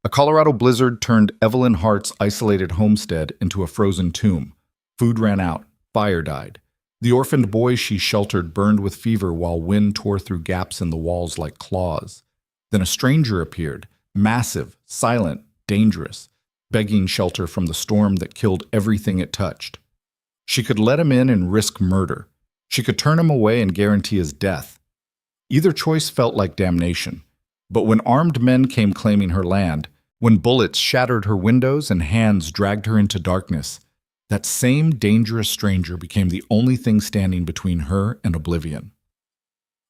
A Colorado blizzard turned Evelyn Hart's isolated homestead into a frozen tomb. Food ran out. Fire died. The orphaned boy she sheltered burned with fever while wind tore through gaps in the walls like claws. Then a stranger appeared, massive, silent, dangerous, begging shelter from the storm that killed everything it touched. She could let him in and risk murder. She could turn him away and guarantee his death. Either choice felt like damnation. But when armed men came claiming her land, when bullets shattered her windows and hands dragged her into darkness, that same dangerous stranger became the only thing standing between her and oblivion.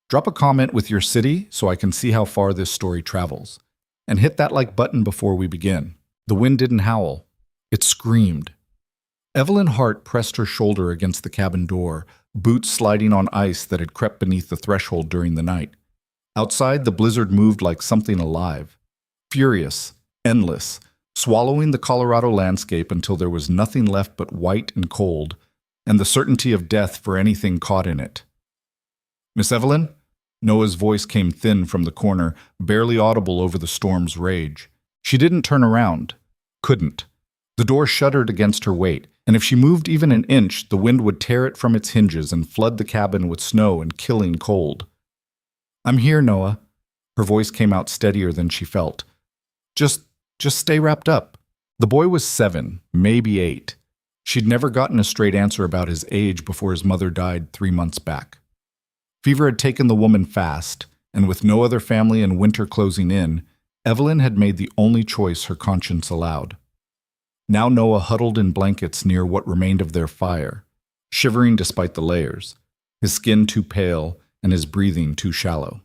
Drop a comment with your city so I can see how far this story travels. And hit that like button before we begin. The wind didn't howl. It screamed. Evelyn Hart pressed her shoulder against the cabin door, boots sliding on ice that had crept beneath the threshold during the night. Outside, the blizzard moved like something alive. Furious, endless, swallowing the Colorado landscape until there was nothing left but white and cold, and the certainty of death for anything caught in it. "Miss Evelyn?" Noah's voice came thin from the corner, barely audible over the storm's rage. She didn't turn around. Couldn't. The door shuddered against her weight, and if she moved even an inch, the wind would tear it from its hinges and flood the cabin with snow and killing cold. "I'm here, Noah." Her voice came out steadier than she felt. Just stay wrapped up." The boy was 7, maybe 8. She'd never gotten a straight answer about his age before his mother died 3 months back. Fever had taken the woman fast, and with no other family and winter closing in, Evelyn had made the only choice her conscience allowed. Now Noah huddled in blankets near what remained of their fire, shivering despite the layers, his skin too pale and his breathing too shallow.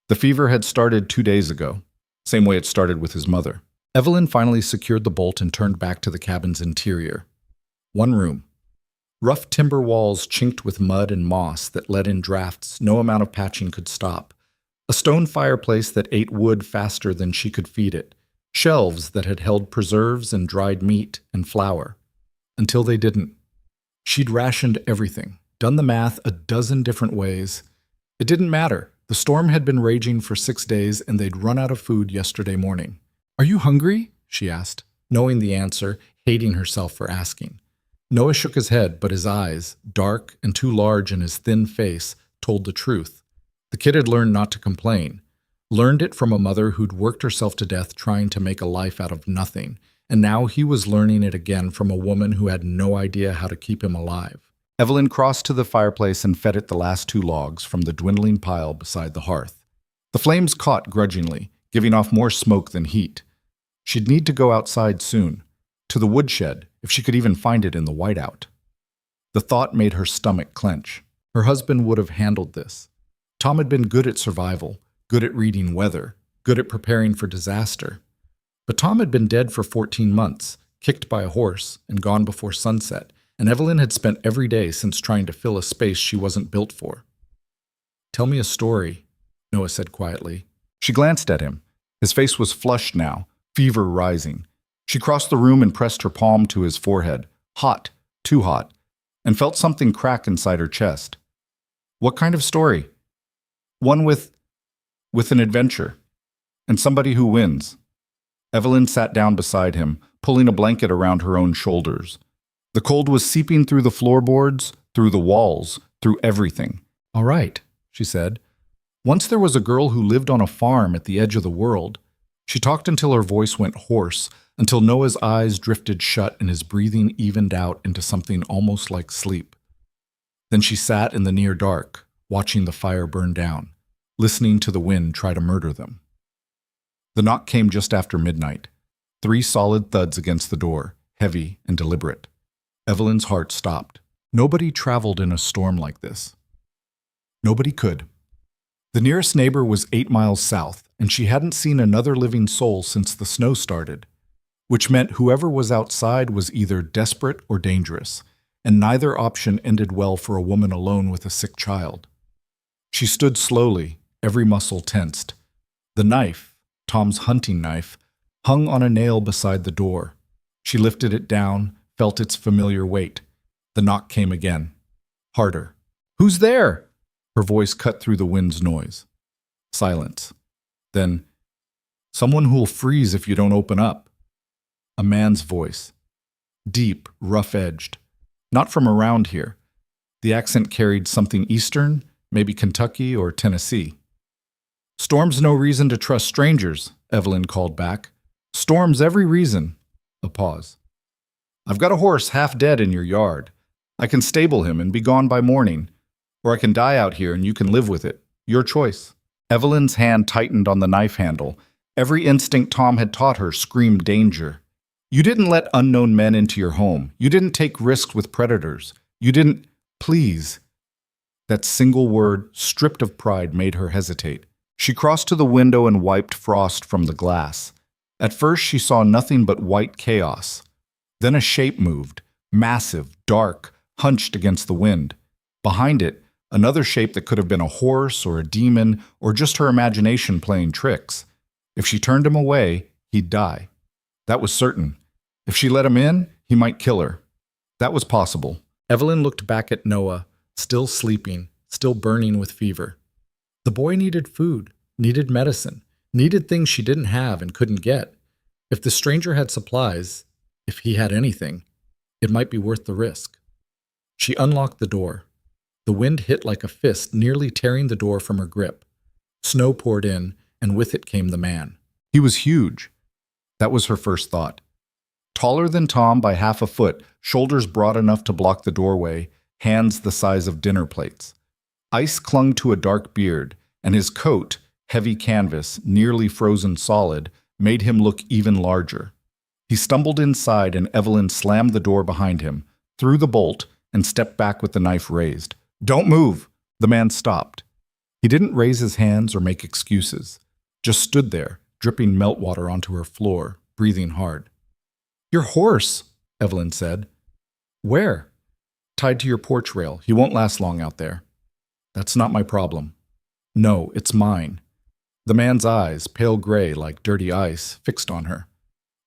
The fever had started 2 days ago, same way it started with his mother. Evelyn finally secured the bolt and turned back to the cabin's interior. One room. Rough timber walls chinked with mud and moss that let in drafts no amount of patching could stop. A stone fireplace that ate wood faster than she could feed it. Shelves that had held preserves and dried meat and flour. Until they didn't. She'd rationed everything, done the math a dozen different ways. It didn't matter. The storm had been raging for 6 days and they'd run out of food yesterday morning. "Are you hungry?" she asked, knowing the answer, hating herself for asking. Noah shook his head, but his eyes, dark and too large in his thin face, told the truth. The kid had learned not to complain. Learned it from a mother who'd worked herself to death trying to make a life out of nothing, and now he was learning it again from a woman who had no idea how to keep him alive. Evelyn crossed to the fireplace and fed it the last 2 logs from the dwindling pile beside the hearth. The flames caught grudgingly, giving off more smoke than heat. She'd need to go outside soon, to the woodshed, if she could even find it in the whiteout. The thought made her stomach clench. Her husband would have handled this. Tom had been good at survival, good at reading weather, good at preparing for disaster. But Tom had been dead for 14 months, kicked by a horse, and gone before sunset, and Evelyn had spent every day since trying to fill a space she wasn't built for. "Tell me a story," Noah said quietly. She glanced at him. His face was flushed now, fever rising. She crossed the room and pressed her palm to his forehead, hot, too hot, and felt something crack inside her chest. "What kind of story?" "One with an adventure, and somebody who wins." Evelyn sat down beside him, pulling a blanket around her own shoulders. The cold was seeping through the floorboards, through the walls, through everything. "All right," she said. "Once there was a girl who lived on a farm at the edge of the world." She talked until her voice went hoarse, until Noah's eyes drifted shut and his breathing evened out into something almost like sleep. Then she sat in the near dark, watching the fire burn down, listening to the wind try to murder them. The knock came just after midnight. 3 solid thuds against the door, heavy and deliberate. Evelyn's heart stopped. Nobody traveled in a storm like this. Nobody could. The nearest neighbor was 8 miles south, and she hadn't seen another living soul since the snow started, which meant whoever was outside was either desperate or dangerous, and neither option ended well for a woman alone with a sick child. She stood slowly, every muscle tensed. The knife, Tom's hunting knife, hung on a nail beside the door. She lifted it down, felt its familiar weight. The knock came again. Harder. "Who's there?" Her voice cut through the wind's noise. Silence. Then, Someone who'll freeze if you don't open up. A man's voice. Deep, rough-edged. Not from around here. The accent carried something Eastern, maybe Kentucky or Tennessee. Storm's no reason to trust strangers, Evelyn called back. Storm's every reason. A pause. I've got a horse half dead in your yard. I can stable him and be gone by morning. Or I can die out here and you can live with it. Your choice. Evelyn's hand tightened on the knife handle. Every instinct Tom had taught her screamed danger. You didn't let unknown men into your home. You didn't take risks with predators. You didn't... Please. That single word, stripped of pride, made her hesitate. She crossed to the window and wiped frost from the glass. At first she saw nothing but white chaos. Then a shape moved, massive, dark, hunched against the wind. Behind it, another shape that could have been a horse or a demon or just her imagination playing tricks. If she turned him away, he'd die. That was certain. If she let him in, he might kill her. That was possible. Evelyn looked back at Noah, still sleeping, still burning with fever. The boy needed food, needed medicine, needed things she didn't have and couldn't get. If the stranger had supplies, if he had anything, it might be worth the risk. She unlocked the door. The wind hit like a fist, nearly tearing the door from her grip. Snow poured in, and with it came the man. He was huge. That was her first thought. Taller than Tom by half a foot, shoulders broad enough to block the doorway, hands the size of dinner plates. Ice clung to a dark beard, and his coat, heavy canvas, nearly frozen solid, made him look even larger. He stumbled inside and Evelyn slammed the door behind him, threw the bolt, and stepped back with the knife raised. "Don't move!" The man stopped. He didn't raise his hands or make excuses, just stood there, dripping meltwater onto her floor, breathing hard. "Your horse," Evelyn said. "Where?" "Tied to your porch rail. He won't last long out there." "That's not my problem." "No, it's mine." The man's eyes, pale gray like dirty ice, fixed on her.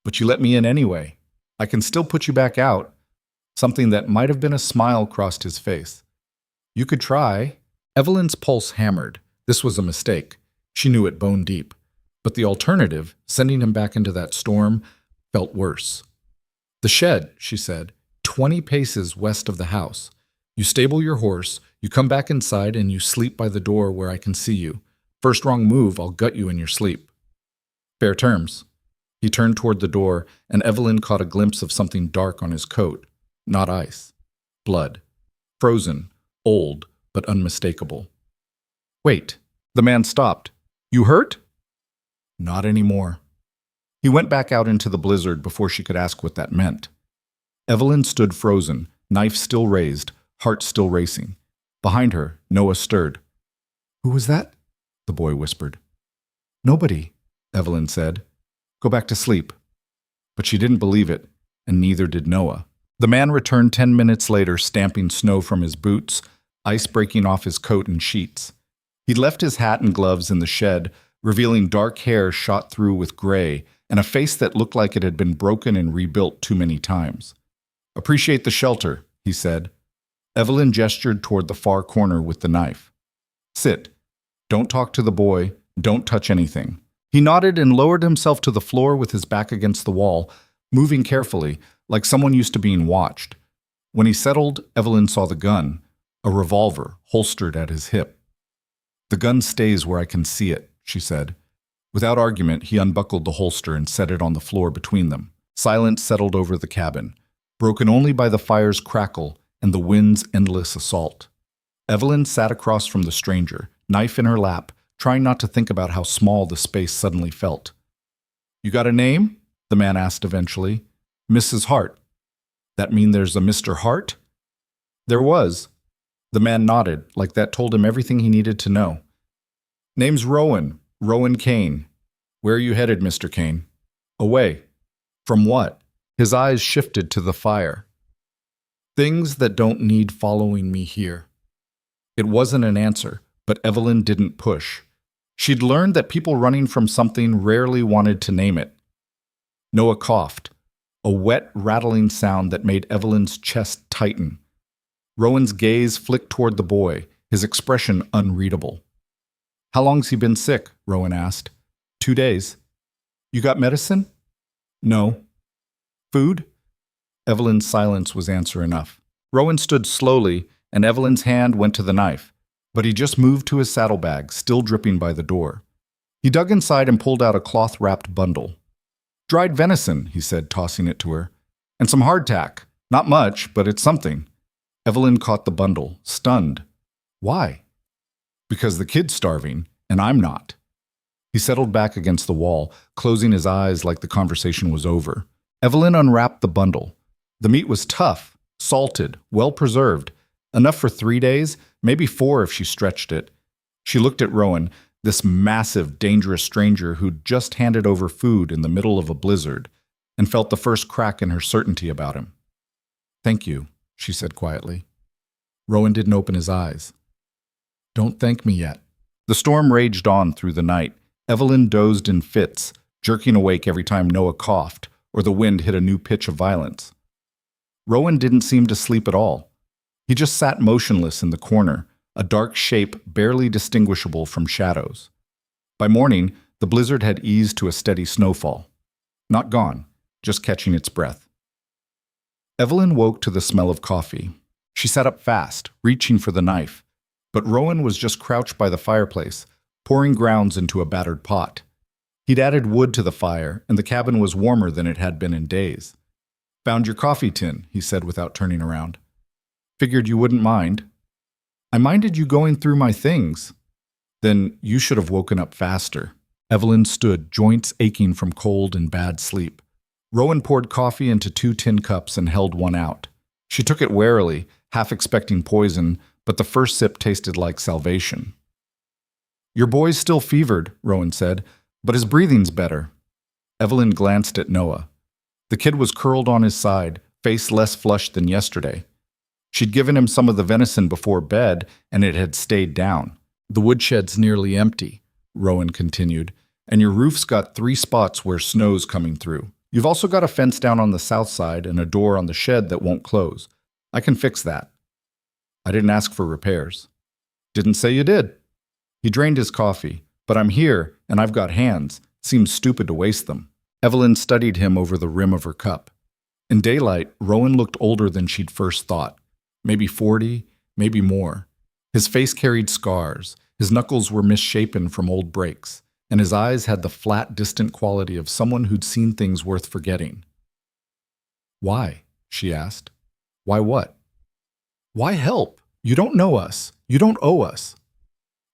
"But you let me in anyway. I can still put you back out." Something that might have been a smile crossed his face. "You could try." Evelyn's pulse hammered. This was a mistake. She knew it bone deep. But the alternative, sending him back into that storm, felt worse. "The shed," she said, 20 paces west of the house. You stable your horse, you come back inside, and you sleep by the door where I can see you. First wrong move, I'll gut you in your sleep." "Fair terms." He turned toward the door, and Evelyn caught a glimpse of something dark on his coat. Not ice. Blood. Frozen, old, but unmistakable. "Wait." The man stopped. "You hurt?" "Not anymore." He went back out into the blizzard before she could ask what that meant. Evelyn stood frozen, knife still raised, heart still racing. Behind her, Noah stirred. "Who was that?" the boy whispered. "Nobody," Evelyn said. "Go back to sleep." But she didn't believe it, and neither did Noah. The man returned 10 minutes later, stamping snow from his boots, ice breaking off his coat and sheets. He'd left his hat and gloves in the shed, revealing dark hair shot through with gray, and a face that looked like it had been broken and rebuilt too many times. "Appreciate the shelter," he said. Evelyn gestured toward the far corner with the knife. "Sit. Don't talk to the boy. Don't touch anything." He nodded and lowered himself to the floor with his back against the wall, moving carefully, like someone used to being watched. When he settled, Evelyn saw the gun, a revolver holstered at his hip. "The gun stays where I can see it," she said. Without argument, he unbuckled the holster and set it on the floor between them. Silence settled over the cabin, broken only by the fire's crackle and the wind's endless assault. Evelyn sat across from the stranger, knife in her lap, trying not to think about how small the space suddenly felt. "You got a name?" the man asked eventually. "Mrs. Hart." "That mean there's a Mr. Hart?" "There was." The man nodded, like that told him everything he needed to know. "Name's Rowan. Rowan Kane. Where are you headed, Mr. Kane?" "Away." "From what?" His eyes shifted to the fire. "Things that don't need following me here." It wasn't an answer, but Evelyn didn't push. She'd learned that people running from something rarely wanted to name it. Noah coughed, a wet, rattling sound that made Evelyn's chest tighten. Rowan's gaze flicked toward the boy, his expression unreadable. "How long's he been sick?" Rowan asked. 2 days. You got medicine? No. Food? Evelyn's silence was answer enough. Rowan stood slowly, and Evelyn's hand went to the knife, but he just moved to his saddlebag, still dripping by the door. He dug inside and pulled out a cloth-wrapped bundle. Dried venison, he said, tossing it to her. And some hardtack. Not much, but it's something. Evelyn caught the bundle, stunned. Why? Because the kid's starving, and I'm not. He settled back against the wall, closing his eyes like the conversation was over. Evelyn unwrapped the bundle. The meat was tough, salted, well-preserved. Enough for 3 days, maybe 4 if she stretched it. She looked at Rowan, this massive, dangerous stranger who'd just handed over food in the middle of a blizzard, and felt the first crack in her certainty about him. Thank you, she said quietly. Rowan didn't open his eyes. Don't thank me yet. The storm raged on through the night. Evelyn dozed in fits, jerking awake every time Noah coughed or the wind hit a new pitch of violence. Rowan didn't seem to sleep at all. He just sat motionless in the corner, a dark shape barely distinguishable from shadows. By morning, the blizzard had eased to a steady snowfall. Not gone, just catching its breath. Evelyn woke to the smell of coffee. She sat up fast, reaching for the knife, but Rowan was just crouched by the fireplace, pouring grounds into a battered pot. He'd added wood to the fire, and the cabin was warmer than it had been in days. Found your coffee tin, he said without turning around. Figured you wouldn't mind. I minded you going through my things. Then you should have woken up faster. Evelyn stood, joints aching from cold and bad sleep. Rowan poured coffee into 2 tin cups and held one out. She took it warily, half expecting poison, but the first sip tasted like salvation. Your boy's still fevered, Rowan said, but his breathing's better. Evelyn glanced at Noah. The kid was curled on his side, face less flushed than yesterday. She'd given him some of the venison before bed, and it had stayed down. The woodshed's nearly empty, Rowan continued, and your roof's got 3 spots where snow's coming through. You've also got a fence down on the south side and a door on the shed that won't close. I can fix that. I didn't ask for repairs. Didn't say you did. He drained his coffee. But I'm here, and I've got hands. Seems stupid to waste them. Evelyn studied him over the rim of her cup. In daylight, Rowan looked older than she'd first thought. Maybe 40, maybe more. His face carried scars. His knuckles were misshapen from old breaks, and his eyes had the flat, distant quality of someone who'd seen things worth forgetting. Why? She asked. Why what? Why help? You don't know us. You don't owe us.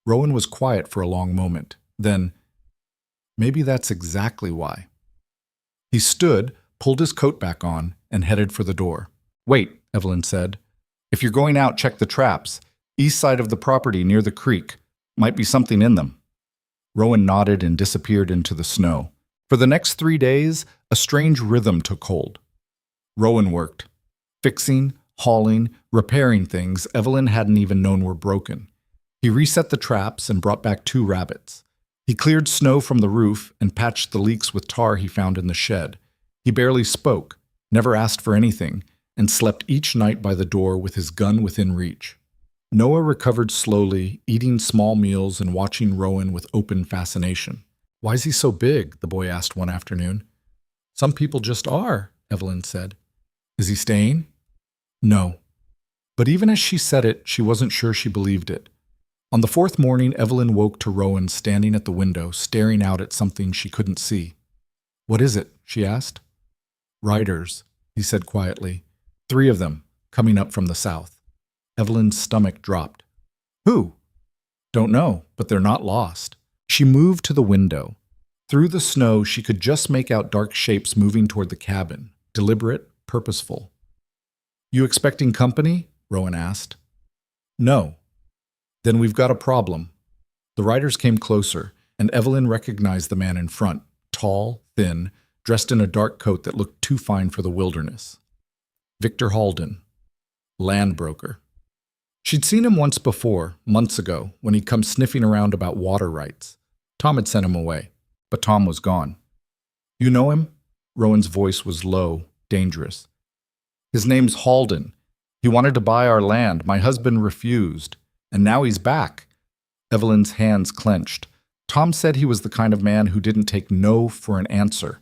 Rowan was quiet for a long moment. Then, maybe that's exactly why. He stood, pulled his coat back on, and headed for the door. Wait, Evelyn said. If you're going out, check the traps. East side of the property near the creek. Might be something in them. Rowan nodded and disappeared into the snow. For the next 3 days, a strange rhythm took hold. Rowan worked. Fixing, hauling, repairing things Evelyn hadn't even known were broken. He reset the traps and brought back 2 rabbits. He cleared snow from the roof and patched the leaks with tar he found in the shed. He barely spoke, never asked for anything, and slept each night by the door with his gun within reach. Noah recovered slowly, eating small meals and watching Rowan with open fascination. Why's he so big? The boy asked one afternoon. Some people just are, Evelyn said. Is he staying? No. But even as she said it, she wasn't sure she believed it. On the 4th morning, Evelyn woke to Rowan standing at the window, staring out at something she couldn't see. What is it? She asked. Riders, he said quietly. 3 of them, coming up from the south. Evelyn's stomach dropped. Who? Don't know, but they're not lost. She moved to the window. Through the snow, she could just make out dark shapes moving toward the cabin, deliberate, purposeful. You expecting company? Rowan asked. No. Then we've got a problem. The riders came closer, and Evelyn recognized the man in front, tall, thin, dressed in a dark coat that looked too fine for the wilderness. Victor Halden, land broker. She'd seen him once before, months ago, when he'd come sniffing around about water rights. Tom had sent him away, but Tom was gone. You know him? Rowan's voice was low, dangerous. His name's Halden. He wanted to buy our land. My husband refused. And now he's back. Evelyn's hands clenched. Tom said he was the kind of man who didn't take no for an answer.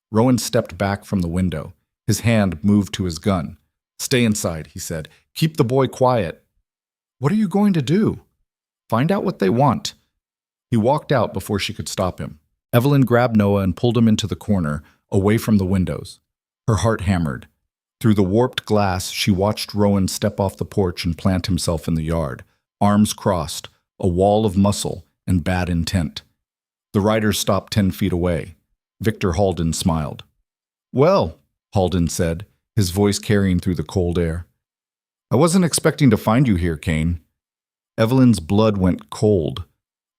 Rowan stepped back from the window. His hand moved to his gun. "Stay inside," he said. "Keep the boy quiet." "What are you going to do?" "Find out what they want." He walked out before she could stop him. Evelyn grabbed Noah and pulled him into the corner, away from the windows. Her heart hammered. Through the warped glass, she watched Rowan step off the porch and plant himself in the yard, arms crossed, a wall of muscle and bad intent. The rider stopped 10 feet away. Victor Halden smiled. "Well," Halden said, his voice carrying through the cold air. "I wasn't expecting to find you here, Kane." Evelyn's blood went cold.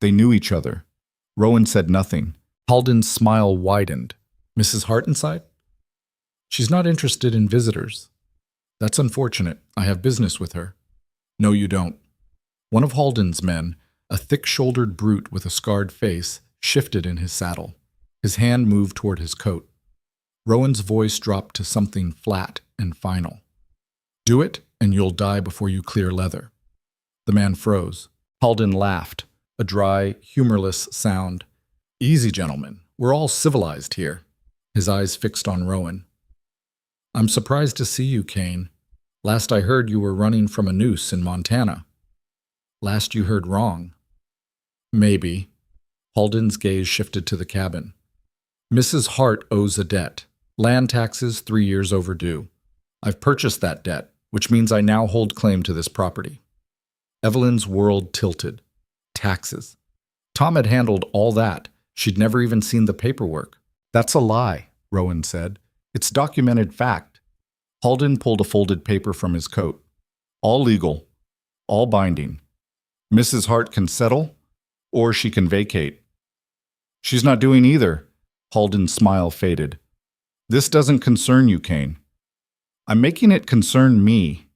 They knew each other. Rowan said nothing. Halden's smile widened. "Mrs. Hart inside?" "She's not interested in visitors." "That's unfortunate. I have business with her." "No, you don't." One of Halden's men, a thick-shouldered brute with a scarred face, shifted in his saddle. His hand moved toward his coat. Rowan's voice dropped to something flat and final. "Do it, and you'll die before you clear leather." The man froze. Halden laughed, a dry, humorless sound. "Easy, gentlemen. We're all civilized here." His eyes fixed on Rowan. "I'm surprised to see you, Kane. Last I heard you were running from a noose in Montana." "Last you heard wrong." "Maybe." Halden's gaze shifted to the cabin. "Mrs. Hart owes a debt. Land taxes 3 years overdue. I've purchased that debt, which means I now hold claim to this property." Evelyn's world tilted. Taxes. Tom had handled all that. She'd never even seen the paperwork. "That's a lie," Rowan said. "It's documented fact." Halden pulled a folded paper from his coat. "All legal. All binding. Mrs. Hart can settle, or she can vacate." "She's not doing either." Halden's smile faded. "This doesn't concern you, Kane." "I'm making it concern me."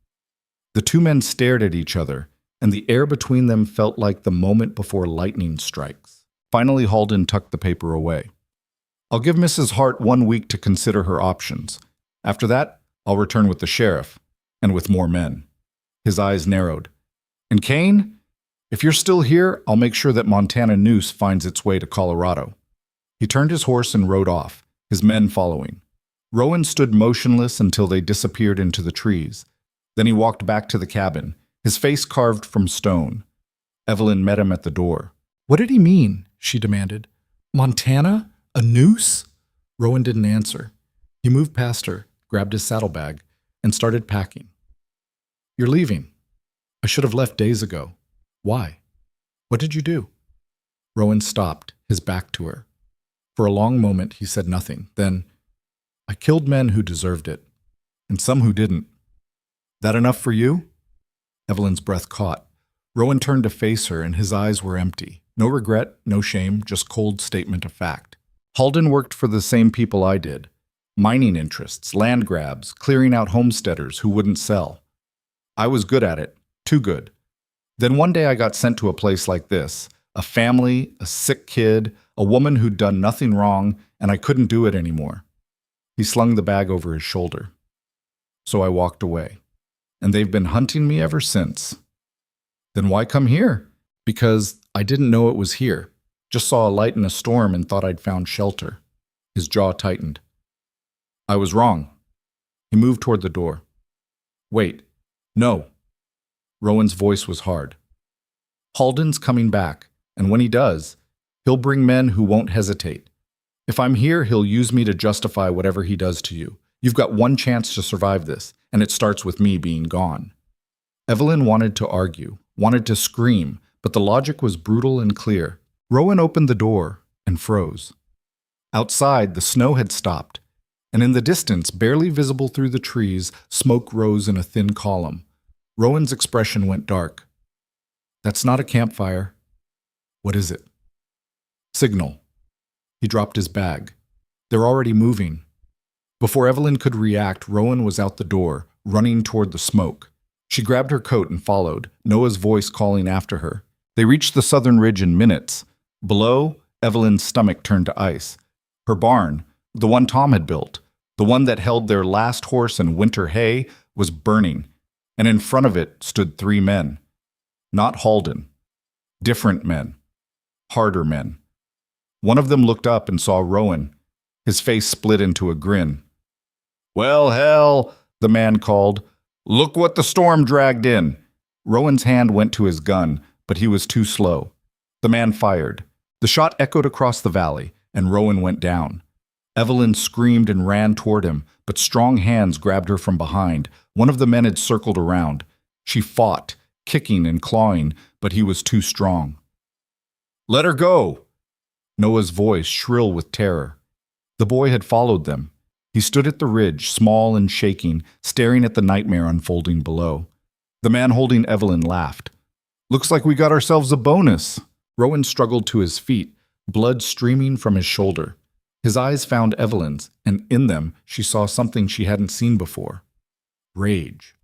The two men stared at each other, and the air between them felt like the moment before lightning strikes. Finally, Halden tucked the paper away. "I'll give Mrs. Hart 1 week to consider her options. After that, I'll return with the sheriff, and with more men." His eyes narrowed. "And Kane, if you're still here, I'll make sure that Montana noose finds its way to Colorado." He turned his horse and rode off, his men following. Rowan stood motionless until they disappeared into the trees. Then he walked back to the cabin, his face carved from stone. Evelyn met him at the door. "What did he mean?" she demanded. "Montana? A noose?" Rowan didn't answer. He moved past her, grabbed his saddlebag, and started packing. "You're leaving." "I should have left days ago." "Why? What did you do?" Rowan stopped, his back to her. For a long moment he said nothing. Then, "I killed men who deserved it, and some who didn't." "That enough for you?" Evelyn's breath caught. Rowan turned to face her, and his eyes were empty. No regret, no shame, just cold statement of fact. "Halden worked for the same people I did. Mining interests, land grabs, clearing out homesteaders who wouldn't sell. I was good at it, too good. Then one day I got sent to a place like this, a family, a sick kid, a woman who'd done nothing wrong, and I couldn't do it anymore." He slung the bag over his shoulder. "So I walked away. And they've been hunting me ever since." "Then why come here?" "Because I didn't know it was here. Just saw a light in a storm and thought I'd found shelter." His jaw tightened. "I was wrong." He moved toward the door. "Wait. No." Rowan's voice was hard. "Halden's coming back, and when he does, he'll bring men who won't hesitate. If I'm here, he'll use me to justify whatever he does to you. You've got one chance to survive this, and it starts with me being gone." Evelyn wanted to argue, wanted to scream, but the logic was brutal and clear. Rowan opened the door and froze. Outside, the snow had stopped, and in the distance, barely visible through the trees, smoke rose in a thin column. Rowan's expression went dark. "That's not a campfire." "What is it?" "Signal." He dropped his bag. "They're already moving." Before Evelyn could react, Rowan was out the door, running toward the smoke. She grabbed her coat and followed, Noah's voice calling after her. They reached the southern ridge in minutes. Below, Evelyn's stomach turned to ice. Her barn, the one Tom had built, the one that held their last horse and winter hay, was burning, and in front of it stood 3 men. Not Halden. Different men. harder men. One of them looked up and saw Rowan. His face split into a grin. "Well, hell," the man called. "Look what the storm dragged in." Rowan's hand went to his gun, but he was too slow. The man fired. The shot echoed across the valley, and Rowan went down. Evelyn screamed and ran toward him, but strong hands grabbed her from behind. One of the men had circled around. She fought, kicking and clawing, but he was too strong. "Let her go!" Noah's voice shrill with terror. The boy had followed them. He stood at the ridge, small and shaking, staring at the nightmare unfolding below. The man holding Evelyn laughed. "Looks like we got ourselves a bonus." Rowan struggled to his feet, blood streaming from his shoulder. His eyes found Evelyn's, and in them she saw something she hadn't seen before. Rage.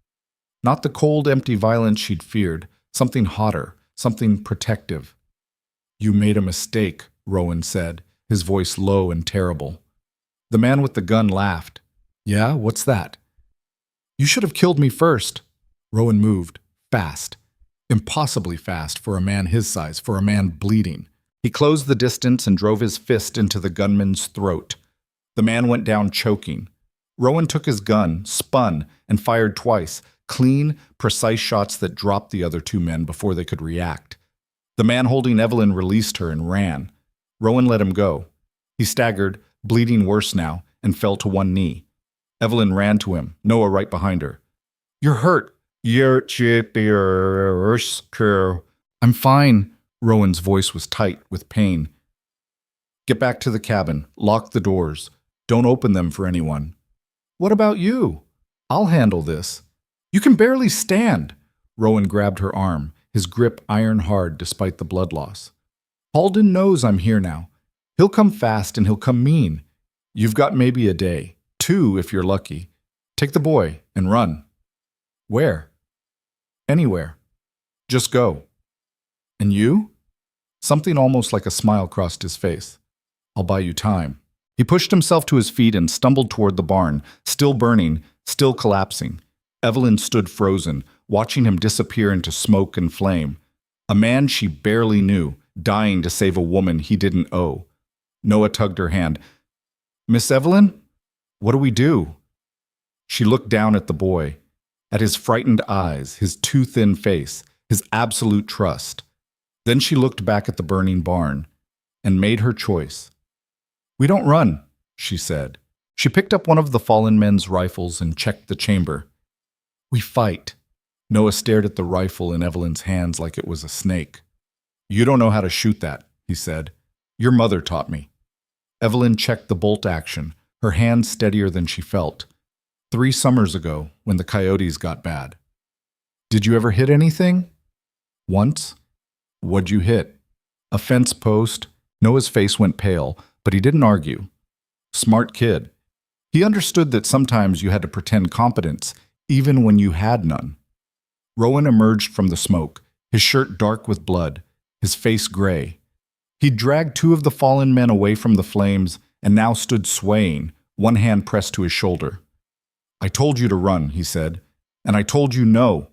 Not the cold, empty violence she'd feared, something hotter, something protective. "You made a mistake," Rowan said, his voice low and terrible. The man with the gun laughed. "Yeah, what's that?" "You should have killed me first." Rowan moved, fast. Impossibly fast for a man his size, for a man bleeding. He closed the distance and drove his fist into the gunman's throat. The man went down choking. Rowan took his gun, spun, and fired twice, clean, precise shots that dropped the other two men before they could react. The man holding Evelyn released her and ran. Rowan let him go. He staggered, bleeding worse now, and fell to one knee. Evelyn ran to him, Noah right behind her. "You're hurt." "I'm fine." Rowan's voice was tight with pain. "Get back to the cabin. Lock the doors. Don't open them for anyone." "What about you?" "I'll handle this." "You can barely stand." Rowan grabbed her arm, his grip iron hard despite the blood loss. "Halden knows I'm here now. He'll come fast and he'll come mean. You've got maybe a day, 2 if you're lucky. Take the boy and run." "Where?" "Anywhere. Just go." "And you?" Something almost like a smile crossed his face. "I'll buy you time." He pushed himself to his feet and stumbled toward the barn, still burning, still collapsing. Evelyn stood frozen, watching him disappear into smoke and flame. A man she barely knew, dying to save a woman he didn't owe. Noah tugged her hand. "Miss Evelyn? What do we do?" She looked down at the boy, at his frightened eyes, his too thin face, his absolute trust. Then she looked back at the burning barn and made her choice. "We don't run," she said. She picked up one of the fallen men's rifles and checked the chamber. "We fight." Noah stared at the rifle in Evelyn's hands like it was a snake. "You don't know how to shoot that," he said. "Your mother taught me." Evelyn checked the bolt action, her hand steadier than she felt. 3 summers ago, when the coyotes got bad. "Did you ever hit anything?" "Once." "What'd you hit?" "A fence post." Noah's face went pale, but he didn't argue. Smart kid. He understood that sometimes you had to pretend competence, even when you had none. Rowan emerged from the smoke, his shirt dark with blood, his face gray. He'd dragged 2 of the fallen men away from the flames and now stood swaying, one hand pressed to his shoulder. "I told you to run," he said, "and I told you no."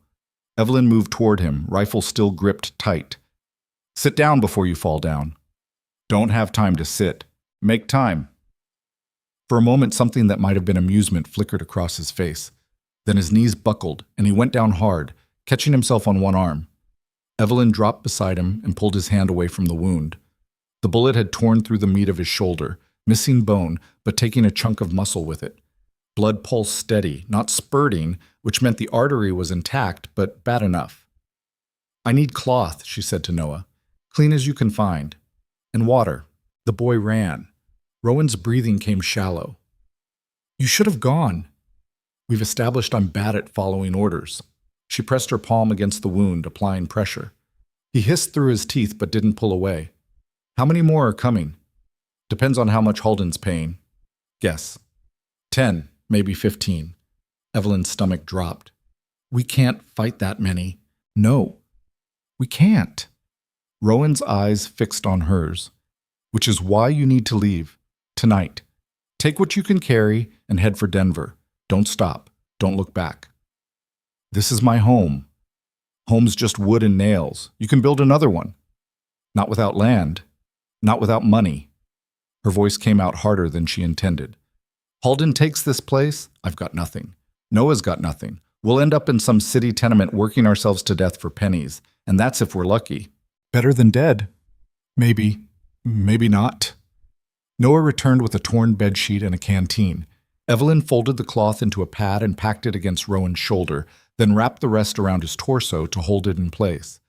Evelyn moved toward him, rifle still gripped tight. "Sit down before you fall down." "Don't have time to sit. Make time." For a moment, something that might have been amusement flickered across his face. Then his knees buckled, and he went down hard, catching himself on one arm. Evelyn dropped beside him and pulled his hand away from the wound. The bullet had torn through the meat of his shoulder, missing bone, but taking a chunk of muscle with it. Blood pulsed steady, not spurting, which meant the artery was intact, but bad enough. "I need cloth," she said to Noah. "Clean as you can find. And water." The boy ran. Rowan's breathing came shallow. "You should have gone." "We've established I'm bad at following orders." She pressed her palm against the wound, applying pressure. He hissed through his teeth but didn't pull away. "How many more are coming?" "Depends on how much Halden's paying." "Guess." 10, maybe 15. Evelyn's stomach dropped. "We can't fight that many." "No, we can't." Rowan's eyes fixed on hers. "Which is why you need to leave. Tonight. Take what you can carry and head for Denver. Don't stop. Don't look back." "This is my home." "Home's just wood and nails. You can build another one." Not without land. Not without money. Her voice came out harder than she intended. Halden takes this place, I've got nothing. Noah's got nothing. We'll end up in some city tenement working ourselves to death for pennies, and that's if we're lucky. Better than dead. Maybe. Maybe not. Noah returned with a torn bedsheet and a canteen. Evelyn folded the cloth into a pad and packed it against Rowan's shoulder, then wrapped the rest around his torso to hold it in place.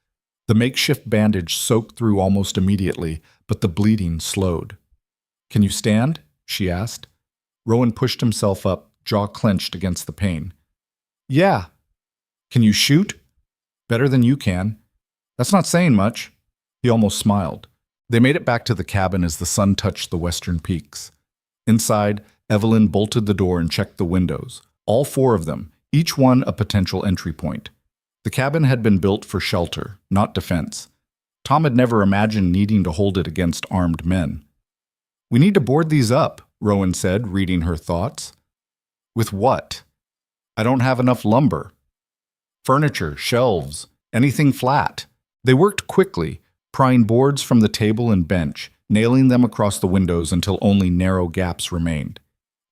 The makeshift bandage soaked through almost immediately, but the bleeding slowed. Can you stand? She asked. Rowan pushed himself up, jaw clenched against the pain. Yeah. Can you shoot? Better than you can. That's not saying much. He almost smiled. They made it back to the cabin as the sun touched the western peaks. Inside, Evelyn bolted the door and checked the windows, all 4 of them, each one a potential entry point. The cabin had been built for shelter, not defense. Tom had never imagined needing to hold it against armed men. We need to board these up, Rowan said, reading her thoughts. With what? I don't have enough lumber. Furniture, shelves, anything flat. They worked quickly, prying boards from the table and bench, nailing them across the windows until only narrow gaps remained.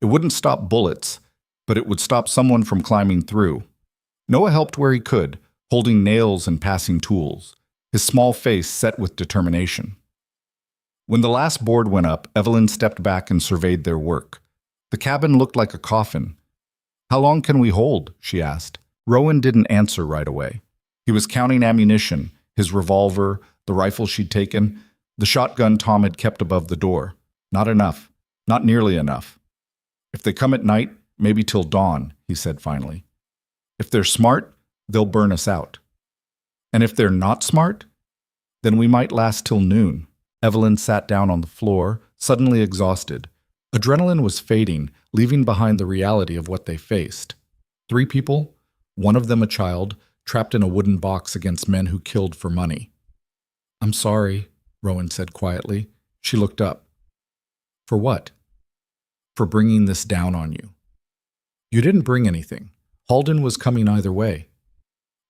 It wouldn't stop bullets, but it would stop someone from climbing through. Noah helped where he could, holding nails and passing tools, his small face set with determination. When the last board went up, Evelyn stepped back and surveyed their work. The cabin looked like a coffin. How long can we hold? She asked. Rowan didn't answer right away. He was counting ammunition, his revolver, the rifle she'd taken, the shotgun Tom had kept above the door. Not enough. Not nearly enough. If they come at night, maybe till dawn, he said finally. If they're smart, they'll burn us out. And if they're not smart, then we might last till noon. Evelyn sat down on the floor, suddenly exhausted. Adrenaline was fading, leaving behind the reality of what they faced. 3 people, one of them a child, trapped in a wooden box against men who killed for money. I'm sorry, Rowan said quietly. She looked up. For what? For bringing this down on you. You didn't bring anything. Halden was coming either way.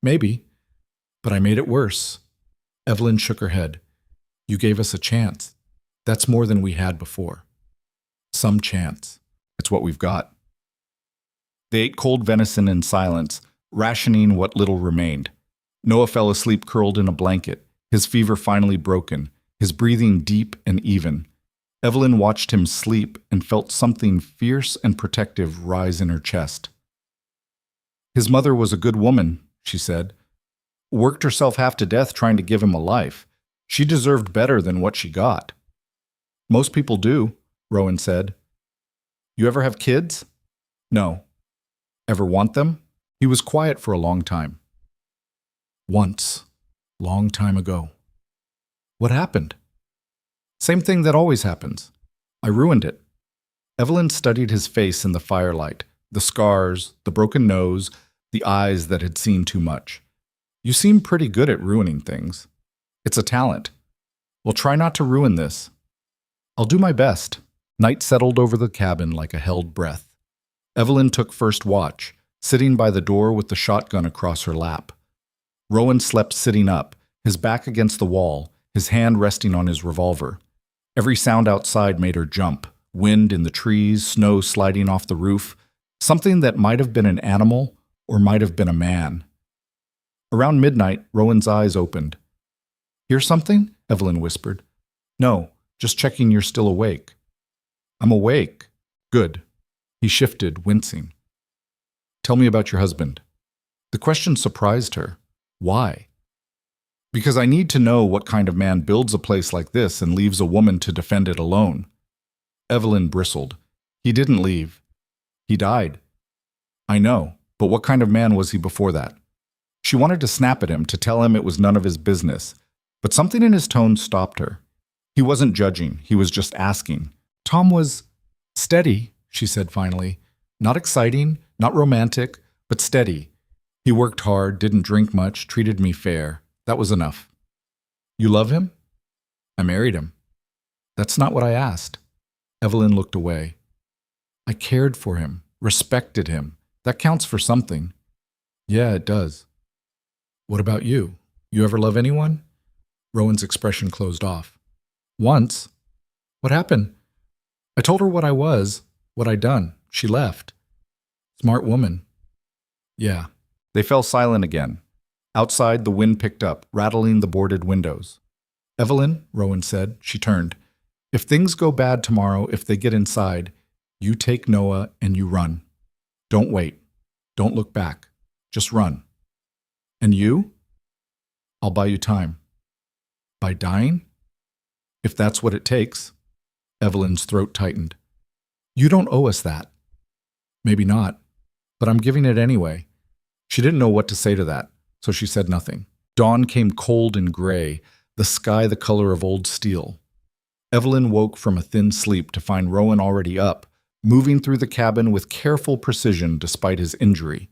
Maybe, but I made it worse. Evelyn shook her head. You gave us a chance. That's more than we had before. Some chance. It's what we've got. They ate cold venison in silence, rationing what little remained. Noah fell asleep curled in a blanket, his fever finally broken, his breathing deep and even. Evelyn watched him sleep and felt something fierce and protective rise in her chest. His mother was a good woman, she said. Worked herself half to death trying to give him a life. She deserved better than what she got. Most people do, Rowan said. You ever have kids? No. Ever want them? He was quiet for a long time. Once. Long time ago. What happened? Same thing that always happens. I ruined it. Evelyn studied his face in the firelight, the scars, the broken nose, the eyes that had seen too much. You seem pretty good at ruining things. It's a talent. Well, try not to ruin this. I'll do my best. Night settled over the cabin like a held breath. Evelyn took first watch, sitting by the door with the shotgun across her lap. Rowan slept sitting up, his back against the wall, his hand resting on his revolver. Every sound outside made her jump. Wind in the trees, snow sliding off the roof, something that might have been an animal or might have been a man. Around midnight, Rowan's eyes opened. Hear something? Evelyn whispered. No, just checking you're still awake. I'm awake. Good. He shifted, wincing. Tell me about your husband. The question surprised her. Why? Because I need to know what kind of man builds a place like this and leaves a woman to defend it alone. Evelyn bristled. He didn't leave. He died. I know, but what kind of man was he before that? She wanted to snap at him, to tell him it was none of his business, but something in his tone stopped her. He wasn't judging, he was just asking. Tom was steady, she said finally. Not exciting, not romantic, but steady. He worked hard, didn't drink much, treated me fair. That was enough. You love him? I married him. That's not what I asked. Evelyn looked away. I cared for him, respected him. That counts for something. Yeah, it does. What about you? You ever love anyone? Rowan's expression closed off. Once? What happened? I told her what I was, what I'd done. She left. Smart woman. Yeah. They fell silent again. Outside, the wind picked up, rattling the boarded windows. Evelyn, Rowan said. She turned. If things go bad tomorrow, if they get inside, you take Noah and you run. Don't wait. Don't look back. Just run. And you? I'll buy you time. By dying? If that's what it takes. Evelyn's throat tightened. You don't owe us that. Maybe not, but I'm giving it anyway. She didn't know what to say to that, so she said nothing. Dawn came cold and gray, the sky the color of old steel. Evelyn woke from a thin sleep to find Rowan already up, moving through the cabin with careful precision despite his injury.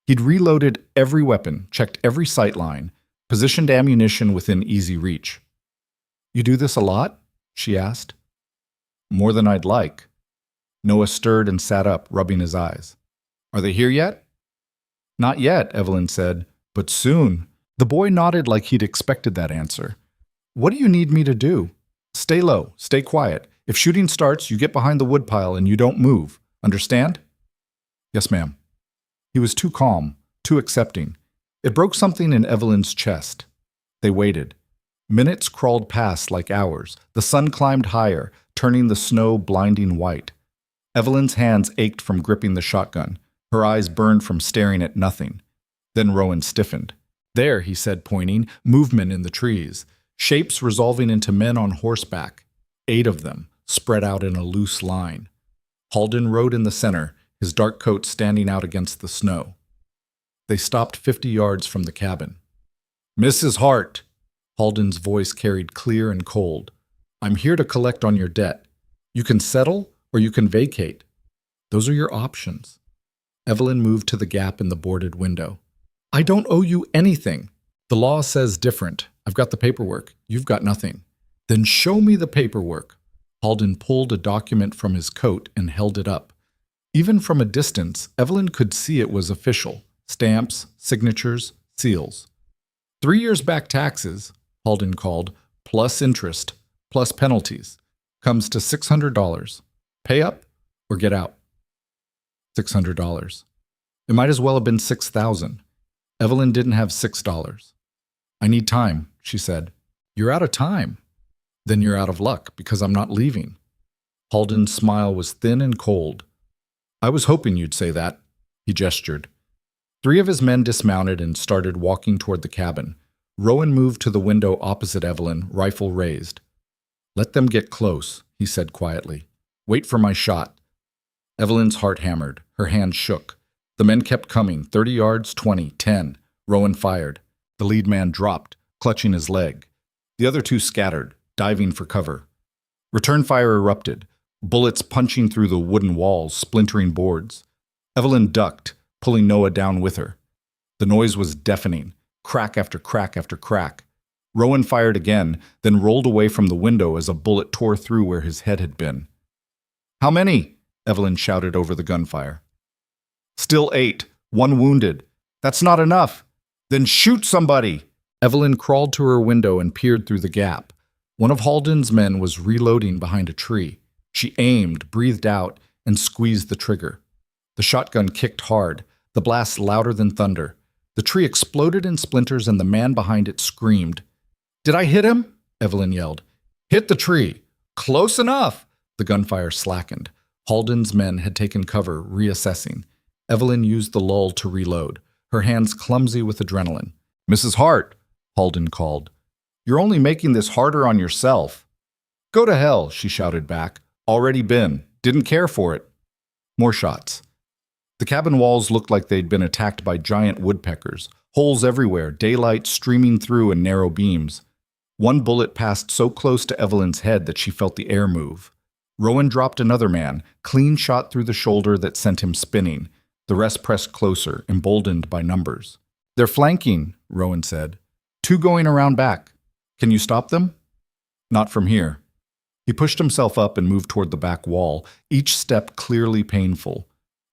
He'd reloaded every weapon, checked every sight line, positioned ammunition within easy reach. You do this a lot? She asked. More than I'd like. Noah stirred and sat up, rubbing his eyes. Are they here yet? Not yet, Evelyn said, but soon. The boy nodded like he'd expected that answer. What do you need me to do? Stay low, stay quiet. If shooting starts, you get behind the woodpile and you don't move. Understand? Yes, ma'am. He was too calm, too accepting. It broke something in Evelyn's chest. They waited. Minutes crawled past like hours. The sun climbed higher, turning the snow blinding white. Evelyn's hands ached from gripping the shotgun. Her eyes burned from staring at nothing. Then Rowan stiffened. There, he said, pointing, movement in the trees. Shapes resolving into men on horseback. 8 of them, spread out in a loose line. Halden rode in the center, his dark coat standing out against the snow. They stopped 50 yards from the cabin. Mrs. Hart, Halden's voice carried clear and cold. I'm here to collect on your debt. You can settle or you can vacate. Those are your options. Evelyn moved to the gap in the boarded window. I don't owe you anything. The law says different. I've got the paperwork. You've got nothing. Then show me the paperwork. Halden pulled a document from his coat and held it up. Even from a distance, Evelyn could see it was official. Stamps, signatures, seals. 3 years back taxes, Halden called, plus interest, plus penalties, comes to $600. Pay up or get out. $600. It might as well have been $6,000. Evelyn didn't have $6. I need time, she said. You're out of time. Then you're out of luck because I'm not leaving. Halden's smile was thin and cold. I was hoping you'd say that, he gestured. 3 of his men dismounted and started walking toward the cabin. Rowan moved to the window opposite Evelyn, rifle raised. Let them get close, he said quietly. Wait for my shot. Evelyn's heart hammered. Her hands shook. The men kept coming, 30 yards, 20, 10. Rowan fired. The lead man dropped, clutching his leg. The other 2 scattered, diving for cover. Return fire erupted, bullets punching through the wooden walls, splintering boards. Evelyn ducked, pulling Noah down with her. The noise was deafening, crack after crack after crack. Rowan fired again, then rolled away from the window as a bullet tore through where his head had been. How many? Evelyn shouted over the gunfire. Still 8, 1 wounded. That's not enough. Then shoot somebody. Evelyn crawled to her window and peered through the gap. One of Halden's men was reloading behind a tree. She aimed, breathed out, and squeezed the trigger. The shotgun kicked hard, the blast louder than thunder. The tree exploded in splinters and the man behind it screamed. Did I hit him? Evelyn yelled. Hit the tree. Close enough. The gunfire slackened. Halden's men had taken cover, reassessing. Evelyn used the lull to reload, her hands clumsy with adrenaline. Mrs. Hart, Halden called. You're only making this harder on yourself. Go to hell, she shouted back. Already been. Didn't care for it. More shots. The cabin walls looked like they'd been attacked by giant woodpeckers, holes everywhere, daylight streaming through in narrow beams. One bullet passed so close to Evelyn's head that she felt the air move. Rowan dropped another man, clean shot through the shoulder that sent him spinning. The rest pressed closer, emboldened by numbers. They're flanking, Rowan said. 2 going around back. Can you stop them? Not from here. He pushed himself up and moved toward the back wall, each step clearly painful.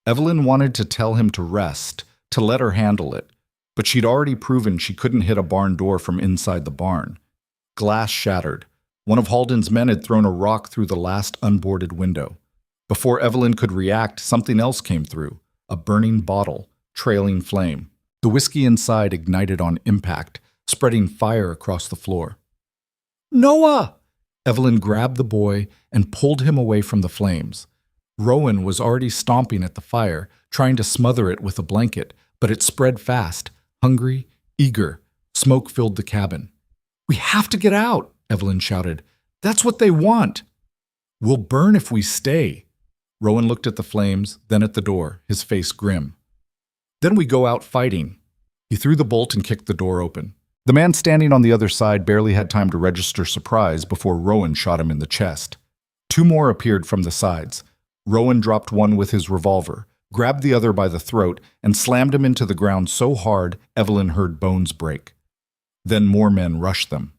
Evelyn wanted to tell him to rest, to let her handle it, but she'd already proven she couldn't hit a barn door from inside the barn. Glass shattered. One of Halden's men had thrown a rock through the last unboarded window. Before Evelyn could react, something else came through. A burning bottle, trailing flame. The whiskey inside ignited on impact, spreading fire across the floor. "Noah!" Evelyn grabbed the boy and pulled him away from the flames. Rowan was already stomping at the fire, trying to smother it with a blanket, but it spread fast, hungry, eager. Smoke filled the cabin. "We have to get out," Evelyn shouted. "That's what they want." "We'll burn if we stay." Rowan looked at the flames, then at the door, his face grim. "Then we go out fighting." He threw the bolt and kicked the door open. The man standing on the other side barely had time to register surprise before Rowan shot him in the chest. Two more appeared from the sides. Rowan dropped one with his revolver, grabbed the other by the throat, and slammed him into the ground so hard Evelyn heard bones break. Then more men rushed them.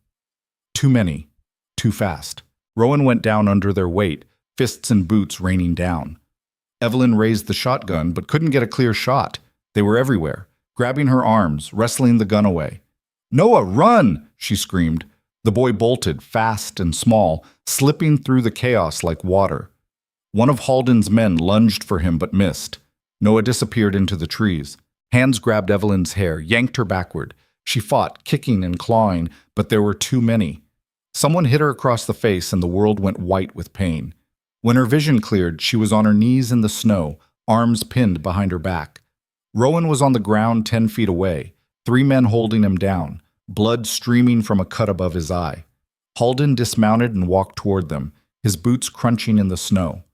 Too many. Too fast. Rowan went down under their weight, fists and boots raining down. Evelyn raised the shotgun but couldn't get a clear shot. They were everywhere, grabbing her arms, wrestling the gun away. "Noah, run!" she screamed. The boy bolted, fast and small, slipping through the chaos like water. One of Halden's men lunged for him but missed. Noah disappeared into the trees. Hands grabbed Evelyn's hair, yanked her backward. She fought, kicking and clawing, but there were too many. Someone hit her across the face and the world went white with pain. When her vision cleared, she was on her knees in the snow, arms pinned behind her back. Rowan was on the ground 10 feet away, 3 men holding him down, blood streaming from a cut above his eye. Halden dismounted and walked toward them, his boots crunching in the snow.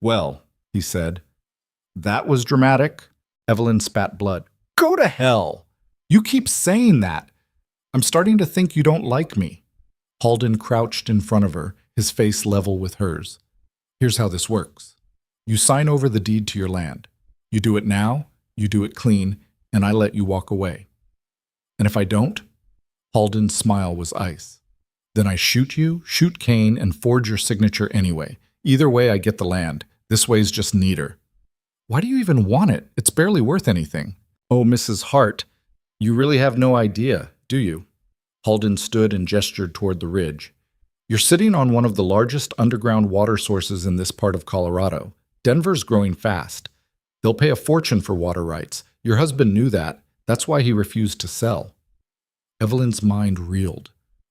"Well," he said. "That was dramatic." Evelyn spat blood. "Go to hell! You keep saying that. I'm starting to think you don't like me." Halden crouched in front of her, his face level with hers. "Here's how this works. You sign over the deed to your land. You do it now, you do it clean, and I let you walk away. And if I don't?" Halden's smile was ice. "Then I shoot you, shoot Kane, and forge your signature anyway. Either way, I get the land. This way's just neater." "Why do you even want it? It's barely worth anything." "Oh, Mrs. Hart, you really have no idea, do you?" Halden stood and gestured toward the ridge. "You're sitting on one of the largest underground water sources in this part of Colorado. Denver's growing fast. They'll pay a fortune for water rights. Your husband knew that. That's why he refused to sell." Evelyn's mind reeled.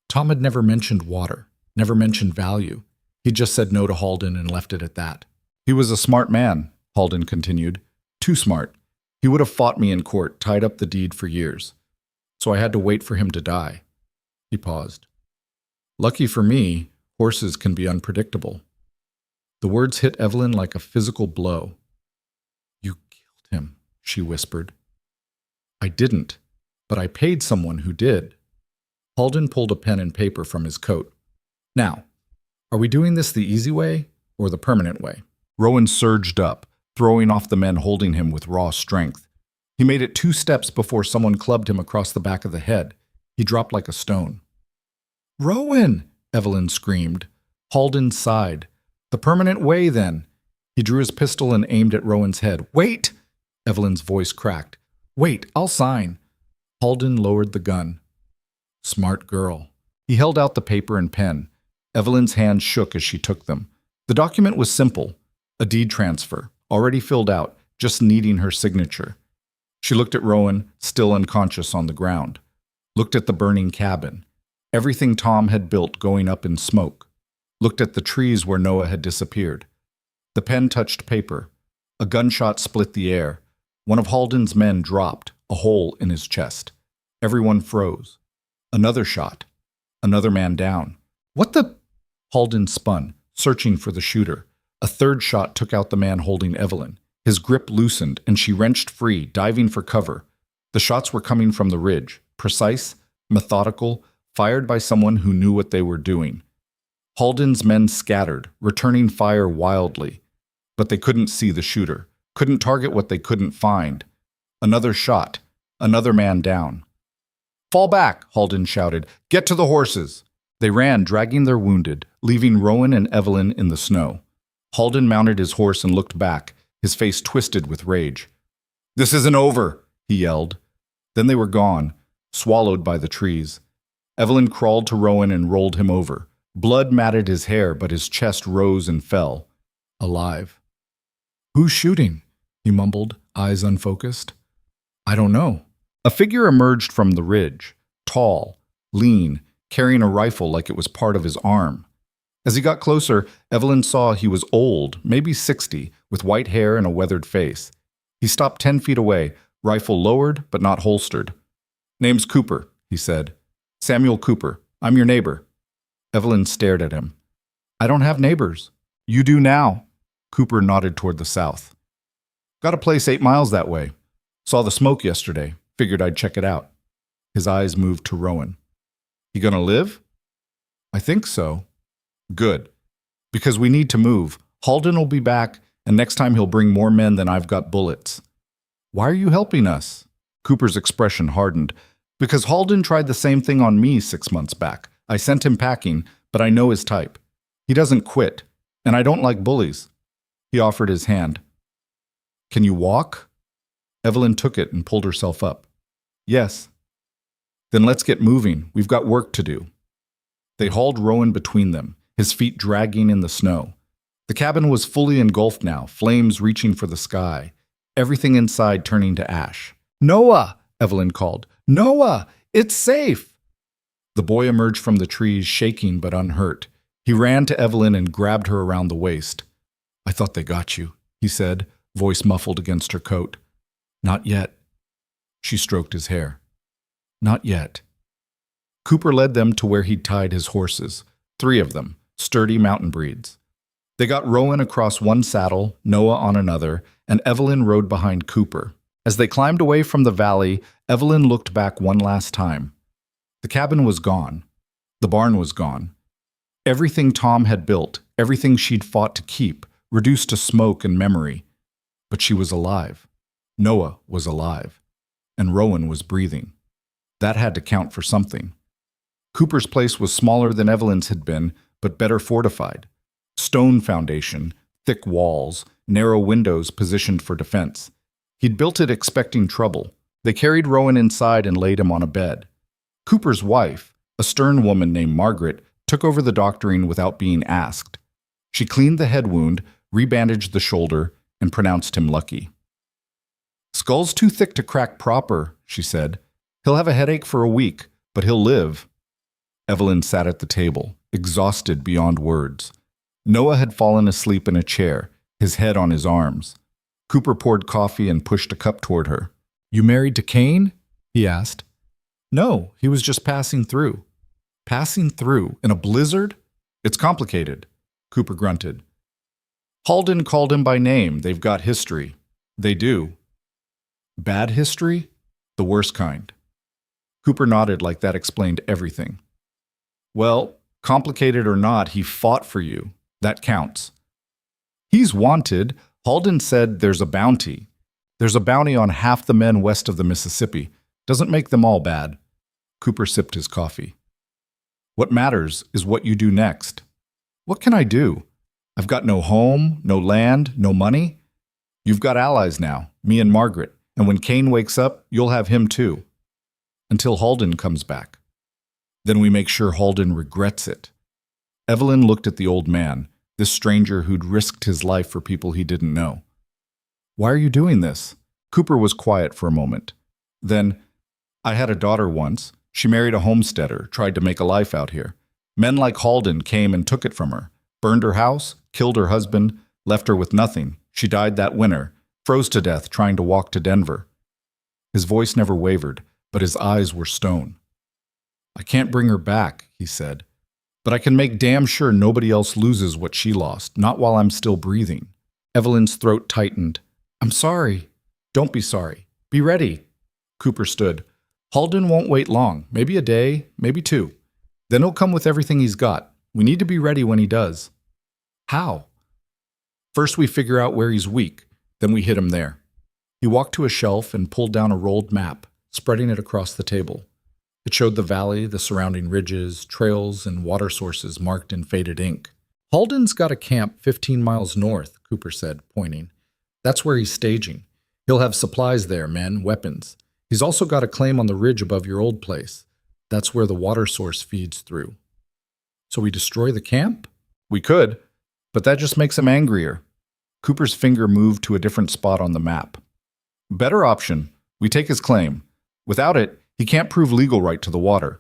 Tom had never mentioned water, never mentioned value. He just said no to Halden and left it at that. "He was a smart man," Halden continued. "Too smart. He would have fought me in court, tied up the deed for years. So I had to wait for him to die." He paused. "Lucky for me, horses can be unpredictable." The words hit Evelyn like a physical blow. "You killed him," she whispered. "I didn't, but I paid someone who did." Halden pulled a pen and paper from his coat. "Now, are we doing this the easy way or the permanent way?" Rowan surged up, throwing off the men holding him with raw strength. He made it 2 steps before someone clubbed him across the back of the head. He dropped like a stone. "Rowan!" Evelyn screamed. Halden sighed. "The permanent way, then." He drew his pistol and aimed at Rowan's head. "Wait!" Evelyn's voice cracked. "Wait, I'll sign." Halden lowered the gun. Smart girl. He held out the paper and pen. Evelyn's hands shook as she took them. The document was simple. A deed transfer, already filled out, just needing her signature. She looked at Rowan, still unconscious on the ground. Looked at the burning cabin. Everything Tom had built going up in smoke. Looked at the trees where Noah had disappeared. The pen touched paper. A gunshot split the air. One of Halden's men dropped, a hole in his chest. Everyone froze. Another shot. Another man down. "What the—" Halden spun, searching for the shooter. A third shot took out the man holding Evelyn. His grip loosened, and she wrenched free, diving for cover. The shots were coming from the ridge, precise, methodical, fired by someone who knew what they were doing. Halden's men scattered, returning fire wildly. But they couldn't see the shooter, couldn't target what they couldn't find. Another shot, another man down. "Fall back," Halden shouted. "Get to the horses." They ran, dragging their wounded, leaving Rowan and Evelyn in the snow. Halden mounted his horse and looked back, his face twisted with rage. "This isn't over," he yelled. Then they were gone, swallowed by the trees. Evelyn crawled to Rowan and rolled him over. Blood matted his hair, but his chest rose and fell. Alive. "Who's shooting?" he mumbled, eyes unfocused. "I don't know." A figure emerged from the ridge, tall, lean, carrying a rifle like it was part of his arm. As he got closer, Evelyn saw he was old, maybe 60, with white hair and a weathered face. He stopped 10 feet away, rifle lowered but not holstered. "Name's Cooper," he said. "Samuel Cooper. I'm your neighbor." Evelyn stared at him. "I don't have neighbors." "You do now." Cooper nodded toward the south. "Got a place 8 miles that way. Saw the smoke yesterday. Figured I'd check it out." His eyes moved to Rowan. "You gonna live?" "I think so." "Good. Because we need to move. Halden will be back, and next time he'll bring more men than I've got bullets." "Why are you helping us?" Cooper's expression hardened. "Because Halden tried the same thing on me 6 months back. I sent him packing, but I know his type. He doesn't quit, and I don't like bullies." He offered his hand. "Can you walk?" Evelyn took it and pulled herself up. "Yes." "Then let's get moving. We've got work to do." They hauled Rowan between them, his feet dragging in the snow. The cabin was fully engulfed now, flames reaching for the sky, everything inside turning to ash. "Noah!" Evelyn called. "Noah! It's safe!" The boy emerged from the trees, shaking but unhurt. He ran to Evelyn and grabbed her around the waist. "I thought they got you," he said, voice muffled against her coat. "Not yet." She stroked his hair. "Not yet." Cooper led them to where he'd tied his horses, 3 of them, sturdy mountain breeds. They got Rowan across one saddle, Noah on another, and Evelyn rode behind Cooper. As they climbed away from the valley, Evelyn looked back one last time. The cabin was gone. The barn was gone. Everything Tom had built, everything she'd fought to keep, reduced to smoke and memory. But she was alive. Noah was alive. And Rowan was breathing. That had to count for something. Cooper's place was smaller than Evelyn's had been, but better fortified. Stone foundation, thick walls, narrow windows positioned for defense. He'd built it expecting trouble. They carried Rowan inside and laid him on a bed. Cooper's wife, a stern woman named Margaret, took over the doctoring without being asked. She cleaned the head wound, rebandaged the shoulder, and pronounced him lucky. "Skull's too thick to crack proper," she said. "He'll have a headache for a week, but he'll live." Evelyn sat at the table, exhausted beyond words. Noah had fallen asleep in a chair, his head on his arms. Cooper poured coffee and pushed a cup toward her. "You married to Cain?" he asked. "No, he was just passing through." "Passing through? In a blizzard?" "It's complicated," Cooper grunted. "Halden called him by name. They've got history." "They do." "Bad history?" "The worst kind." Cooper nodded like that explained everything. "Well, complicated or not, he fought for you. That counts." "He's wanted. Halden said there's a bounty. There's a bounty on half the men west of the Mississippi. Doesn't make them all bad." Cooper sipped his coffee. "What matters is what you do next." "What can I do? I've got no home, no land, no money." "You've got allies now, me and Margaret, and when Cain wakes up, you'll have him too. Until Halden comes back. Then we make sure Halden regrets it." Evelyn looked at the old man, this stranger who'd risked his life for people he didn't know. "Why are you doing this?" Cooper was quiet for a moment. Then, "I had a daughter once. She married a homesteader, tried to make a life out here. Men like Halden came and took it from her, burned her house, killed her husband, left her with nothing. She died that winter, froze to death trying to walk to Denver." His voice never wavered, but his eyes were stone. "I can't bring her back," he said, "but I can make damn sure nobody else loses what she lost, not while I'm still breathing." Evelyn's throat tightened. "I'm sorry." "Don't be sorry. Be ready." Cooper stood. "Halden won't wait long, maybe a day, maybe 2. Then he'll come with everything he's got. We need to be ready when he does." "How?" "First we figure out where he's weak, then we hit him there." He walked to a shelf and pulled down a rolled map, spreading it across the table. It showed the valley, the surrounding ridges, trails, and water sources marked in faded ink. "Halden's got a camp 15 miles north," Cooper said, pointing. "That's where he's staging. He'll have supplies there, men, weapons. He's also got a claim on the ridge above your old place. That's where the water source feeds through. So we destroy the camp? We could, but that just makes him angrier. Cooper's finger moved to a different spot on the map. Better option. We take his claim. Without it, he can't prove legal right to the water.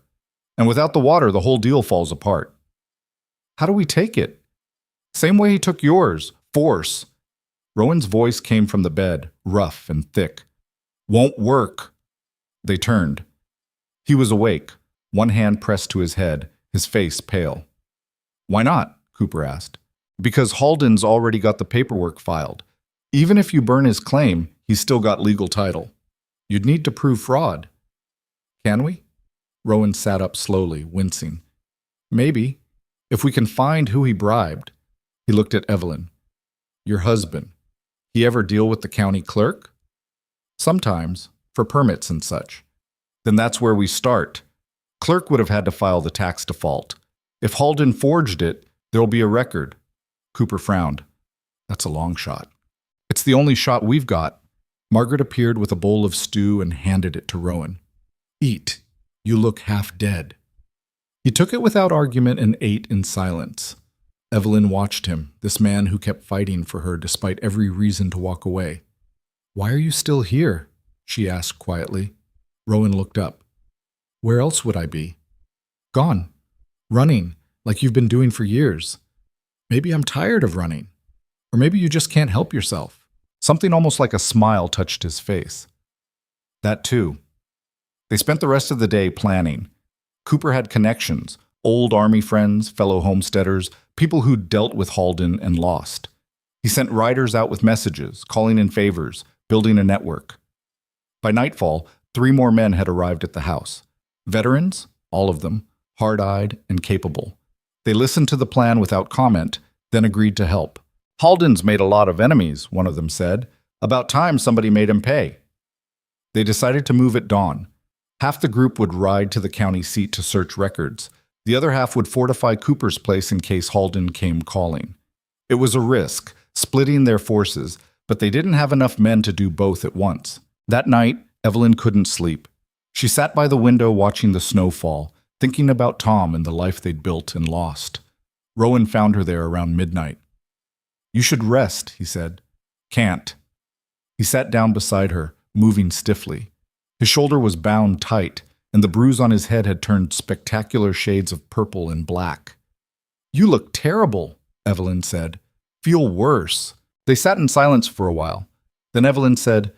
And without the water, the whole deal falls apart. How do we take it? Same way he took yours. Force. Rowan's voice came from the bed, rough and thick. Won't work. They turned. He was awake, one hand pressed to his head, his face pale. Why not? Cooper asked. Because Halden's already got the paperwork filed. Even if you burn his claim, he's still got legal title. You'd need to prove fraud. Can we? Rowan sat up slowly, wincing. Maybe, if we can find who he bribed. He looked at Evelyn. Your husband. He ever deal with the county clerk? Sometimes, for permits and such. Then that's where we start. Clerk would have had to file the tax default. If Halden forged it, there'll be a record. Cooper frowned. That's a long shot. It's the only shot we've got. Margaret appeared with a bowl of stew and handed it to Rowan. Eat. You look half dead. He took it without argument and ate in silence. Evelyn watched him, this man who kept fighting for her despite every reason to walk away. Why are you still here? She asked quietly. Rowan looked up. Where else would I be? Gone. Running, like you've been doing for years. Maybe I'm tired of running. Or maybe you just can't help yourself. Something almost like a smile touched his face. That too. They spent the rest of the day planning. Cooper had connections, old army friends, fellow homesteaders, people who'd dealt with Halden and lost. He sent riders out with messages, calling in favors, building a network. By nightfall, 3 more men had arrived at the house. Veterans, all of them, hard-eyed and capable. They listened to the plan without comment, then agreed to help. Halden's made a lot of enemies, one of them said. About time somebody made him pay. They decided to move at dawn. Half the group would ride to the county seat to search records. The other half would fortify Cooper's place in case Halden came calling. It was a risk, splitting their forces, but they didn't have enough men to do both at once. That night, Evelyn couldn't sleep. She sat by the window watching the snow fall, thinking about Tom and the life they'd built and lost. Rowan found her there around midnight. You should rest, he said. Can't. He sat down beside her, moving stiffly. His shoulder was bound tight, and the bruise on his head had turned spectacular shades of purple and black. You look terrible, Evelyn said. Feel worse. They sat in silence for a while. Then Evelyn said,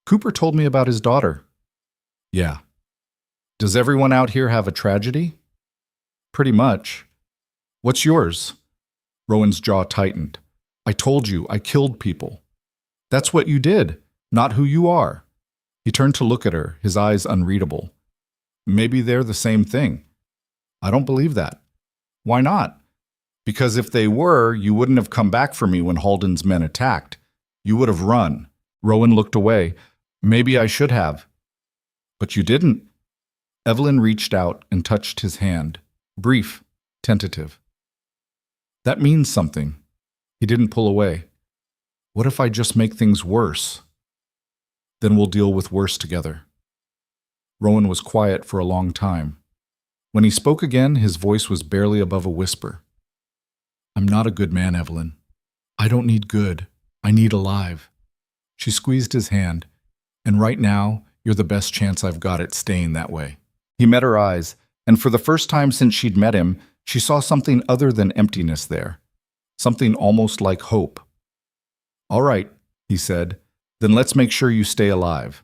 Cooper told me about his daughter. Yeah. Does everyone out here have a tragedy? Pretty much. What's yours? Rowan's jaw tightened. I told you, I killed people. That's what you did, not who you are. He turned to look at her, his eyes unreadable. Maybe they're the same thing. I don't believe that. Why not? Because if they were, you wouldn't have come back for me when Halden's men attacked. You would have run. Rowan looked away. Maybe I should have. But you didn't. Evelyn reached out and touched his hand. Brief, tentative. That means something. He didn't pull away. What if I just make things worse? Then we'll deal with worse together. Rowan was quiet for a long time. When he spoke again, his voice was barely above a whisper. I'm not a good man, Evelyn. I don't need good. I need alive. She squeezed his hand. And right now, you're the best chance I've got at staying that way. He met her eyes, and for the first time since she'd met him, she saw something other than emptiness there. Something almost like hope. All right, he said. Then let's make sure you stay alive.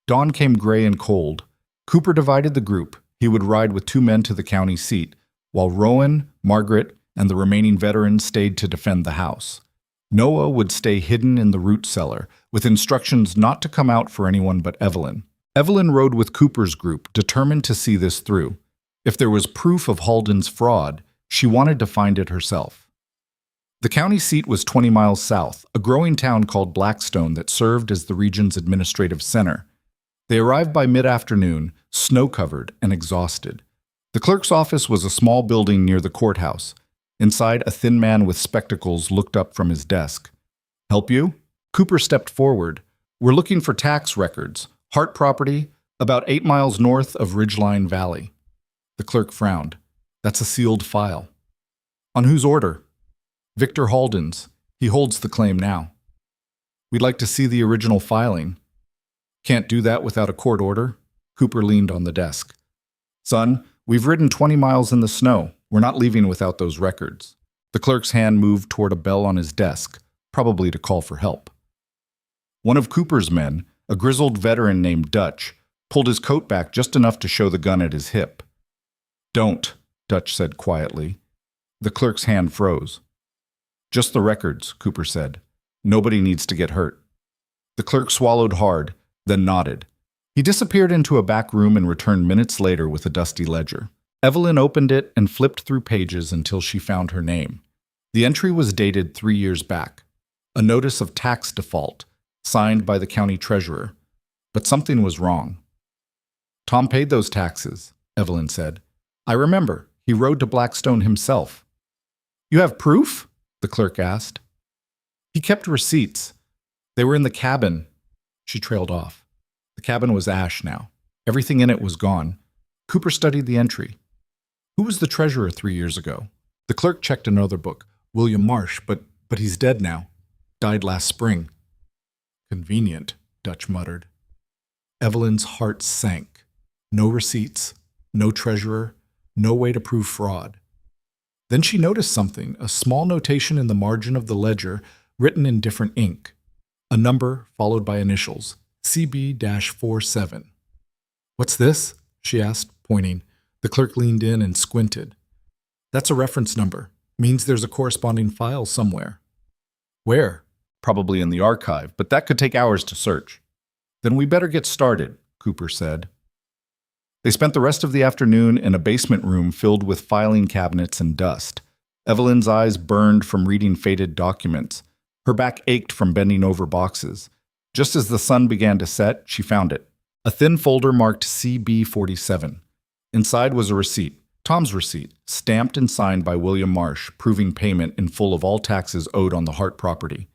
Dawn came gray and cold. Cooper divided the group. He would ride with 2 men to the county seat, while Rowan, Margaret, and the remaining veterans stayed to defend the house. Noah would stay hidden in the root cellar, with instructions not to come out for anyone but Evelyn. Evelyn rode with Cooper's group, determined to see this through. If there was proof of Halden's fraud, she wanted to find it herself. The county seat was 20 miles south, a growing town called Blackstone that served as the region's administrative center. They arrived by mid-afternoon, snow-covered and exhausted. The clerk's office was a small building near the courthouse. Inside, a thin man with spectacles looked up from his desk. Help you? Cooper stepped forward. We're looking for tax records, Hart property, About 8 miles north of Ridgeline Valley. The clerk frowned. That's a sealed file. On whose order? Victor Halden's. He holds the claim now. We'd like to see the original filing. Can't do that without a court order? Cooper leaned on the desk. Son, we've ridden 20 miles in the snow. We're not leaving without those records. The clerk's hand moved toward a bell on his desk, probably to call for help. One of Cooper's men, a grizzled veteran named Dutch, pulled his coat back just enough to show the gun at his hip. Don't, Dutch said quietly. The clerk's hand froze. Just the records, Cooper said. Nobody needs to get hurt. The clerk swallowed hard, then nodded. He disappeared into a back room and returned minutes later with a dusty ledger. Evelyn opened it and flipped through pages until she found her name. The entry was dated 3 years back. A notice of tax default, signed by the county treasurer. But something was wrong. Tom paid those taxes, Evelyn said. I remember. He rode to Blackstone himself. You have proof? The clerk asked. He kept receipts. They were in the cabin. She trailed off. The cabin was ash now. Everything in it was gone. Cooper studied the entry. Who was the treasurer 3 years ago? The clerk checked another book. William Marsh, but he's dead now. Died last spring. Convenient, Dutch muttered. Evelyn's heart sank. No receipts, no treasurer, no way to prove fraud. Then she noticed something, a small notation in the margin of the ledger, written in different ink. A number followed by initials, CB-47. What's this? She asked, pointing. The clerk leaned in and squinted. That's a reference number. Means there's a corresponding file somewhere. Where? Probably in the archive, but that could take hours to search. Then we better get started, Cooper said. They spent the rest of the afternoon in a basement room filled with filing cabinets and dust. Evelyn's eyes burned from reading faded documents. Her back ached from bending over boxes. Just as the sun began to set, she found it. A thin folder marked CB-47. Inside was a receipt, Tom's receipt, stamped and signed by William Marsh, proving payment in full of all taxes owed on the Hart property.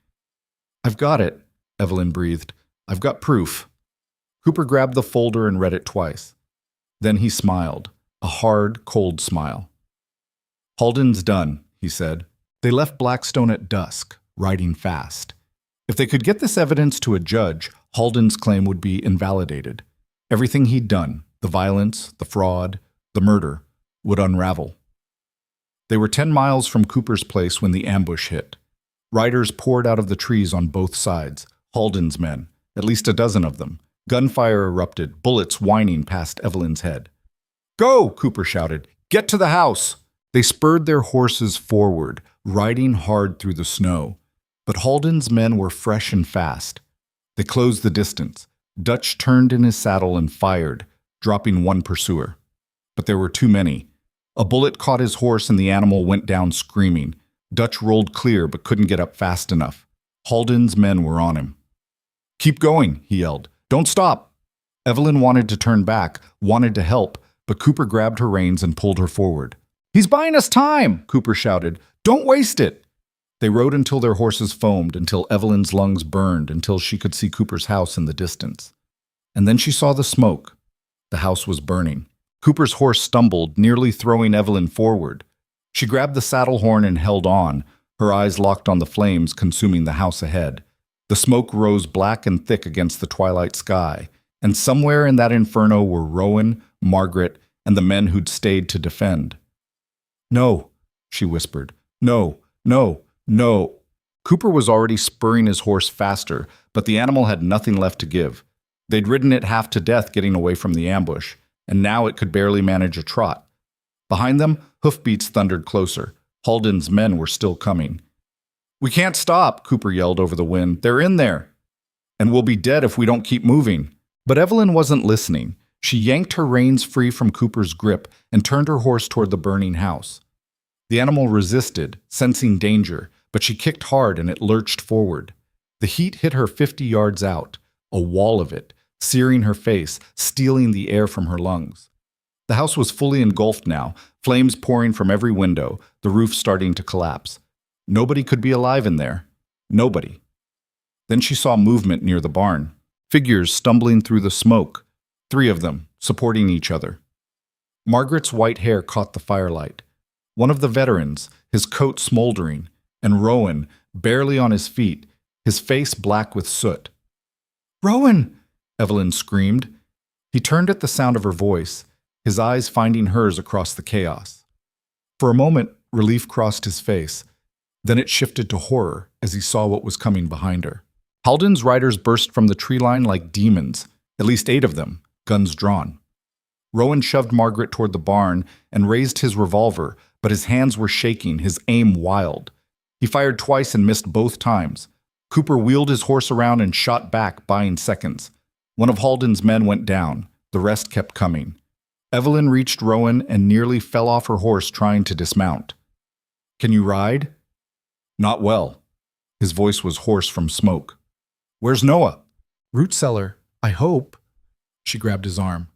I've got it, Evelyn breathed. I've got proof. Cooper grabbed the folder and read it twice. Then he smiled, a hard, cold smile. Halden's done, he said. They left Blackstone at dusk, riding fast. If they could get this evidence to a judge, Halden's claim would be invalidated. Everything he'd done, the violence, the fraud, the murder, would unravel. They were 10 miles from Cooper's place when the ambush hit. Riders poured out of the trees on both sides, Halden's men, at least a dozen of them. Gunfire erupted, bullets whining past Evelyn's head. Go, Cooper shouted. Get to the house. They spurred their horses forward, riding hard through the snow. But Halden's men were fresh and fast. They closed the distance. Dutch turned in his saddle and fired, dropping one pursuer. But there were too many. A bullet caught his horse and the animal went down screaming. Dutch rolled clear but couldn't get up fast enough. Halden's men were on him. Keep going, he yelled. Don't stop. Evelyn wanted to turn back, wanted to help, but Cooper grabbed her reins and pulled her forward. He's buying us time, Cooper shouted. Don't waste it. They rode until their horses foamed, until Evelyn's lungs burned, until she could see Cooper's house in the distance. And then she saw the smoke. The house was burning. Cooper's horse stumbled, nearly throwing Evelyn forward. She grabbed the saddle horn and held on, her eyes locked on the flames consuming the house ahead. The smoke rose black and thick against the twilight sky, and somewhere in that inferno were Rowan, Margaret, and the men who'd stayed to defend. No, she whispered. No, no, no. Cooper was already spurring his horse faster, but the animal had nothing left to give. They'd ridden it half to death getting away from the ambush, and now it could barely manage a trot. Behind them, hoofbeats thundered closer. Halden's men were still coming. We can't stop, Cooper yelled over the wind. They're in there. And we'll be dead if we don't keep moving. But Evelyn wasn't listening. She yanked her reins free from Cooper's grip and turned her horse toward the burning house. The animal resisted, sensing danger, but she kicked hard and it lurched forward. The heat hit her 50 yards out, a wall of it, searing her face, stealing the air from her lungs. The house was fully engulfed now, flames pouring from every window, the roof starting to collapse. Nobody could be alive in there. Nobody. Then she saw movement near the barn. Figures stumbling through the smoke. 3 of them, supporting each other. Margaret's white hair caught the firelight. One of the veterans, his coat smoldering, and Rowan, barely on his feet, his face black with soot. "Rowan!" Evelyn screamed. He turned at the sound of her voice, his eyes finding hers across the chaos. For a moment, relief crossed his face. Then it shifted to horror as he saw what was coming behind her. Halden's riders burst from the tree line like demons, at least 8 of them, guns drawn. Rowan shoved Margaret toward the barn and raised his revolver, but his hands were shaking, his aim wild. He fired twice and missed both times. Cooper wheeled his horse around and shot back, buying seconds. One of Halden's men went down. The rest kept coming. Evelyn reached Rowan and nearly fell off her horse trying to dismount. "Can you ride?" "Not well." His voice was hoarse from smoke. "Where's Noah?" "Root cellar, I hope." She grabbed his arm.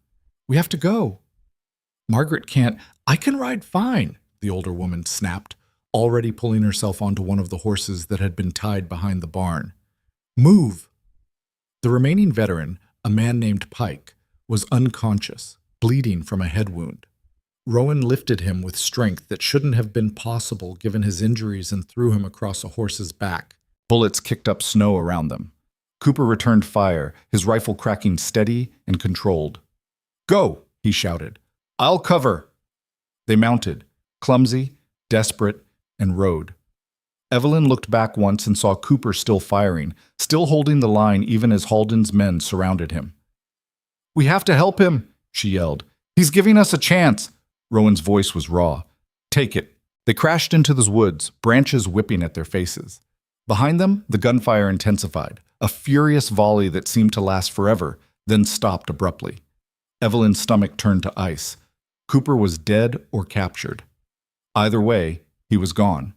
"We have to go." "Margaret can't." "I can ride fine," the older woman snapped, already pulling herself onto one of the horses that had been tied behind the barn. "Move!" The remaining veteran, a man named Pike, was unconscious, bleeding from a head wound. Rowan lifted him with strength that shouldn't have been possible given his injuries and threw him across a horse's back. Bullets kicked up snow around them. Cooper returned fire, his rifle cracking steady and controlled. "Go!" he shouted. "I'll cover!" They mounted, clumsy, desperate, and rode. Evelyn looked back once and saw Cooper still firing, still holding the line even as Halden's men surrounded him. "We have to help him!" she yelled. "He's giving us a chance!" Rowan's voice was raw. "Take it." They crashed into the woods, branches whipping at their faces. Behind them, the gunfire intensified, a furious volley that seemed to last forever, then stopped abruptly. Evelyn's stomach turned to ice. Cooper was dead or captured. Either way, he was gone.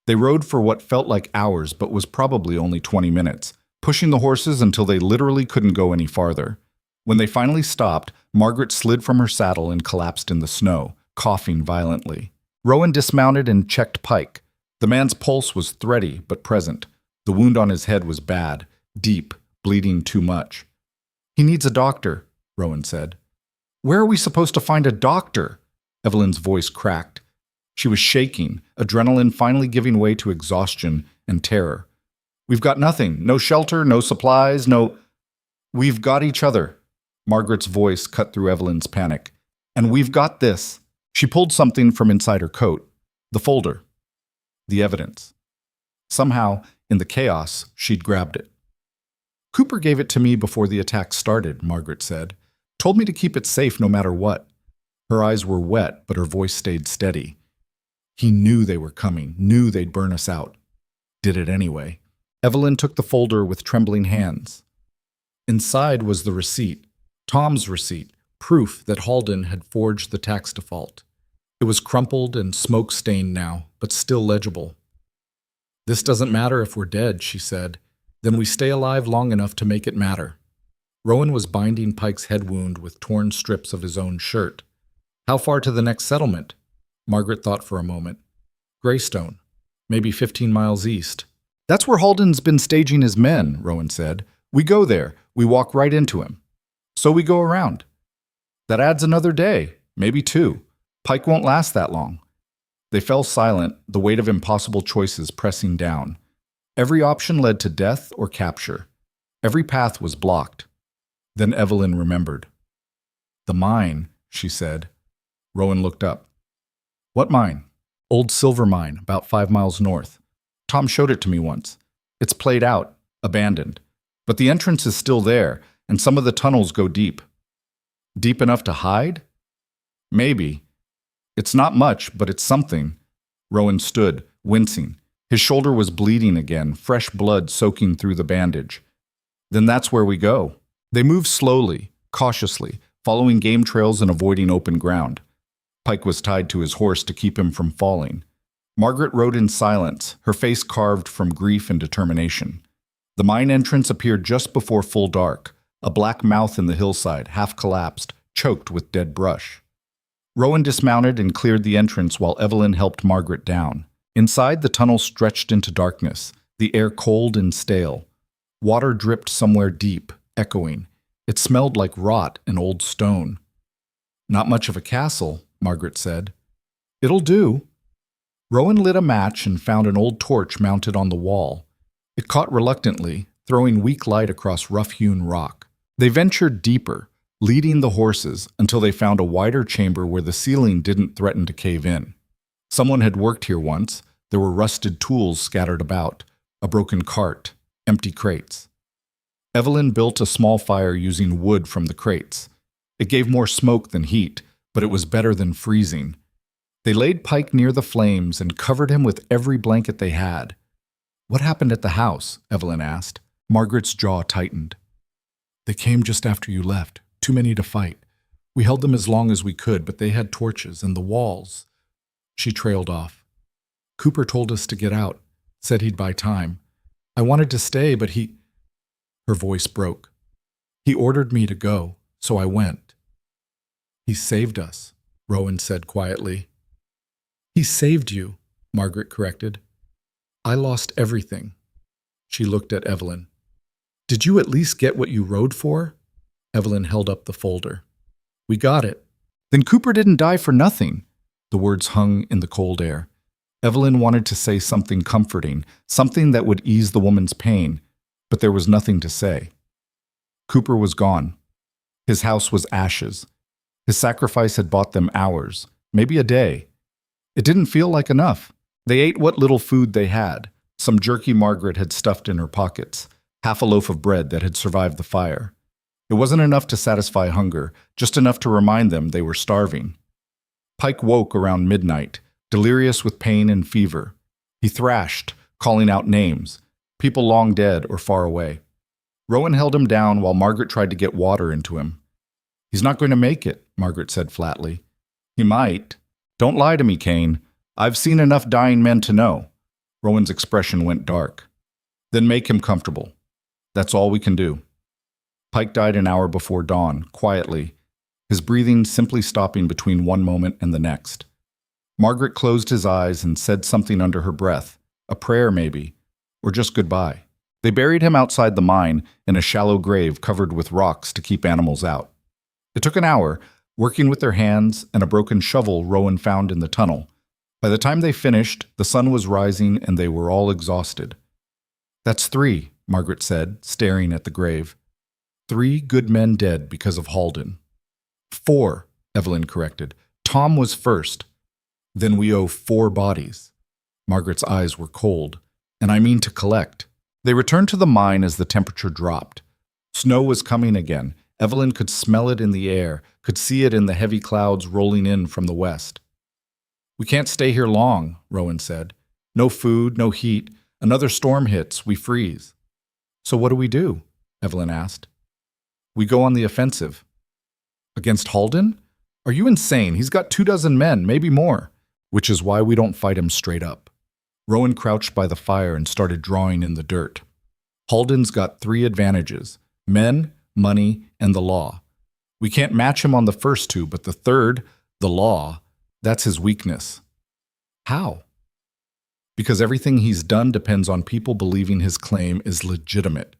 They rode for what felt like hours but was probably only 20 minutes, pushing the horses until they literally couldn't go any farther. When they finally stopped, Margaret slid from her saddle and collapsed in the snow, coughing violently. Rowan dismounted and checked Pike. The man's pulse was thready but present. The wound on his head was bad, deep, bleeding too much. "He needs a doctor," Rowan said. "Where are we supposed to find a doctor?" Evelyn's voice cracked. She was shaking, adrenaline finally giving way to exhaustion and terror. "We've got nothing. No shelter, no supplies, no—" "We've got each other." Margaret's voice cut through Evelyn's panic. "And we've got this." She pulled something from inside her coat. The folder. The evidence. Somehow, in the chaos, she'd grabbed it. "Cooper gave it to me before the attack started," Margaret said. "Told me to keep it safe no matter what." Her eyes were wet, but her voice stayed steady. "He knew they were coming, knew they'd burn us out. Did it anyway." Evelyn took the folder with trembling hands. Inside was the receipt, Tom's receipt, proof that Halden had forged the tax default. It was crumpled and smoke-stained now, but still legible. "This doesn't matter if we're dead," she said. "Then we stay alive long enough to make it matter." Rowan was binding Pike's head wound with torn strips of his own shirt. "How far to the next settlement?" Margaret thought for a moment. "Greystone, maybe 15 miles east." "That's where Halden's been staging his men," Rowan said. "We go there, we walk right into him. So we go around. That adds another day, maybe 2. Pike won't last that long." They fell silent, the weight of impossible choices pressing down. Every option led to death or capture. Every path was blocked. Then Evelyn remembered. "The mine," she said. Rowan looked up. "What mine?" "Old silver mine, about 5 miles north. Tom showed it to me once. It's played out, abandoned. But the entrance is still there, and some of the tunnels go deep." "Deep enough to hide?" "Maybe. It's not much, but it's something." Rowan stood, wincing. His shoulder was bleeding again, fresh blood soaking through the bandage. "Then that's where we go." They moved slowly, cautiously, following game trails and avoiding open ground. Pike was tied to his horse to keep him from falling. Margaret rode in silence, her face carved from grief and determination. The mine entrance appeared just before full dark, a black mouth in the hillside, half collapsed, choked with dead brush. Rowan dismounted and cleared the entrance while Evelyn helped Margaret down. Inside, the tunnel stretched into darkness, the air cold and stale. Water dripped somewhere deep, echoing. It smelled like rot and old stone. Not much of a castle, Margaret said. It'll do. Rowan lit a match and found an old torch mounted on the wall. It caught reluctantly, throwing weak light across rough-hewn rock. They ventured deeper, leading the horses until they found a wider chamber where the ceiling didn't threaten to cave in. Someone had worked here once. There were rusted tools scattered about, a broken cart, empty crates. Evelyn built a small fire using wood from the crates. It gave more smoke than heat, but it was better than freezing. They laid Pike near the flames and covered him with every blanket they had. What happened at the house? Evelyn asked. Margaret's jaw tightened. They came just after you left. Too many to fight. We held them as long as we could, but they had torches and the walls. She trailed off. Cooper told us to get out, said he'd buy time. I wanted to stay, but he... Her voice broke. He ordered me to go, so I went. He saved us, Rowan said quietly. He saved you, Margaret corrected. I lost everything. She looked at Evelyn. Did you at least get what you rode for? Evelyn held up the folder. We got it. Then Cooper didn't die for nothing. The words hung in the cold air. Evelyn wanted to say something comforting, something that would ease the woman's pain, but there was nothing to say. Cooper was gone. His house was ashes. His sacrifice had bought them hours, maybe a day. It didn't feel like enough. They ate what little food they had, some jerky Margaret had stuffed in her pockets, half a loaf of bread that had survived the fire. It wasn't enough to satisfy hunger, just enough to remind them they were starving. Pike woke around midnight, delirious with pain and fever. He thrashed, calling out names, people long dead or far away. Rowan held him down while Margaret tried to get water into him. He's not going to make it, Margaret said flatly. He might. Don't lie to me, Kane. I've seen enough dying men to know. Rowan's expression went dark. Then make him comfortable. That's all we can do. Pike died an hour before dawn, quietly, his breathing simply stopping between one moment and the next. Margaret closed his eyes and said something under her breath, a prayer maybe, or just goodbye. They buried him outside the mine in a shallow grave covered with rocks to keep animals out. It took an hour, working with their hands and a broken shovel Rowan found in the tunnel. By the time they finished, the sun was rising and they were all exhausted. That's 3, Margaret said, staring at the grave. 3 good men dead because of Halden. 4, Evelyn corrected. Tom was first. Then we owe 4 bodies. Margaret's eyes were cold. And I mean to collect. They returned to the mine as the temperature dropped. Snow was coming again. Evelyn could smell it in the air, could see it in the heavy clouds rolling in from the west. We can't stay here long, Rowan said. No food, no heat. Another storm hits, we freeze. So what do? Evelyn asked. We go on the offensive. Against Halden? Are you insane? He's got 24 men, maybe more. Which is why we don't fight him straight up. Rowan crouched by the fire and started drawing in the dirt. Halden's got 3 advantages: men, money, and the law. We can't match him on the first 2, but the third, the law, that's his weakness. How? Because everything he's done depends on people believing his claim is legitimate.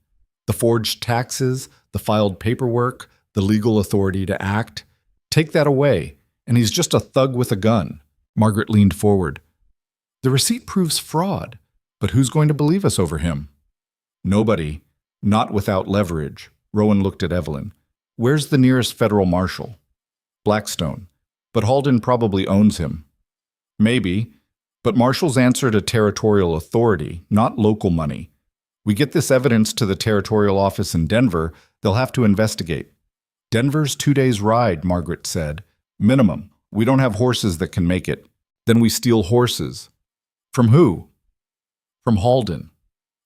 The forged taxes, the filed paperwork, the legal authority to act. Take that away, and he's just a thug with a gun. Margaret leaned forward. The receipt proves fraud, but who's going to believe us over him? Nobody. Not without leverage. Rowan looked at Evelyn. Where's the nearest federal marshal? Blackstone. But Halden probably owns him. Maybe, but marshals answer to territorial authority, not local money. We get this evidence to the territorial office in Denver, they'll have to investigate. Denver's 2 days' ride, Margaret said. Minimum. We don't have horses that can make it. Then we steal horses. From who? From Halden.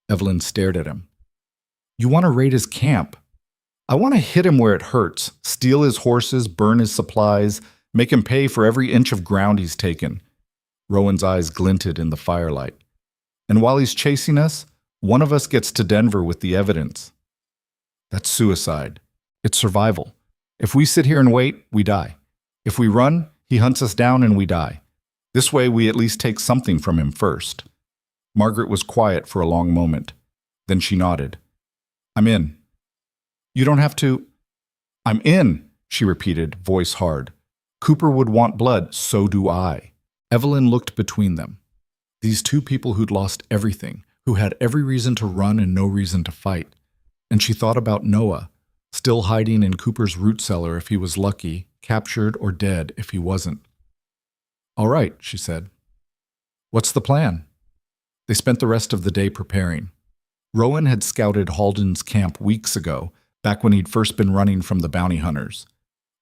Evelyn stared at him. You want to raid his camp? I want to hit him where it hurts, steal his horses, burn his supplies, make him pay for every inch of ground he's taken. Rowan's eyes glinted in the firelight. And while he's chasing us, one of us gets to Denver with the evidence. That's suicide. It's survival. If we sit here and wait, we die. If we run, he hunts us down and we die. This way we at least take something from him first. Margaret was quiet for a long moment. Then she nodded. I'm in. You don't have to. I'm in, she repeated, voice hard. Cooper would want blood, so do I. Evelyn looked between them. These two people who'd lost everything, who had every reason to run and no reason to fight. And she thought about Noah, still hiding in Cooper's root cellar if he was lucky, captured or dead if he wasn't. All right, she said. What's the plan? They spent the rest of the day preparing. Rowan had scouted Halden's camp weeks ago, back when he'd first been running from the bounty hunters.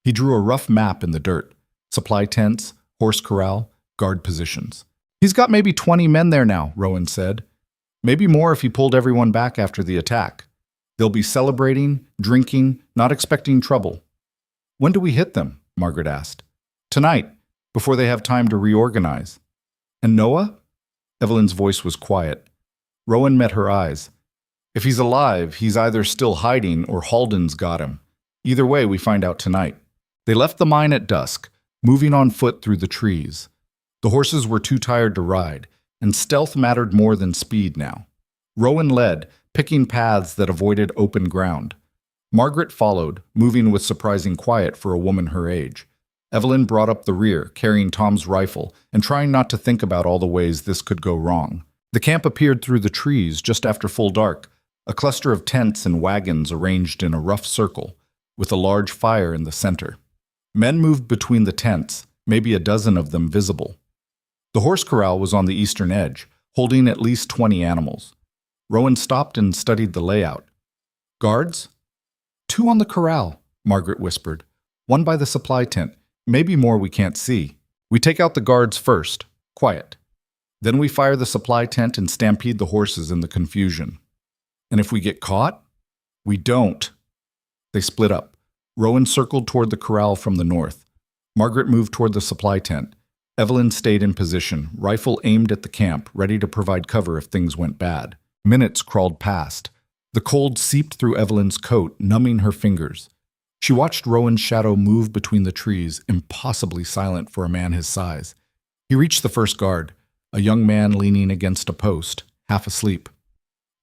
He drew a rough map in the dirt, supply tents, horse corral, guard positions. He's got maybe 20 men there now, Rowan said. Maybe more if he pulled everyone back after the attack. They'll be celebrating, drinking, not expecting trouble. When do we hit them? Margaret asked. Tonight, before they have time to reorganize. And Noah? Evelyn's voice was quiet. Rowan met her eyes. If he's alive, he's either still hiding or Halden's got him. Either way, we find out tonight. They left the mine at dusk, moving on foot through the trees. The horses were too tired to ride, and stealth mattered more than speed now. Rowan led, picking paths that avoided open ground. Margaret followed, moving with surprising quiet for a woman her age. Evelyn brought up the rear, carrying Tom's rifle, and trying not to think about all the ways this could go wrong. The camp appeared through the trees just after full dark, a cluster of tents and wagons arranged in a rough circle, with a large fire in the center. Men moved between the tents, maybe a dozen of them visible. The horse corral was on the eastern edge, holding at least 20 animals. Rowan stopped and studied the layout. Guards? 2 on the corral, Margaret whispered. 1 by the supply tent, maybe more we can't see. We take out the guards first, quiet. Then we fire the supply tent and stampede the horses in the confusion. And if we get caught? We don't. They split up. Rowan circled toward the corral from the north. Margaret moved toward the supply tent. Evelyn stayed in position, rifle aimed at the camp, ready to provide cover if things went bad. Minutes crawled past. The cold seeped through Evelyn's coat, numbing her fingers. She watched Rowan's shadow move between the trees, impossibly silent for a man his size. He reached the first guard, a young man leaning against a post, half asleep.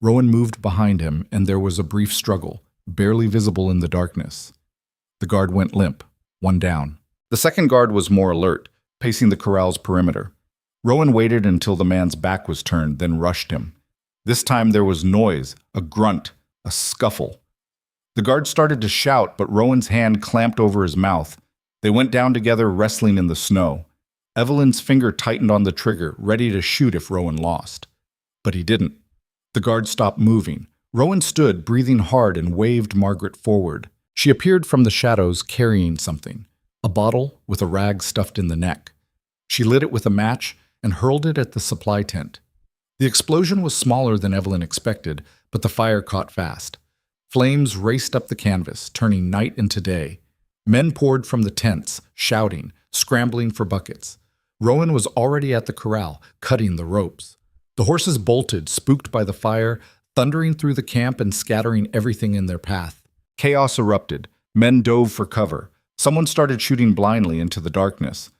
Rowan moved behind him, and there was a brief struggle, barely visible in the darkness. The guard went limp, 1 down. The second guard was more alert, pacing the corral's perimeter. Rowan waited until the man's back was turned, then rushed him. This time there was noise, a grunt, a scuffle. The guard started to shout, but Rowan's hand clamped over his mouth. They went down together, wrestling in the snow. Evelyn's finger tightened on the trigger, ready to shoot if Rowan lost. But he didn't. The guard stopped moving. Rowan stood, breathing hard, and waved Margaret forward. She appeared from the shadows, carrying something, a bottle with a rag stuffed in the neck. She lit it with a match and hurled it at the supply tent. The explosion was smaller than Evelyn expected, but the fire caught fast. Flames raced up the canvas, turning night into day. Men poured from the tents, shouting, scrambling for buckets. Rowan was already at the corral, cutting the ropes. The horses bolted, spooked by the fire, thundering through the camp and scattering everything in their path. Chaos erupted. Men dove for cover. Someone started shooting blindly into the darkness.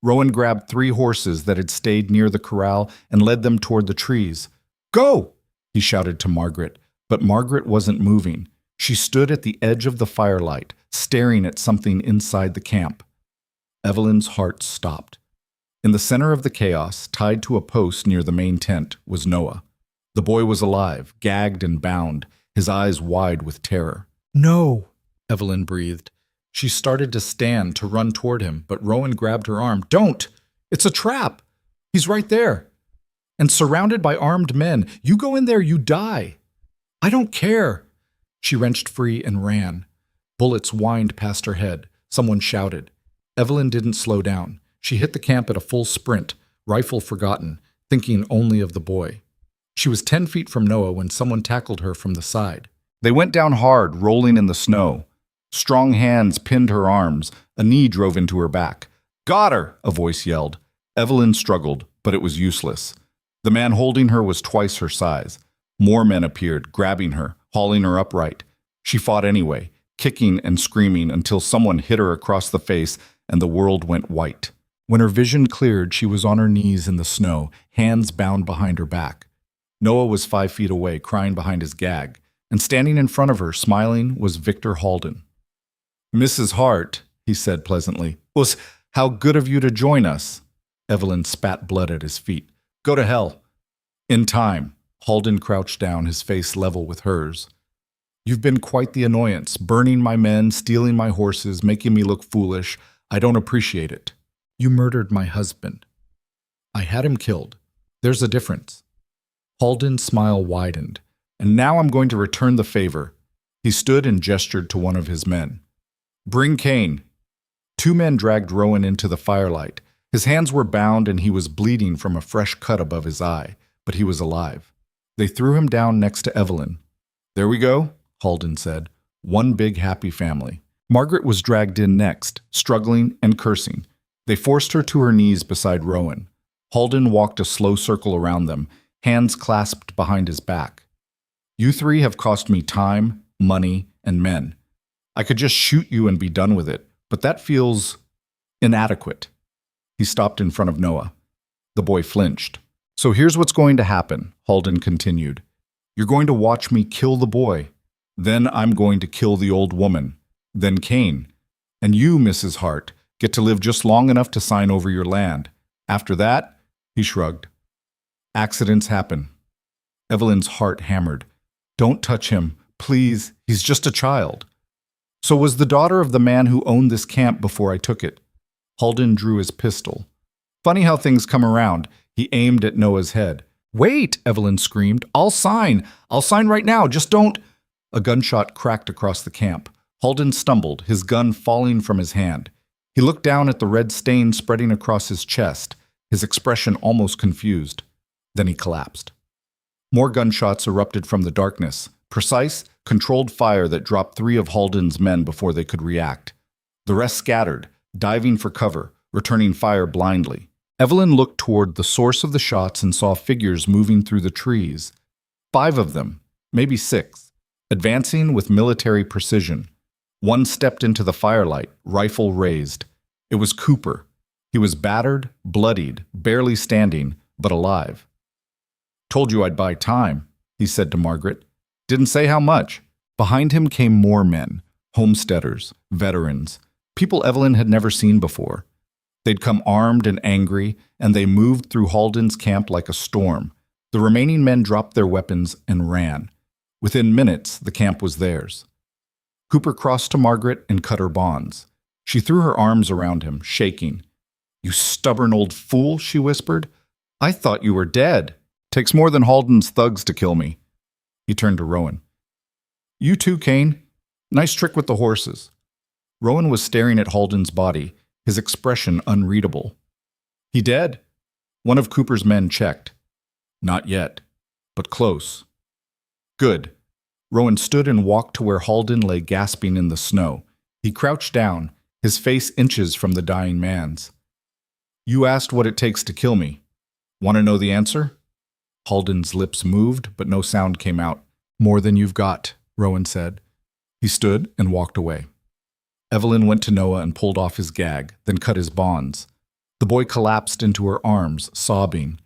Rowan grabbed 3 horses that had stayed near the corral and led them toward the trees. Go! He shouted to Margaret, but Margaret wasn't moving. She stood at the edge of the firelight, staring at something inside the camp. Evelyn's heart stopped. In the center of the chaos, tied to a post near the main tent, was Noah. The boy was alive, gagged and bound, his eyes wide with terror. No, Evelyn breathed. She started to stand, to run toward him, but Rowan grabbed her arm. Don't! It's a trap! He's right there. And surrounded by armed men. You go in there, you die. I don't care. She wrenched free and ran. Bullets whined past her head. Someone shouted. Evelyn didn't slow down. She hit the camp at a full sprint, rifle forgotten, thinking only of the boy. She was 10 feet from Noah when someone tackled her from the side. They went down hard, rolling in the snow. Strong hands pinned her arms. A knee drove into her back. Got her, a voice yelled. Evelyn struggled, but it was useless. The man holding her was twice her size. More men appeared, grabbing her, hauling her upright. She fought anyway, kicking and screaming until someone hit her across the face and the world went white. When her vision cleared, she was on her knees in the snow, hands bound behind her back. Noah was 5 feet away, crying behind his gag, and standing in front of her, smiling, was Victor Halden. Mrs. Hart, he said pleasantly, was how good of you to join us. Evelyn spat blood at his feet. Go to hell. In time, Halden crouched down, his face level with hers. You've been quite the annoyance, burning my men, stealing my horses, making me look foolish. I don't appreciate it. You murdered my husband. I had him killed. There's a difference. Halden's smile widened. And now I'm going to return the favor. He stood and gestured to one of his men. Bring Cain. 2 men dragged Rowan into the firelight. His hands were bound and he was bleeding from a fresh cut above his eye, but he was alive. They threw him down next to Evelyn. There we go, Halden said. One big happy family. Margaret was dragged in next, struggling and cursing. They forced her to her knees beside Rowan. Halden walked a slow circle around them, hands clasped behind his back. You 3 have cost me time, money, and men. I could just shoot you and be done with it, but that feels inadequate. He stopped in front of Noah. The boy flinched. So here's what's going to happen, Halden continued. You're going to watch me kill the boy. Then I'm going to kill the old woman. Then Cain. And you, Mrs. Hart, get to live just long enough to sign over your land. After that, he shrugged. Accidents happen. Evelyn's heart hammered. Don't touch him, please. He's just a child. So was the daughter of the man who owned this camp before I took it. Halden drew his pistol. Funny how things come around. He aimed at Noah's head. Wait, Evelyn screamed. I'll sign. I'll sign right now. Just don't. A gunshot cracked across the camp. Halden stumbled, his gun falling from his hand. He looked down at the red stain spreading across his chest, his expression almost confused. Then he collapsed. More gunshots erupted from the darkness, precise, controlled fire that dropped 3 of Halden's men before they could react. The rest scattered, diving for cover, returning fire blindly. Evelyn looked toward the source of the shots and saw figures moving through the trees. 5 of them, maybe 6, advancing with military precision. One stepped into the firelight, rifle raised. It was Cooper. He was battered, bloodied, barely standing, but alive. Told you I'd buy time, he said to Margaret. Didn't say how much. Behind him came more men, homesteaders, veterans, people Evelyn had never seen before. They'd come armed and angry, and they moved through Halden's camp like a storm. The remaining men dropped their weapons and ran. Within minutes, the camp was theirs. Cooper crossed to Margaret and cut her bonds. She threw her arms around him, shaking. You stubborn old fool, she whispered. I thought you were dead. Takes more than Halden's thugs to kill me. He turned to Rowan. You too, Cain. Nice trick with the horses. Rowan was staring at Halden's body, his expression unreadable. He dead? One of Cooper's men checked. Not yet, but close. Good. Rowan stood and walked to where Halden lay gasping in the snow. He crouched down, his face inches from the dying man's. You asked what it takes to kill me. Want to know the answer? Halden's lips moved, but no sound came out. More than you've got, Rowan said. He stood and walked away. Evelyn went to Noah and pulled off his gag, then cut his bonds. The boy collapsed into her arms, sobbing.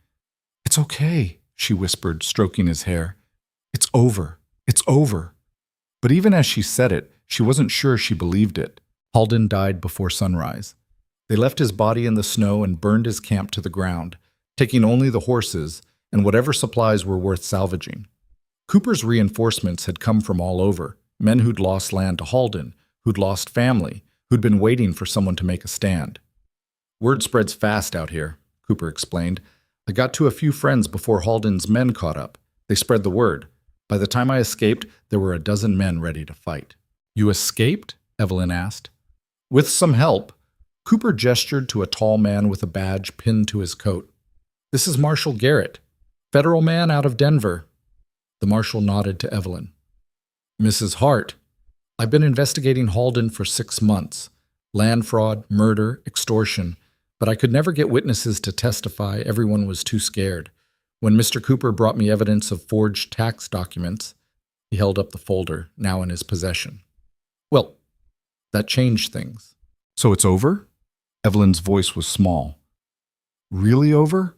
It's okay, she whispered, stroking his hair. It's over. It's over. But even as she said it, she wasn't sure she believed it. Halden died before sunrise. They left his body in the snow and burned his camp to the ground, taking only the horses and whatever supplies were worth salvaging. Cooper's reinforcements had come from all over, men who'd lost land to Halden, who'd lost family, who'd been waiting for someone to make a stand. Word spreads fast out here, Cooper explained. I got to a few friends before Halden's men caught up. They spread the word. By the time I escaped, there were a dozen men ready to fight. You escaped? Evelyn asked. With some help. Cooper gestured to a tall man with a badge pinned to his coat. This is Marshal Garrett, federal man out of Denver. The marshal nodded to Evelyn. Mrs. Hart, I've been investigating Halden for 6 months. Land fraud, murder, extortion. But I could never get witnesses to testify. Everyone was too scared. When Mr. Cooper brought me evidence of forged tax documents, he held up the folder, now in his possession. Well, that changed things. So it's over? Evelyn's voice was small. Really over?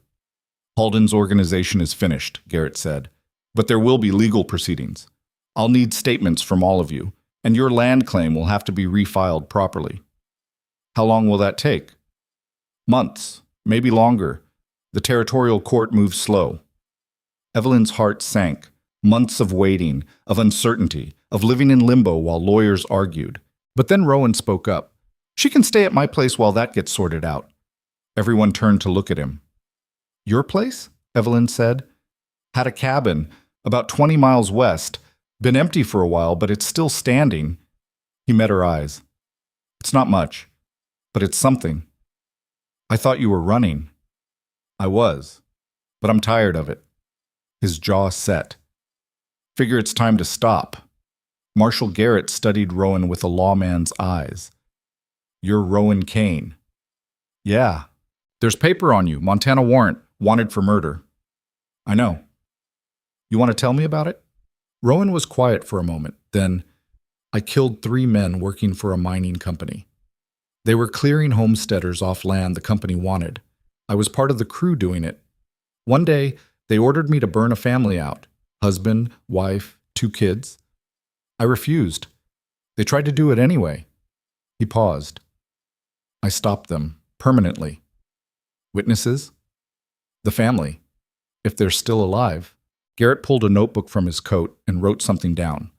Halden's organization is finished, Garrett said. But there will be legal proceedings. I'll need statements from all of you. And your land claim will have to be refiled properly. How long will that take? Months, maybe longer. The territorial court moves slow. Evelyn's heart sank. Months of waiting, of uncertainty, of living in limbo while lawyers argued. But then Rowan spoke up. She can stay at my place while that gets sorted out. Everyone turned to look at him. Your place? Evelyn said. Had a cabin, about 20 miles west. Been empty for a while, but it's still standing. He met her eyes. It's not much, but it's something. I thought you were running. I was, but I'm tired of it. His jaw set. Figure it's time to stop. Marshal Garrett studied Rowan with a lawman's eyes. You're Rowan Kane. Yeah. There's paper on you, Montana warrant, wanted for murder. I know. You want to tell me about it? Rowan was quiet for a moment. Then, I killed 3 men working for a mining company. They were clearing homesteaders off land the company wanted. I was part of the crew doing it. One day, they ordered me to burn a family out. Husband, wife, 2 kids. I refused. They tried to do it anyway. He paused. I stopped them, permanently. Witnesses? The family, if they're still alive. Garrett pulled a notebook from his coat and wrote something down.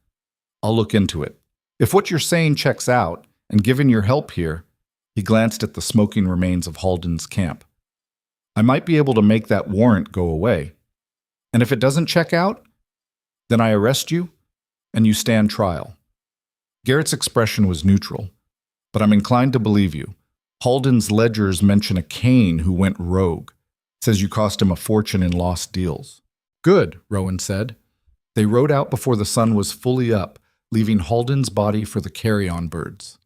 I'll look into it. If what you're saying checks out, and given your help here, he glanced at the smoking remains of Halden's camp. I might be able to make that warrant go away. And if it doesn't check out, then I arrest you, and you stand trial. Garrett's expression was neutral, but I'm inclined to believe you. Halden's ledgers mention a Kane who went rogue. Says you cost him a fortune in lost deals. Good, Rowan said. They rode out before the sun was fully up, leaving Halden's body for the carry-on birds.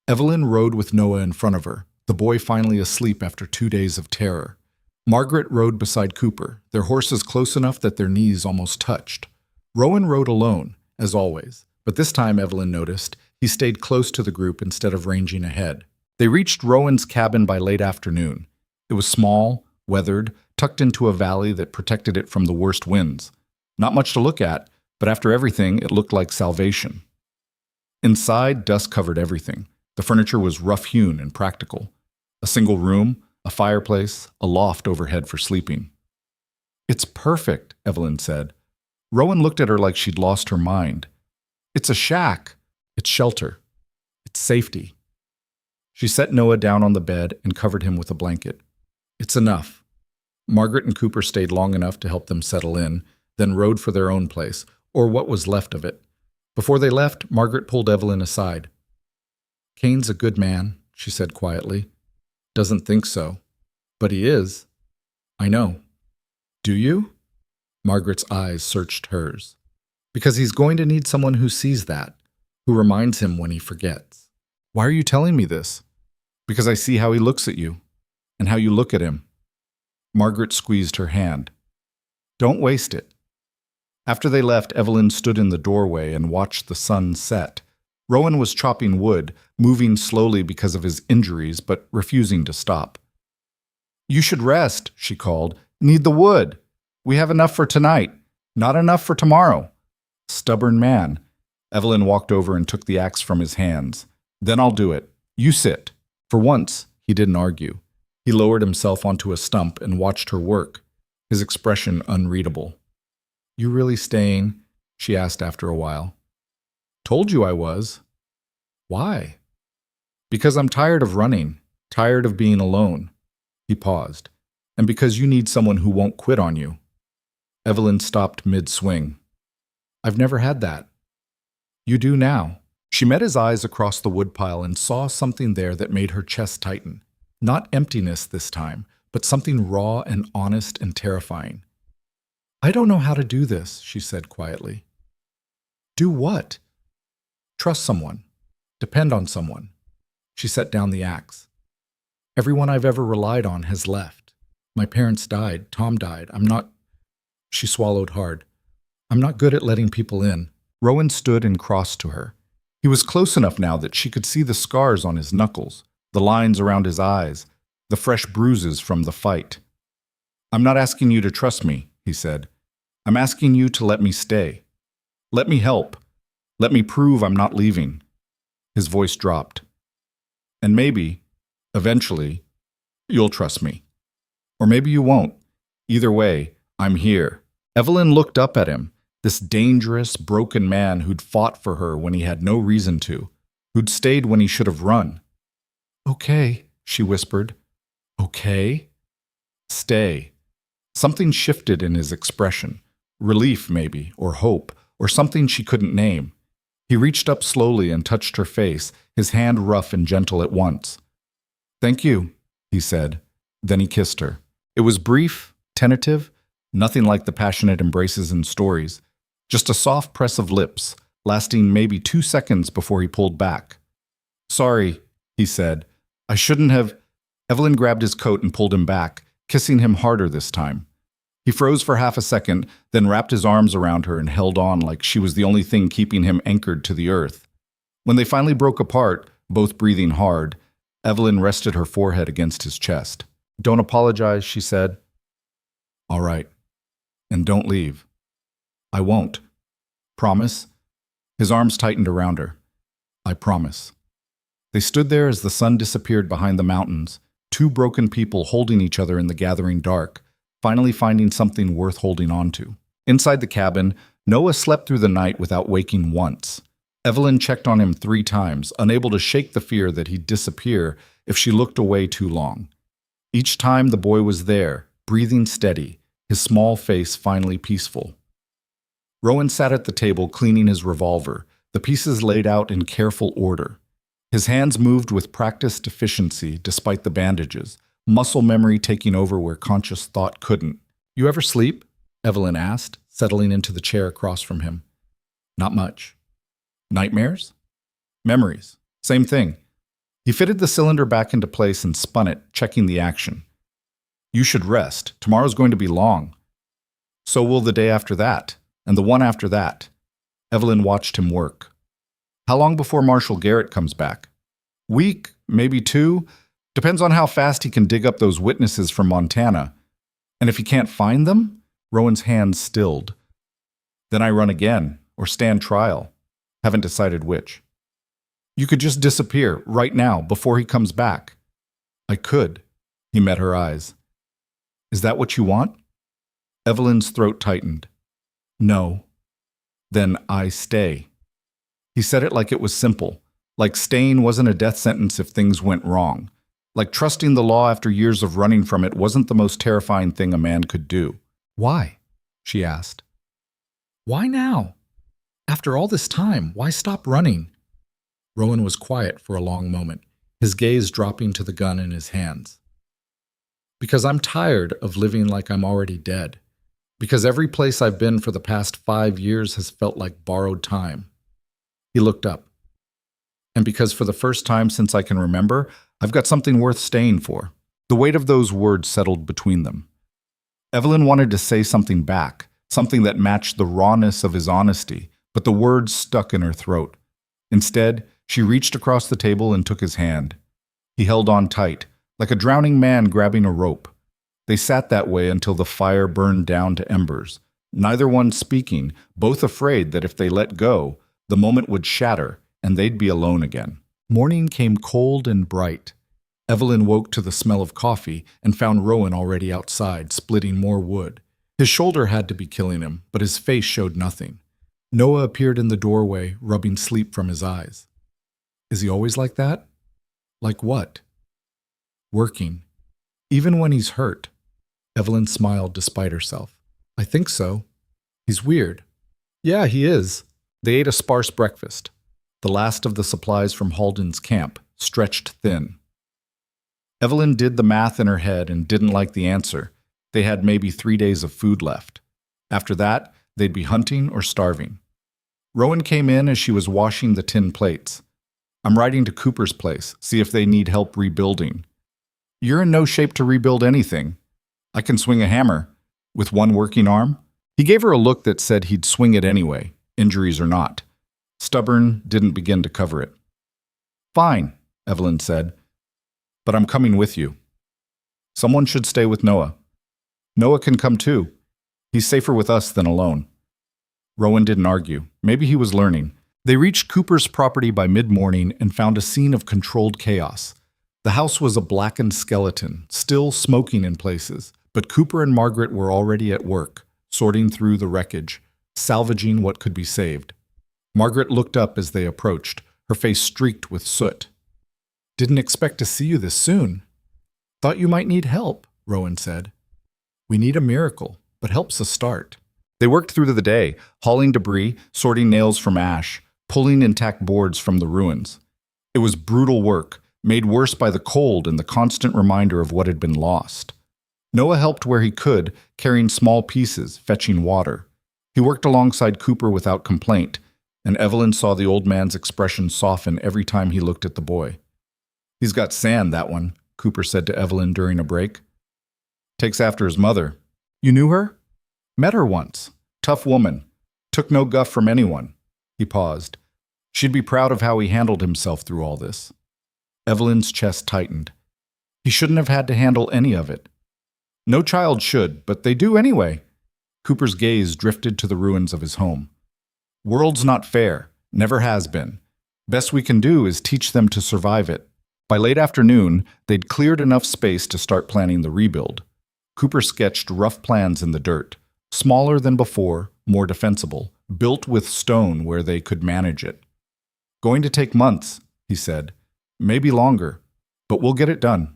Evelyn rode with Noah in front of her, the boy finally asleep after 2 days of terror. Margaret rode beside Cooper, their horses close enough that their knees almost touched. Rowan rode alone, as always, but this time, Evelyn noticed, he stayed close to the group instead of ranging ahead. They reached Rowan's cabin by late afternoon. It was small, weathered, tucked into a valley that protected it from the worst winds. Not much to look at, but after everything, it looked like salvation. Inside, dust covered everything. The furniture was rough-hewn and practical. A single room, a fireplace, a loft overhead for sleeping. It's perfect, Evelyn said. Rowan looked at her like she'd lost her mind. It's a shack. It's shelter. It's safety. She set Noah down on the bed and covered him with a blanket. It's enough. Margaret and Cooper stayed long enough to help them settle in, then rode for their own place, or what was left of it. Before they left, Margaret pulled Evelyn aside. Kane's a good man, she said quietly. Doesn't think so. But he is. I know. Do you? Margaret's eyes searched hers. Because he's going to need someone who sees that, who reminds him when he forgets. Why are you telling me this? Because I see how he looks at you, and how you look at him. Margaret squeezed her hand. Don't waste it. After they left, Evelyn stood in the doorway and watched the sun set. Rowan was chopping wood, moving slowly because of his injuries, but refusing to stop. You should rest, she called. Need the wood. We have enough for tonight, not enough for tomorrow. Stubborn man. Evelyn walked over and took the axe from his hands. Then I'll do it. You sit. For once, he didn't argue. He lowered himself onto a stump and watched her work, his expression unreadable. You really staying? She asked after a while. Told you I was. Why? Because I'm tired of running, tired of being alone. He paused. And because you need someone who won't quit on you. Evelyn stopped mid-swing. I've never had that. You do now. She met his eyes across the woodpile and saw something there that made her chest tighten. Not emptiness this time, but something raw and honest and terrifying. I don't know how to do this, she said quietly. Do what? Trust someone. Depend on someone. She set down the axe. Everyone I've ever relied on has left. My parents died. Tom died. She swallowed hard. I'm not good at letting people in. Rowan stood and crossed to her. He was close enough now that she could see the scars on his knuckles, the lines around his eyes, the fresh bruises from the fight. I'm not asking you to trust me, he said. I'm asking you to let me stay. Let me help. Let me prove I'm not leaving. His voice dropped. And maybe, eventually, you'll trust me. Or maybe you won't. Either way, I'm here. Evelyn looked up at him, this dangerous, broken man who'd fought for her when he had no reason to, who'd stayed when he should have run. Okay, she whispered. Okay? Stay. Something shifted in his expression. Relief, maybe, or hope, or something she couldn't name. He reached up slowly and touched her face, his hand rough and gentle at once. Thank you, he said. Then he kissed her. It was brief, tentative, nothing like the passionate embraces in stories. Just a soft press of lips, lasting maybe 2 seconds before he pulled back. Sorry, he said. I shouldn't have. Evelyn grabbed his coat and pulled him back, kissing him harder this time. He froze for half a second, then wrapped his arms around her and held on like she was the only thing keeping him anchored to the earth. When they finally broke apart, both breathing hard, Evelyn rested her forehead against his chest. Don't apologize, she said. All right. And don't leave. I won't. Promise? His arms tightened around her. I promise. They stood there as the sun disappeared behind the mountains, two broken people holding each other in the gathering dark, finally finding something worth holding on to. Inside the cabin, Noah slept through the night without waking once. Evelyn checked on him 3 times, unable to shake the fear that he'd disappear if she looked away too long. Each time the boy was there, breathing steady, his small face finally peaceful. Rowan sat at the table cleaning his revolver, the pieces laid out in careful order. His hands moved with practiced efficiency despite the bandages, muscle memory taking over where conscious thought couldn't. You ever sleep? Evelyn asked, settling into the chair across from him. Not much. Nightmares? Memories. Same thing. He fitted the cylinder back into place and spun it, checking the action. You should rest. Tomorrow's going to be long. So will the day after that, and the one after that. Evelyn watched him work. How long before Marshal Garrett comes back? Week, maybe 2. Depends on how fast he can dig up those witnesses from Montana. And if he can't find them? Rowan's hands stilled. Then I run again, or stand trial. Haven't decided which. You could just disappear, right now, before he comes back. I could. He met her eyes. Is that what you want? Evelyn's throat tightened. No. Then I stay. He said it like it was simple, like staying wasn't a death sentence if things went wrong, like trusting the law after years of running from it wasn't the most terrifying thing a man could do. Why? She asked. Why now? After all this time, why stop running? Rowan was quiet for a long moment, his gaze dropping to the gun in his hands. Because I'm tired of living like I'm already dead. Because every place I've been for the past 5 years has felt like borrowed time. He looked up. And because for the first time since I can remember, I've got something worth staying for. The weight of those words settled between them. Evelyn wanted to say something back, something that matched the rawness of his honesty, but the words stuck in her throat. Instead, she reached across the table and took his hand. He held on tight, like a drowning man grabbing a rope. They sat that way until the fire burned down to embers, neither one speaking, both afraid that if they let go, the moment would shatter and they'd be alone again. Morning came cold and bright. Evelyn woke to the smell of coffee and found Rowan already outside, splitting more wood. His shoulder had to be killing him, but his face showed nothing. Noah appeared in the doorway, rubbing sleep from his eyes. Is he always like that? Like what? Working. Even when he's hurt. Evelyn smiled despite herself. I think so. He's weird. Yeah, he is. They ate a sparse breakfast. The last of the supplies from Halden's camp, stretched thin. Evelyn did the math in her head and didn't like the answer. They had maybe 3 days of food left. After that, they'd be hunting or starving. Rowan came in as she was washing the tin plates. I'm riding to Cooper's place, see if they need help rebuilding. You're in no shape to rebuild anything. I can swing a hammer. With one working arm? He gave her a look that said he'd swing it anyway, injuries or not. Stubborn didn't begin to cover it. Fine, Evelyn said. But I'm coming with you. Someone should stay with Noah. Noah can come too. He's safer with us than alone. Rowan didn't argue. Maybe he was learning. They reached Cooper's property by mid-morning and found a scene of controlled chaos. The house was a blackened skeleton, still smoking in places, but Cooper and Margaret were already at work, sorting through the wreckage, salvaging what could be saved. Margaret looked up as they approached, her face streaked with soot. "Didn't expect to see you this soon. Thought you might need help," Rowan said. "We need a miracle, but help's a start." They worked through the day, hauling debris, sorting nails from ash, pulling intact boards from the ruins. It was brutal work, made worse by the cold and the constant reminder of what had been lost. Noah helped where he could, carrying small pieces, fetching water. He worked alongside Cooper without complaint, and Evelyn saw the old man's expression soften every time he looked at the boy. "He's got sand, that one," Cooper said to Evelyn during a break. "Takes after his mother." "You knew her?" "Met her once. Tough woman. Took no guff from anyone." He paused. "She'd be proud of how he handled himself through all this." Evelyn's chest tightened. "He shouldn't have had to handle any of it." "No child should, but they do anyway." Cooper's gaze drifted to the ruins of his home. "World's not fair. Never has been. Best we can do is teach them to survive it." By late afternoon, they'd cleared enough space to start planning the rebuild. Cooper sketched rough plans in the dirt, smaller than before, more defensible, built with stone where they could manage it. "Going to take months," he said. "Maybe longer, but we'll get it done."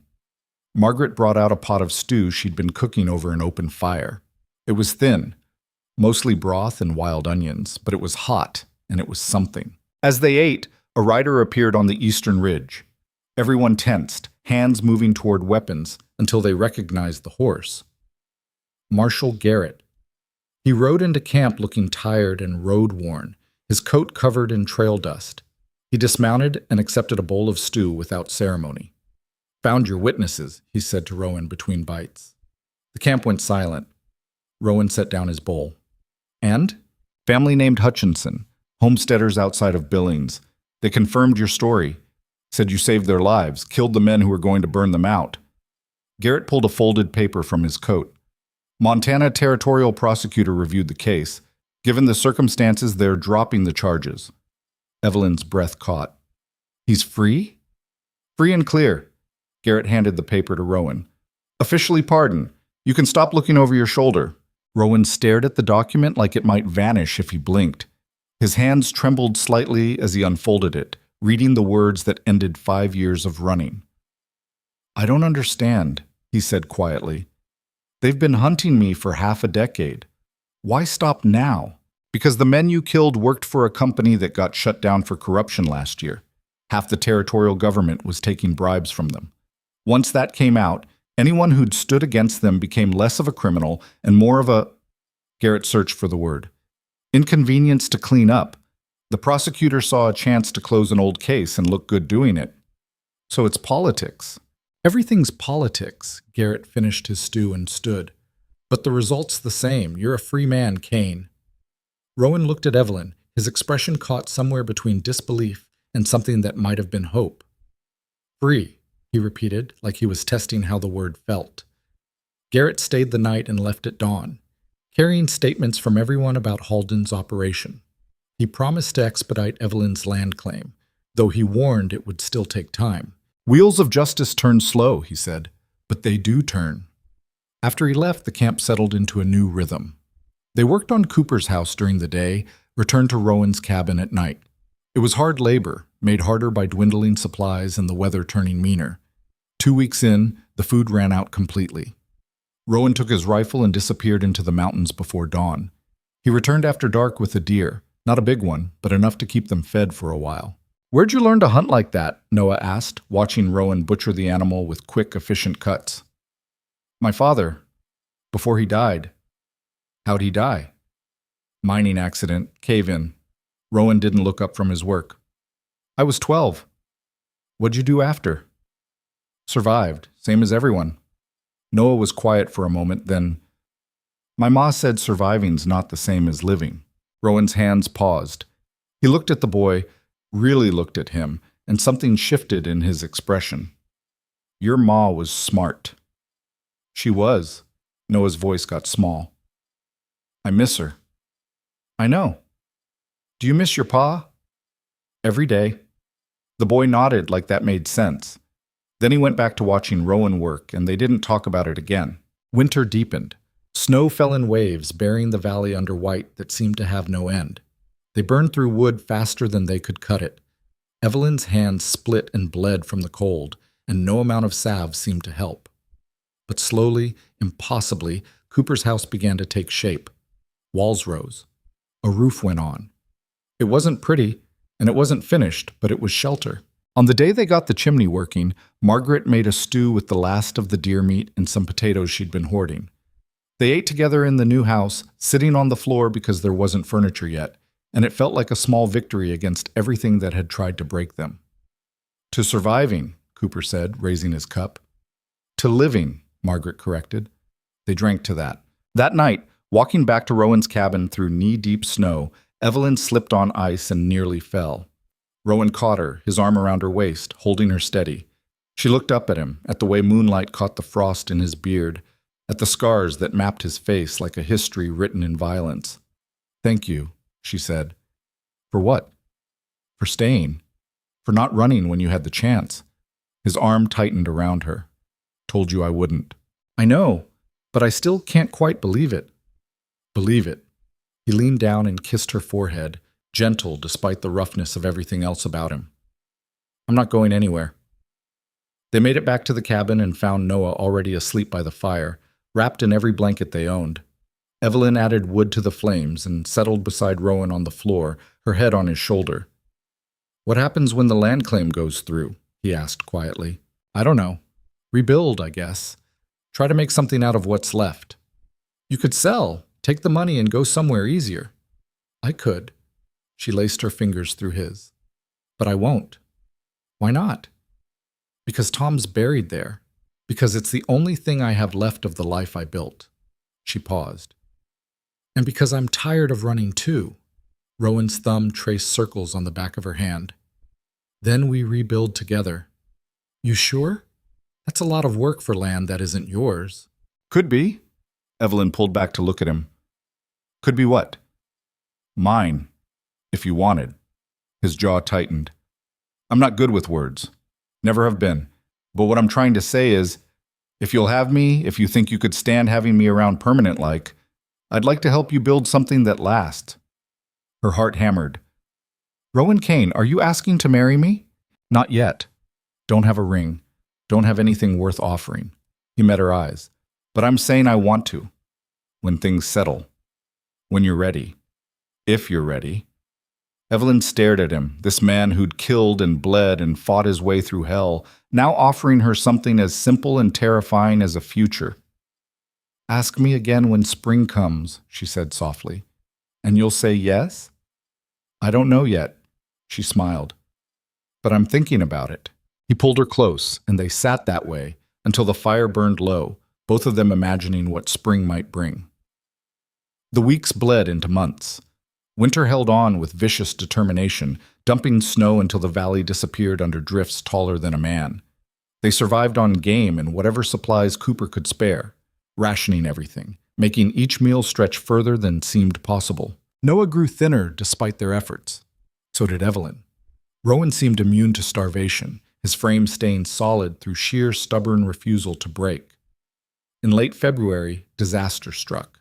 Margaret brought out a pot of stew she'd been cooking over an open fire. It was thin, mostly broth and wild onions, but it was hot, and it was something. As they ate, a rider appeared on the eastern ridge. Everyone tensed, hands moving toward weapons, until they recognized the horse. Marshal Garrett. He rode into camp looking tired and road-worn, his coat covered in trail dust. He dismounted and accepted a bowl of stew without ceremony. "Found your witnesses," he said to Rowan between bites. The camp went silent. Rowan set down his bowl. "And?" "Family named Hutchinson, homesteaders outside of Billings. They confirmed your story. Said you saved their lives, killed the men who were going to burn them out." Garrett pulled a folded paper from his coat. "Montana Territorial Prosecutor reviewed the case. Given the circumstances, they're dropping the charges." Evelyn's breath caught. "He's free?" "Free and clear." Garrett handed the paper to Rowan. "Officially pardoned. You can stop looking over your shoulder." Rowan stared at the document like it might vanish if he blinked. His hands trembled slightly as he unfolded it, reading the words that ended 5 years of running. "I don't understand," he said quietly. "They've been hunting me for half a decade. Why stop now?" "Because the men you killed worked for a company that got shut down for corruption last year. Half the territorial government was taking bribes from them. Once that came out, anyone who'd stood against them became less of a criminal and more of a—" Garrett searched for the word. "Inconvenience to clean up. The prosecutor saw a chance to close an old case and look good doing it. So it's politics." "Everything's politics," Garrett finished his stew and stood. "But the result's the same. You're a free man, Kane." Rowan looked at Evelyn, his expression caught somewhere between disbelief and something that might have been hope. "Free," he repeated, like he was testing how the word felt. Garrett stayed the night and left at dawn, carrying statements from everyone about Halden's operation. He promised to expedite Evelyn's land claim, though he warned it would still take time. "Wheels of justice turn slow," he said, "but they do turn." After he left, the camp settled into a new rhythm. They worked on Cooper's house during the day, returned to Rowan's cabin at night. It was hard labor, made harder by dwindling supplies and the weather turning meaner. 2 weeks in, the food ran out completely. Rowan took his rifle and disappeared into the mountains before dawn. He returned after dark with a deer. Not a big one, but enough to keep them fed for a while. "Where'd you learn to hunt like that?" Noah asked, watching Rowan butcher the animal with quick, efficient cuts. "My father. Before he died." "How'd he die?" "Mining accident, cave-in." Rowan didn't look up from his work. "I was 12. What'd you do after?" "Survived, same as everyone." Noah was quiet for a moment, then, "My ma said surviving's not the same as living." Rowan's hands paused. He looked at the boy, really looked at him, and something shifted in his expression. "Your ma was smart." "She was." Noah's voice got small. "I miss her." "I know. Do you miss your pa?" Every day. The boy nodded like that made sense. Then he went back to watching Rowan work, and they didn't talk about it again. Winter deepened. Snow fell in waves, burying the valley under white that seemed to have no end. They burned through wood faster than they could cut it. Evelyn's hands split and bled from the cold, and no amount of salve seemed to help. But slowly, impossibly, Cooper's house began to take shape. Walls rose. A roof went on. It wasn't pretty, and it wasn't finished, but it was shelter. On the day they got the chimney working, Margaret made a stew with the last of the deer meat and some potatoes she'd been hoarding. They ate together in the new house, sitting on the floor because there wasn't furniture yet, and it felt like a small victory against everything that had tried to break them. To surviving, Cooper said, raising his cup. To living, Margaret corrected. They drank to that. That night, walking back to Rowan's cabin through knee-deep snow, Evelyn slipped on ice and nearly fell. Rowan caught her, his arm around her waist, holding her steady. She looked up at him, at the way moonlight caught the frost in his beard, at the scars that mapped his face like a history written in violence. "Thank you," she said. "For what?" "For staying. For not running when you had the chance." His arm tightened around her. "Told you I wouldn't." "I know, but I still can't quite believe it." "Believe it." He leaned down and kissed her forehead, gentle despite the roughness of everything else about him. "I'm not going anywhere." They made it back to the cabin and found Noah already asleep by the fire, wrapped in every blanket they owned. Evelyn added wood to the flames and settled beside Rowan on the floor, her head on his shoulder. "What happens when the land claim goes through?" he asked quietly. "I don't know. Rebuild, I guess. Try to make something out of what's left. You could sell, take the money and go somewhere easier." "I could." She laced her fingers through his. "But I won't." "Why not?" "Because Tom's buried there. Because it's the only thing I have left of the life I built." She paused. "And because I'm tired of running too." Rowan's thumb traced circles on the back of her hand. "Then we rebuild together." "You sure? That's a lot of work for land that isn't yours." "Could be." Evelyn pulled back to look at him. "Could be what?" "Mine. If you wanted." His jaw tightened. "I'm not good with words. Never have been. But what I'm trying to say is, if you'll have me, if you think you could stand having me around permanent-like, I'd like to help you build something that lasts." Her heart hammered. "Rowan Kane, are you asking to marry me?" "Not yet. Don't have a ring. Don't have anything worth offering." He met her eyes. "But I'm saying I want to. When things settle. When you're ready. If you're ready." Evelyn stared at him, this man who'd killed and bled and fought his way through hell, now offering her something as simple and terrifying as a future. "Ask me again when spring comes," she said softly. "And you'll say yes?" "I don't know yet," she smiled. "But I'm thinking about it." He pulled her close, and they sat that way until the fire burned low, both of them imagining what spring might bring. The weeks bled into months. Winter held on with vicious determination, dumping snow until the valley disappeared under drifts taller than a man. They survived on game and whatever supplies Cooper could spare, rationing everything, making each meal stretch further than seemed possible. Noah grew thinner despite their efforts. So did Evelyn. Rowan seemed immune to starvation, his frame staying solid through sheer stubborn refusal to break. In late February, disaster struck.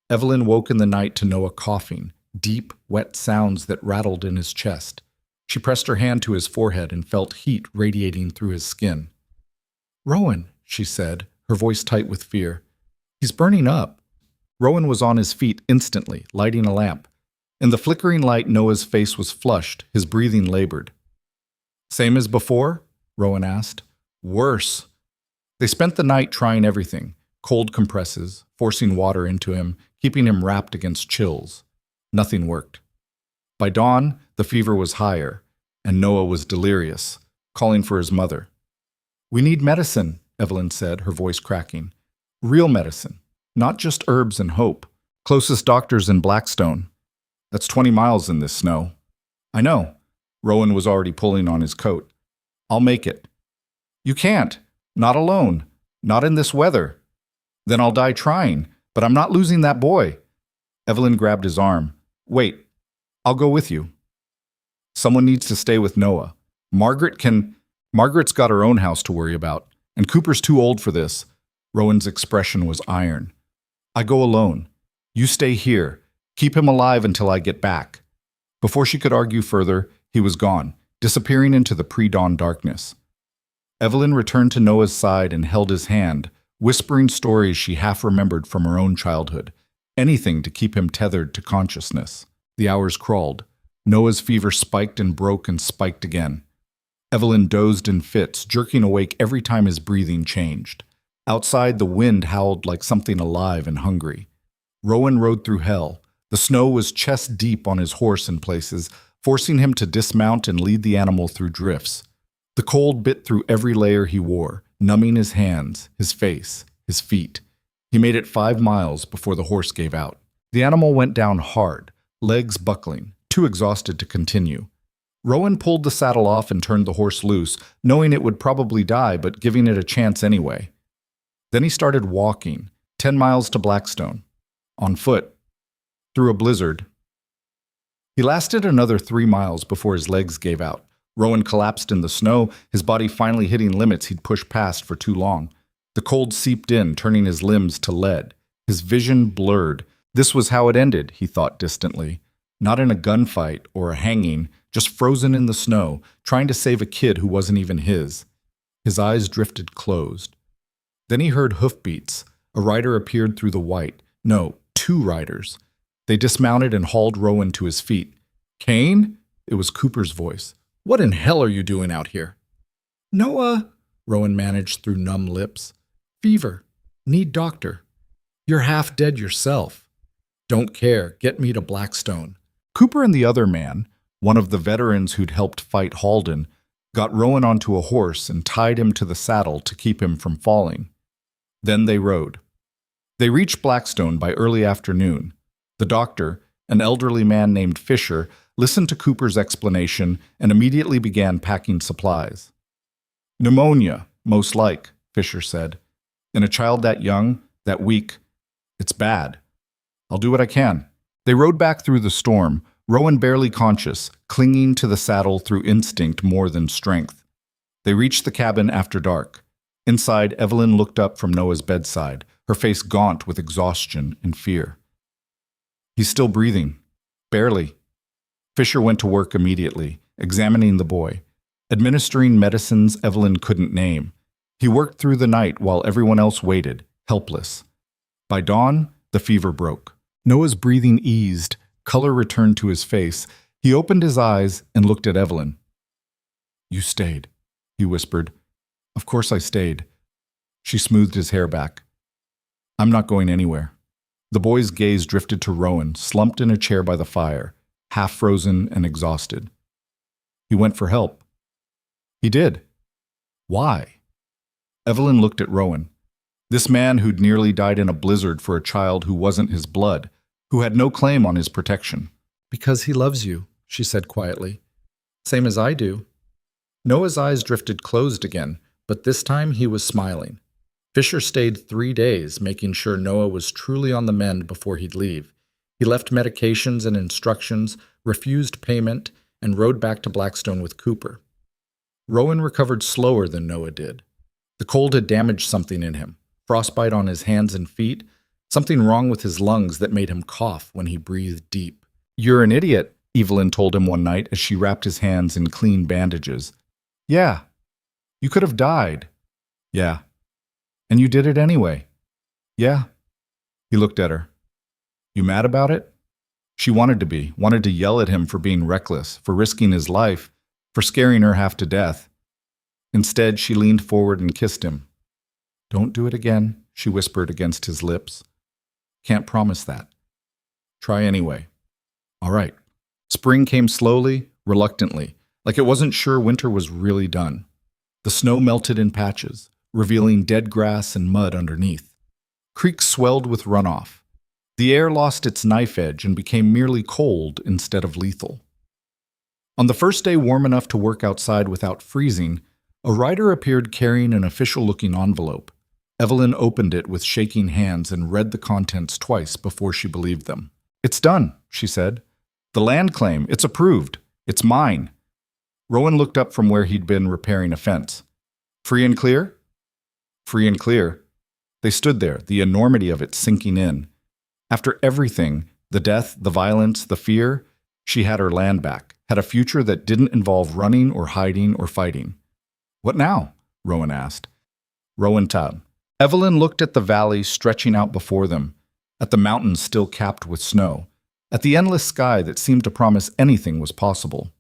Evelyn woke in the night to Noah coughing, deep, wet sounds that rattled in his chest. She pressed her hand to his forehead and felt heat radiating through his skin. "Rowan," she said, her voice tight with fear. "He's burning up." Rowan was on his feet instantly, lighting a lamp. In the flickering light, Noah's face was flushed, his breathing labored. "Same as before?" Rowan asked. "Worse." They spent the night trying everything, cold compresses, forcing water into him, keeping him wrapped against chills. Nothing worked. By dawn, the fever was higher, and Noah was delirious, calling for his mother. "We need medicine," Evelyn said, her voice cracking. "Real medicine, not just herbs and hope. Closest doctor's in Blackstone. That's 20 miles in this snow." "I know." Rowan was already pulling on his coat. "I'll make it." "You can't. Not alone. Not in this weather." "Then I'll die trying. But I'm not losing that boy." Evelyn grabbed his arm. "Wait. I'll go with you." Someone needs to stay with Noah. Margaret's got her own house to worry about, and Cooper's too old for this. Rowan's expression was iron. I go alone. You stay here. Keep him alive until I get back. Before she could argue further, he was gone, disappearing into the pre-dawn darkness. Evelyn returned to Noah's side and held his hand, whispering stories she half remembered from her own childhood, anything to keep him tethered to consciousness. The hours crawled. Noah's fever spiked and broke and spiked again. Evelyn dozed in fits, jerking awake every time his breathing changed. Outside, the wind howled like something alive and hungry. Rowan rode through hell. The snow was chest deep on his horse in places, forcing him to dismount and lead the animal through drifts. The cold bit through every layer he wore, numbing his hands, his face, his feet. He made it 5 miles before the horse gave out. The animal went down hard, legs buckling, too exhausted to continue. Rowan pulled the saddle off and turned the horse loose, knowing it would probably die, but giving it a chance anyway. Then he started walking, 10 miles to Blackstone, on foot, through a blizzard. He lasted another 3 miles before his legs gave out. Rowan collapsed in the snow, his body finally hitting limits he'd pushed past for too long. The cold seeped in, turning his limbs to lead. His vision blurred. This was how it ended, he thought distantly. Not in a gunfight or a hanging, just frozen in the snow, trying to save a kid who wasn't even his. His eyes drifted closed. Then he heard hoofbeats. A rider appeared through the white. No, 2 riders. They dismounted and hauled Rowan to his feet. Kane? It was Cooper's voice. What in hell are you doing out here? Noah, Rowan managed through numb lips. Fever. Need doctor. You're half dead yourself. Don't care. Get me to Blackstone. Cooper and the other man, one of the veterans who'd helped fight Halden, got Rowan onto a horse and tied him to the saddle to keep him from falling. Then they rode. They reached Blackstone by early afternoon. The doctor, an elderly man named Fisher, listened to Cooper's explanation and immediately began packing supplies. Pneumonia, most like, Fisher said. In a child that young, that weak, it's bad. I'll do what I can. They rode back through the storm, Rowan barely conscious, clinging to the saddle through instinct more than strength. They reached the cabin after dark. Inside, Evelyn looked up from Noah's bedside, her face gaunt with exhaustion and fear. He's still breathing. Barely. Fisher went to work immediately, examining the boy, administering medicines Evelyn couldn't name. He worked through the night while everyone else waited, helpless. By dawn, the fever broke. Noah's breathing eased, color returned to his face. He opened his eyes and looked at Evelyn. You stayed, he whispered. Of course I stayed. She smoothed his hair back. I'm not going anywhere. The boy's gaze drifted to Rowan, slumped in a chair by the fire, half frozen and exhausted. He went for help. He did. Why? Evelyn looked at Rowan. This man who'd nearly died in a blizzard for a child who wasn't his blood, who had no claim on his protection. Because he loves you, she said quietly. Same as I do. Noah's eyes drifted closed again, but this time he was smiling. Fisher stayed 3 days, making sure Noah was truly on the mend before he'd leave. He left medications and instructions, refused payment, and rode back to Blackstone with Cooper. Rowan recovered slower than Noah did. The cold had damaged something in him, frostbite on his hands and feet, something wrong with his lungs that made him cough when he breathed deep. You're an idiot, Evelyn told him one night as she wrapped his hands in clean bandages. Yeah. You could have died. Yeah. And you did it anyway. Yeah. He looked at her. You mad about it? She wanted to be, wanted to yell at him for being reckless, for risking his life, for scaring her half to death. Instead, she leaned forward and kissed him. Don't do it again, she whispered against his lips. Can't promise that. Try anyway. All right. Spring came slowly, reluctantly, like it wasn't sure winter was really done. The snow melted in patches, revealing dead grass and mud underneath. Creeks swelled with runoff. The air lost its knife edge and became merely cold instead of lethal. On the first day warm enough to work outside without freezing, a rider appeared carrying an official-looking envelope. Evelyn opened it with shaking hands and read the contents twice before she believed them. It's done, she said. The land claim, it's approved. It's mine. Rowan looked up from where he'd been repairing a fence. Free and clear? Free and clear. They stood there, the enormity of it sinking in. After everything, the death, the violence, the fear, she had her land back, had a future that didn't involve running or hiding or fighting. What now? Rowan asked. Rowan Tab. Evelyn looked at the valley stretching out before them, at the mountains still capped with snow, at the endless sky that seemed to promise anything was possible.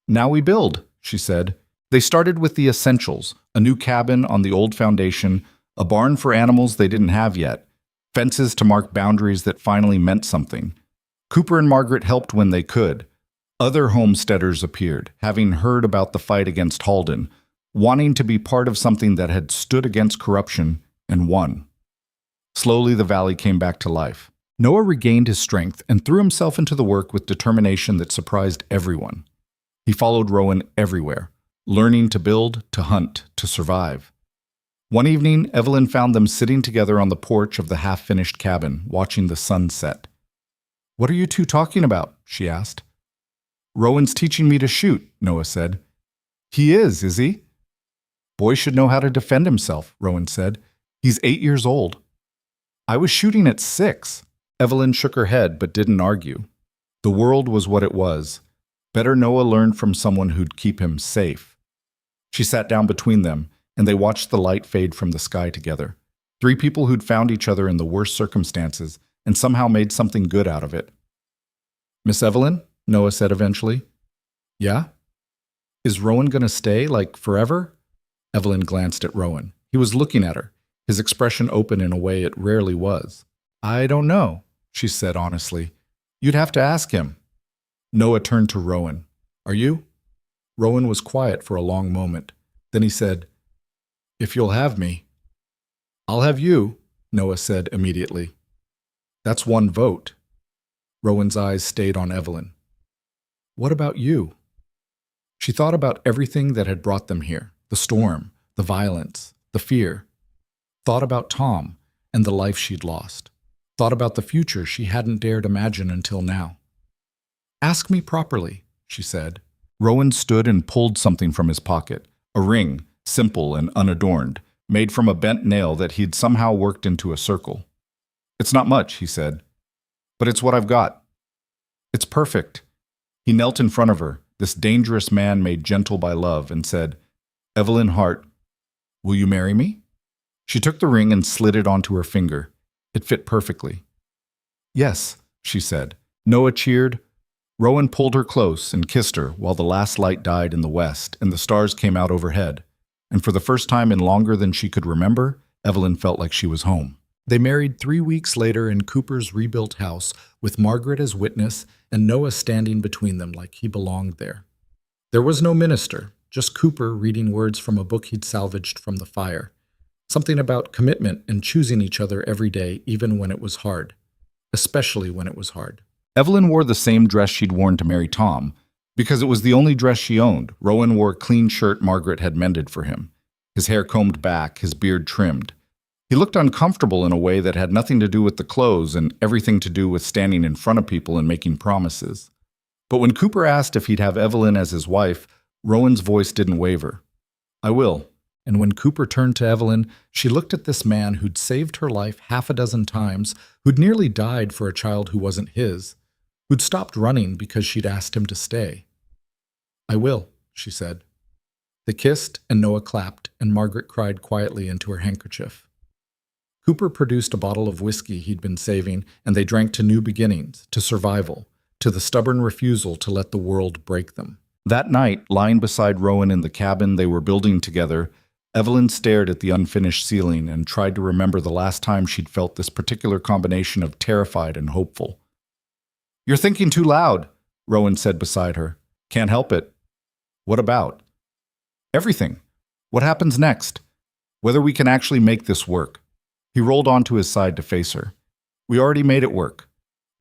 Now we build, she said. They started with the essentials, a new cabin on the old foundation, a barn for animals they didn't have yet, fences to mark boundaries that finally meant something. Cooper and Margaret helped when they could. Other homesteaders appeared, having heard about the fight against Halden, wanting to be part of something that had stood against corruption and won. Slowly, the valley came back to life. Noah regained his strength and threw himself into the work with determination that surprised everyone. He followed Rowan everywhere, learning to build, to hunt, to survive. One evening, Evelyn found them sitting together on the porch of the half-finished cabin, watching the sun set. "What are you two talking about?" she asked. "Rowan's teaching me to shoot," Noah said. "He is he?" "Boy should know how to defend himself," Rowan said. "He's 8 years old." "I was shooting at 6. Evelyn shook her head but didn't argue. The world was what it was. Better Noah learned from someone who'd keep him safe. She sat down between them, and they watched the light fade from the sky together. 3 people who'd found each other in the worst circumstances and somehow made something good out of it. "Miss Evelyn," Noah said eventually. "Yeah? Is Rowan going to stay, like forever?" Evelyn glanced at Rowan. He was looking at her, his expression open in a way it rarely was. "I don't know," she said honestly. "You'd have to ask him." Noah turned to Rowan. "Are you?" Rowan was quiet for a long moment. Then he said, "If you'll have me." "I'll have you," Noah said immediately. "That's 1 vote." Rowan's eyes stayed on Evelyn. "What about you?" She thought about everything that had brought them here, the storm, the violence, the fear. Thought about Tom and the life she'd lost. Thought about the future she hadn't dared imagine until now. "Ask me properly," she said. Rowan stood and pulled something from his pocket, a ring, simple and unadorned, made from a bent nail that he'd somehow worked into a circle. "It's not much," he said, "but it's what I've got. It's perfect." He knelt in front of her, this dangerous man made gentle by love, and said, "Evelyn Hart, will you marry me?" She took the ring and slid it onto her finger. It fit perfectly. "Yes," she said. Noah cheered. Rowan pulled her close and kissed her while the last light died in the west and the stars came out overhead. And for the first time in longer than she could remember, Evelyn felt like she was home. They married 3 weeks later in Cooper's rebuilt house, with Margaret as witness and Noah standing between them like he belonged there. There was no minister, just Cooper reading words from a book he'd salvaged from the fire. Something about commitment and choosing each other every day, even when it was hard. Especially when it was hard. Evelyn wore the same dress she'd worn to marry Tom, because it was the only dress she owned. Rowan wore a clean shirt Margaret had mended for him, his hair combed back, his beard trimmed. He looked uncomfortable in a way that had nothing to do with the clothes and everything to do with standing in front of people and making promises. But when Cooper asked if he'd have Evelyn as his wife, Rowan's voice didn't waver. "I will." And when Cooper turned to Evelyn, she looked at this man who'd saved her life 6 times, who'd nearly died for a child who wasn't his, who'd stopped running because she'd asked him to stay. "I will," she said. They kissed, and Noah clapped, and Margaret cried quietly into her handkerchief. Cooper produced a bottle of whiskey he'd been saving, and they drank to new beginnings, to survival, to the stubborn refusal to let the world break them. That night, lying beside Rowan in the cabin they were building together, Evelyn stared at the unfinished ceiling and tried to remember the last time she'd felt this particular combination of terrified and hopeful. "You're thinking too loud," Rowan said beside her. "Can't help it." "What about?" "Everything. What happens next? Whether we can actually make this work." He rolled onto his side to face her. "We already made it work.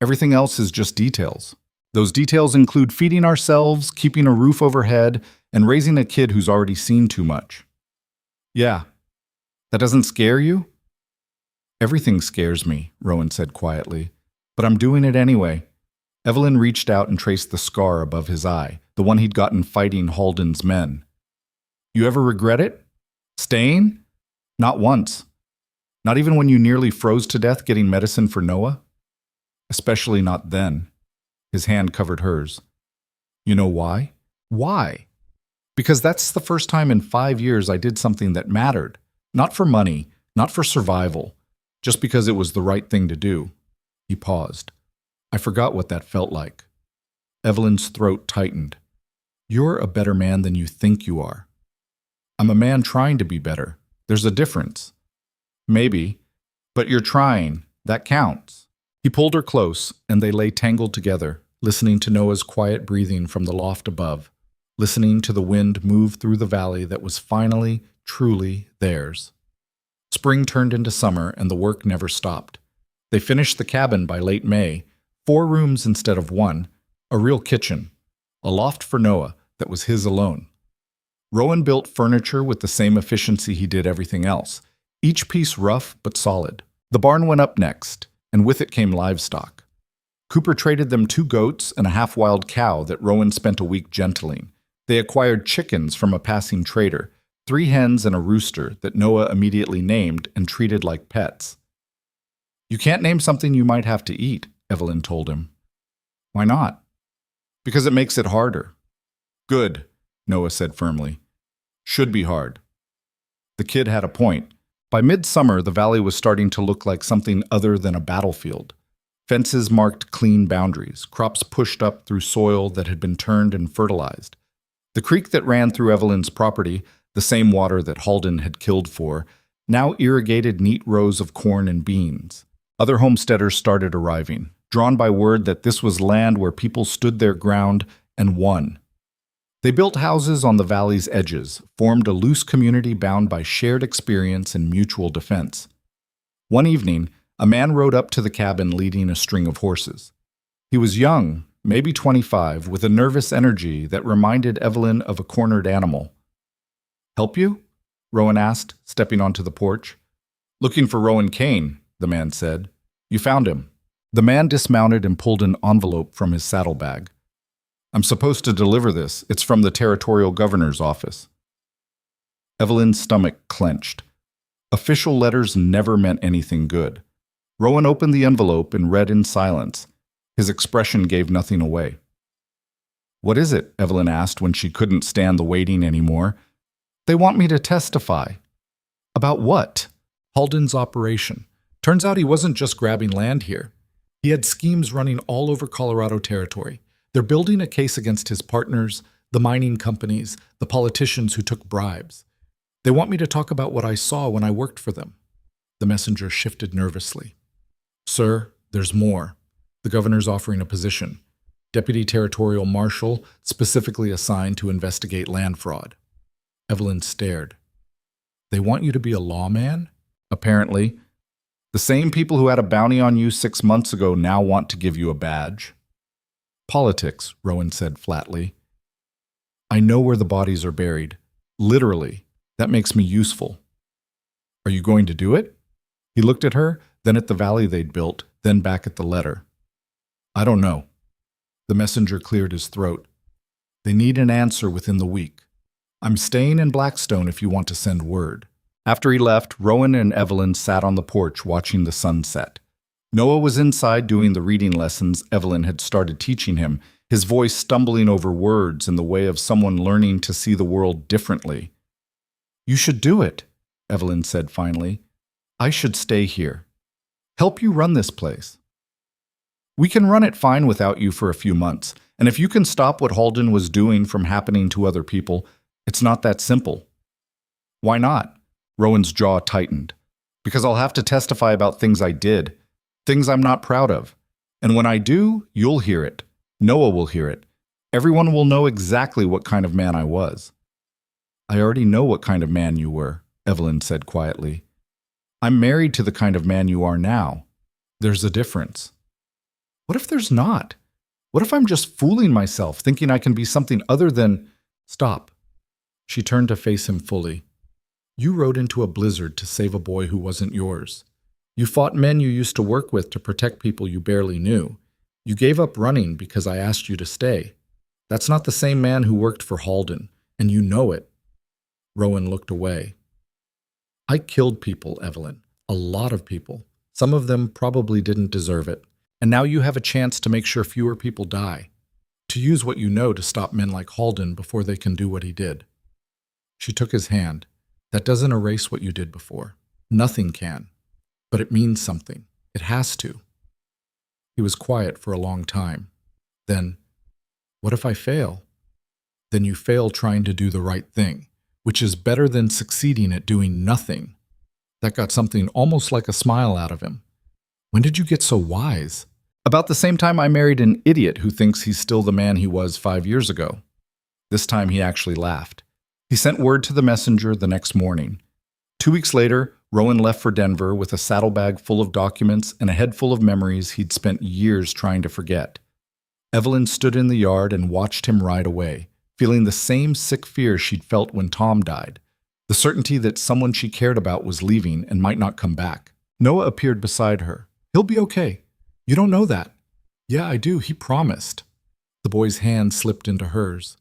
Everything else is just details. Those details include feeding ourselves, keeping a roof overhead, and raising a kid who's already seen too much." "Yeah. That doesn't scare you?" "Everything scares me," Rowan said quietly. "But I'm doing it anyway. Evelyn reached out and traced the scar above his eye, the one he'd gotten fighting Halden's men. You ever regret it? Staying? Not once. Not even when you nearly froze to death getting medicine for Noah? Especially not then. His hand covered hers. You know why? Why? Because that's the first time in 5 years I did something that mattered. Not for money, not for survival, just because it was the right thing to do. He paused. I forgot what that felt like. Evelyn's throat tightened. You're a better man than you think you are. I'm a man trying to be better. There's a difference. Maybe, but you're trying. That counts. He pulled her close, and they lay tangled together, listening to Noah's quiet breathing from the loft above, listening to the wind move through the valley that was finally, truly theirs. Spring turned into summer, and the work never stopped. They finished the cabin by late May, 4 rooms instead of 1, a real kitchen, a loft for Noah that was his alone. Rowan built furniture with the same efficiency he did everything else, each piece rough but solid. The barn went up next, and with it came livestock. Cooper traded them 2 goats and a half-wild cow that Rowan spent a week gentling. They acquired chickens from a passing trader, 3 hens and a rooster that Noah immediately named and treated like pets. You can't name something you might have to eat, Evelyn told him. Why not? Because it makes it harder. Good, Noah said firmly. Should be hard. The kid had a point. By midsummer, the valley was starting to look like something other than a battlefield. Fences marked clean boundaries, crops pushed up through soil that had been turned and fertilized. The creek that ran through Evelyn's property, the same water that Halden had killed for, now irrigated neat rows of corn and beans. Other homesteaders started arriving, drawn by word that this was land where people stood their ground and won. They built houses on the valley's edges, formed a loose community bound by shared experience and mutual defense. One evening, a man rode up to the cabin leading a string of horses. He was young, maybe 25, with a nervous energy that reminded Evelyn of a cornered animal. Help you? Rowan asked, stepping onto the porch. Looking for Rowan Kane, the man said. You found him. The man dismounted and pulled an envelope from his saddlebag. I'm supposed to deliver this. It's from the territorial governor's office. Evelyn's stomach clenched. Official letters never meant anything good. Rowan opened the envelope and read in silence. His expression gave nothing away. What is it? Evelyn asked when she couldn't stand the waiting anymore. They want me to testify. About what? Halden's operation. Turns out he wasn't just grabbing land here. He had schemes running all over Colorado territory. They're building a case against his partners, the mining companies, the politicians who took bribes. They want me to talk about what I saw when I worked for them. The messenger shifted nervously. Sir, there's more. The governor's offering a position. Deputy Territorial Marshal, specifically assigned to investigate land fraud. Evelyn stared. They want you to be a lawman? Apparently. The same people who had a bounty on you 6 months ago now want to give you a badge. Politics, Rowan said flatly. I know where the bodies are buried. Literally. That makes me useful. Are you going to do it? He looked at her, then at the valley they'd built, then back at the letter. I don't know. The messenger cleared his throat. They need an answer within the week. I'm staying in Blackstone if you want to send word. After he left, Rowan and Evelyn sat on the porch watching the sun set. Noah was inside doing the reading lessons Evelyn had started teaching him, his voice stumbling over words in the way of someone learning to see the world differently. You should do it, Evelyn said finally. I should stay here. Help you run this place. We can run it fine without you for a few months, and if you can stop what Halden was doing from happening to other people, it's not that simple. Why not? Rowan's jaw tightened. Because I'll have to testify about things I did, things I'm not proud of. And when I do, you'll hear it. Noah will hear it. Everyone will know exactly what kind of man I was. I already know what kind of man you were, Evelyn said quietly. I'm married to the kind of man you are now. There's a difference. What if there's not? What if I'm just fooling myself, thinking I can be something other than... Stop. She turned to face him fully. You rode into a blizzard to save a boy who wasn't yours. You fought men you used to work with to protect people you barely knew. You gave up running because I asked you to stay. That's not the same man who worked for Halden, and you know it." Rowan looked away. "I killed people, Evelyn. A lot of people. Some of them probably didn't deserve it. And now you have a chance to make sure fewer people die. To use what you know to stop men like Halden before they can do what he did." She took his hand. "That doesn't erase what you did before. Nothing can. But it means something. It has to." He was quiet for a long time. Then, "What if I fail?" "Then you fail trying to do the right thing, which is better than succeeding at doing nothing." That got something almost like a smile out of him. "When did you get so wise?" "About the same time I married an idiot who thinks he's still the man he was 5 years ago." This time he actually laughed. He sent word to the messenger the next morning. 2 weeks later, Rowan left for Denver with a saddlebag full of documents and a head full of memories he'd spent years trying to forget. Evelyn stood in the yard and watched him ride away, feeling the same sick fear she'd felt when Tom died, the certainty that someone she cared about was leaving and might not come back. Noah appeared beside her. "He'll be okay." "You don't know that." "Yeah, I do. He promised." The boy's hand slipped into hers.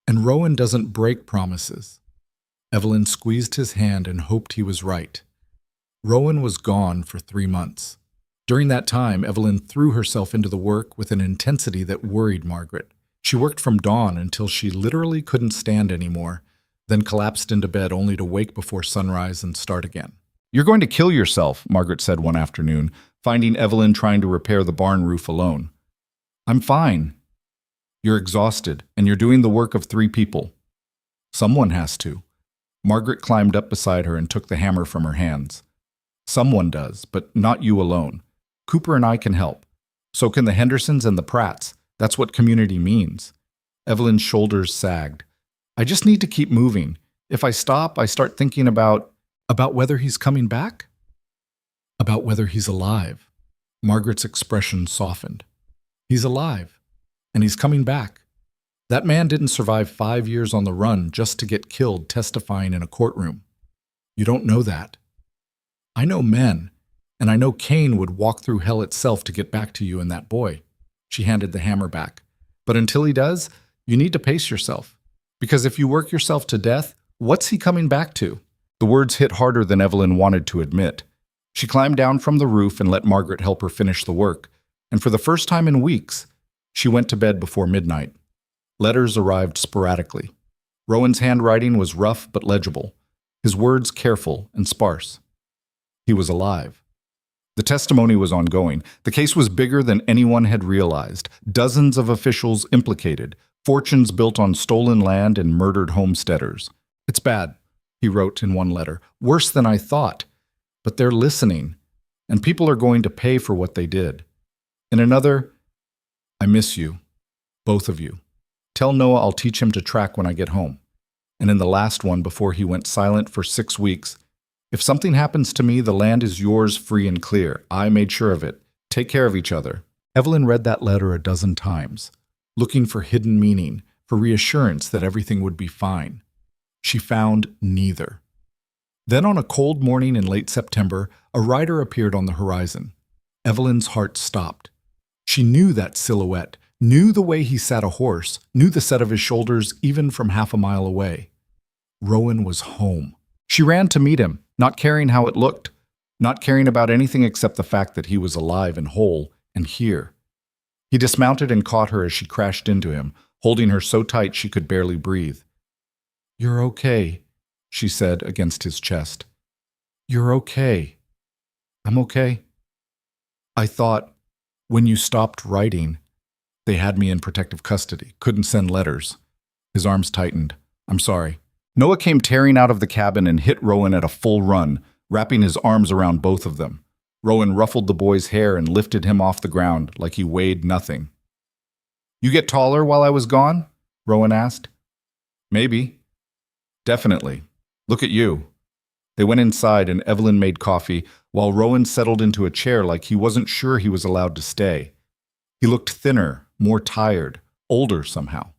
"And Rowan doesn't break promises." Evelyn squeezed his hand and hoped he was right. Rowan was gone for 3 months. During that time, Evelyn threw herself into the work with an intensity that worried Margaret. She worked from dawn until she literally couldn't stand anymore, then collapsed into bed only to wake before sunrise and start again. "You're going to kill yourself," Margaret said one afternoon, finding Evelyn trying to repair the barn roof alone. "I'm fine." "You're exhausted, and you're doing the work of 3 people. Someone has to." Margaret climbed up beside her and took the hammer from her hands. "Someone does, but not you alone. Cooper and I can help. So can the Hendersons and the Pratts. That's what community means." Evelyn's shoulders sagged. "I just need to keep moving. If I stop, I start thinking about whether he's coming back? About whether he's alive." Margaret's expression softened. "He's alive, and he's coming back. That man didn't survive 5 years on the run just to get killed testifying in a courtroom. You don't know that. I know men, and I know Cain would walk through hell itself to get back to you and that boy." She handed the hammer back. "But until he does, you need to pace yourself. Because if you work yourself to death, what's he coming back to?" The words hit harder than Evelyn wanted to admit. She climbed down from the roof and let Margaret help her finish the work, and for the first time in weeks, she went to bed before midnight. Letters arrived sporadically. Rowan's handwriting was rough but legible, his words careful and sparse. He was alive. The testimony was ongoing. The case was bigger than anyone had realized. Dozens of officials implicated, fortunes built on stolen land and murdered homesteaders. "It's bad," he wrote in one letter. "Worse than I thought. But they're listening, and people are going to pay for what they did." In another, "I miss you, both of you. Tell Noah I'll teach him to track when I get home." And in the last one, before he went silent for 6 weeks, "If something happens to me, the land is yours free and clear. I made sure of it. Take care of each other." Evelyn read that letter a dozen times, looking for hidden meaning, for reassurance that everything would be fine. She found neither. Then on a cold morning in late September, a rider appeared on the horizon. Evelyn's heart stopped. She knew that silhouette, knew the way he sat a horse, knew the set of his shoulders even from half a mile away. Rowan was home. She ran to meet him, not caring how it looked, not caring about anything except the fact that he was alive and whole and here. He dismounted and caught her as she crashed into him, holding her so tight she could barely breathe. "You're okay," she said against his chest. "You're okay." "I'm okay." "I thought, when you stopped writing, they had me in protective custody, couldn't send letters." His arms tightened. "I'm sorry." Noah came tearing out of the cabin and hit Rowan at a full run, wrapping his arms around both of them. Rowan ruffled the boy's hair and lifted him off the ground like he weighed nothing. "You get taller while I was gone?" Rowan asked. "Maybe." "Definitely. Look at you." They went inside and Evelyn made coffee while Rowan settled into a chair like he wasn't sure he was allowed to stay. He looked thinner, more tired, older somehow.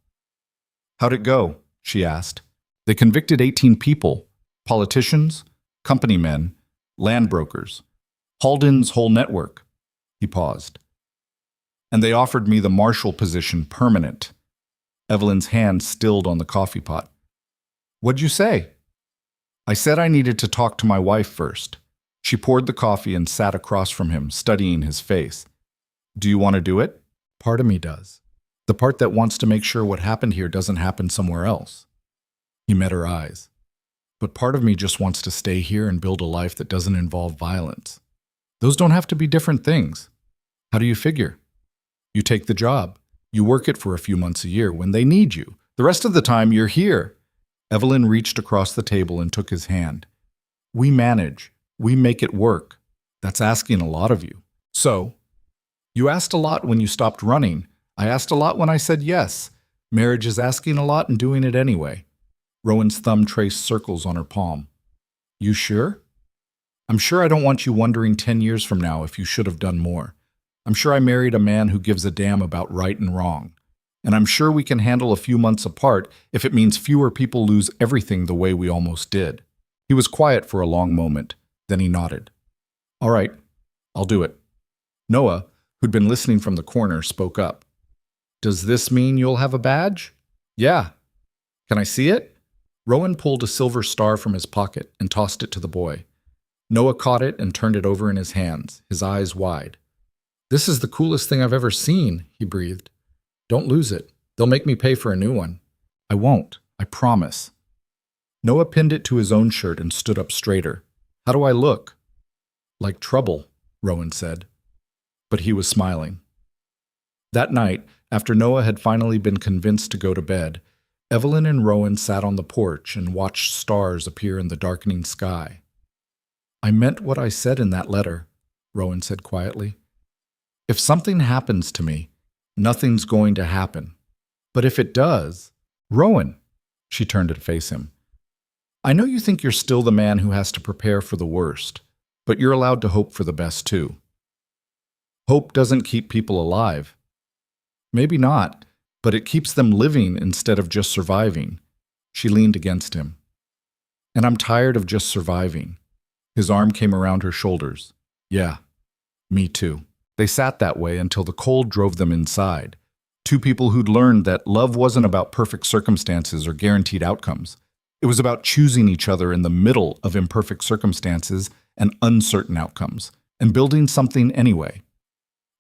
"How'd it go?" she asked. "They convicted 18 people, politicians, company men, land brokers, Halden's whole network." He paused. and they offered me the marshal position permanent. Evelyn's hand stilled on the coffee pot. What'd you say? I said I needed to talk to my wife first. She poured the coffee and sat across from him, studying his face. Do you want to do it? Part of me does. The part that wants to make sure what happened here doesn't happen somewhere else. He met her eyes. But part of me just wants to stay here and build a life that doesn't involve violence. Those don't have to be different things. How do you figure? You take the job. You work it for a few months a year when they need you. The rest of the time, you're here. Evelyn reached across the table and took his hand. We manage. We make it work. That's asking a lot of you. So, you asked a lot when you stopped running. I asked a lot when I said yes. Marriage is asking a lot and doing it anyway. Rowan's thumb traced circles on her palm. You sure? I'm sure I don't want you wondering 10 years from now if you should have done more. I'm sure I married a man who gives a damn about right and wrong. And I'm sure we can handle a few months apart if it means fewer people lose everything the way we almost did. He was quiet for a long moment. Then he nodded. All right, I'll do it. Noah, who'd been listening from the corner, spoke up. Does this mean you'll have a badge? Yeah. Can I see it? Rowan pulled a silver star from his pocket and tossed it to the boy. Noah caught it and turned it over in his hands, his eyes wide. This is the coolest thing I've ever seen, he breathed. Don't lose it. They'll make me pay for a new one. I won't. I promise. Noah pinned it to his own shirt and stood up straighter. How do I look? Like trouble, Rowan said. But he was smiling. That night, after Noah had finally been convinced to go to bed, Evelyn and Rowan sat on the porch and watched stars appear in the darkening sky. I meant what I said in that letter, Rowan said quietly. If something happens to me, nothing's going to happen. But if it does, Rowan, she turned to face him. I know you think you're still the man who has to prepare for the worst, but you're allowed to hope for the best too. Hope doesn't keep people alive. Maybe not, but it keeps them living instead of just surviving. She leaned against him. And I'm tired of just surviving. His arm came around her shoulders. Yeah, me too. They sat that way until the cold drove them inside. Two people who'd learned that love wasn't about perfect circumstances or guaranteed outcomes. It was about choosing each other in the middle of imperfect circumstances and uncertain outcomes, and building something anyway.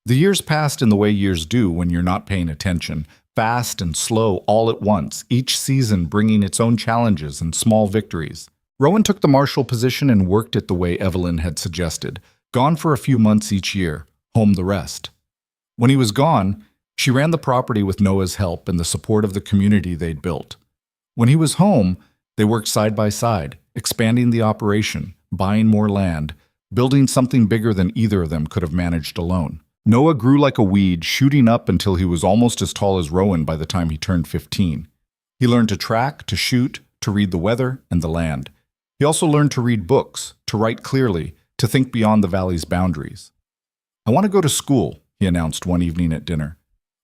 The years passed in the way years do when you're not paying attention, fast and slow all at once, each season bringing its own challenges and small victories. Rowan took the marshal position and worked it the way Evelyn had suggested, gone for a few months each year, home the rest. When he was gone, she ran the property with Noah's help and the support of the community they'd built. When he was home, they worked side by side, expanding the operation, buying more land, building something bigger than either of them could have managed alone. Noah grew like a weed, shooting up until he was almost as tall as Rowan by the time he turned 15. He learned to track, to shoot, to read the weather and the land. He also learned to read books, to write clearly, to think beyond the valley's boundaries. I want to go to school, he announced one evening at dinner.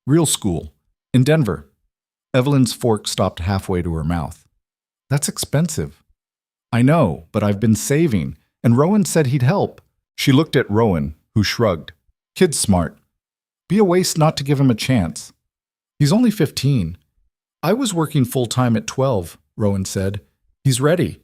Real school. In Denver. Evelyn's fork stopped halfway to her mouth. That's expensive. I know, but I've been saving, and Rowan said he'd help. She looked at Rowan, who shrugged. Kid's smart. Be a waste not to give him a chance. He's only 15. I was working full-time at 12, Rowan said. He's ready.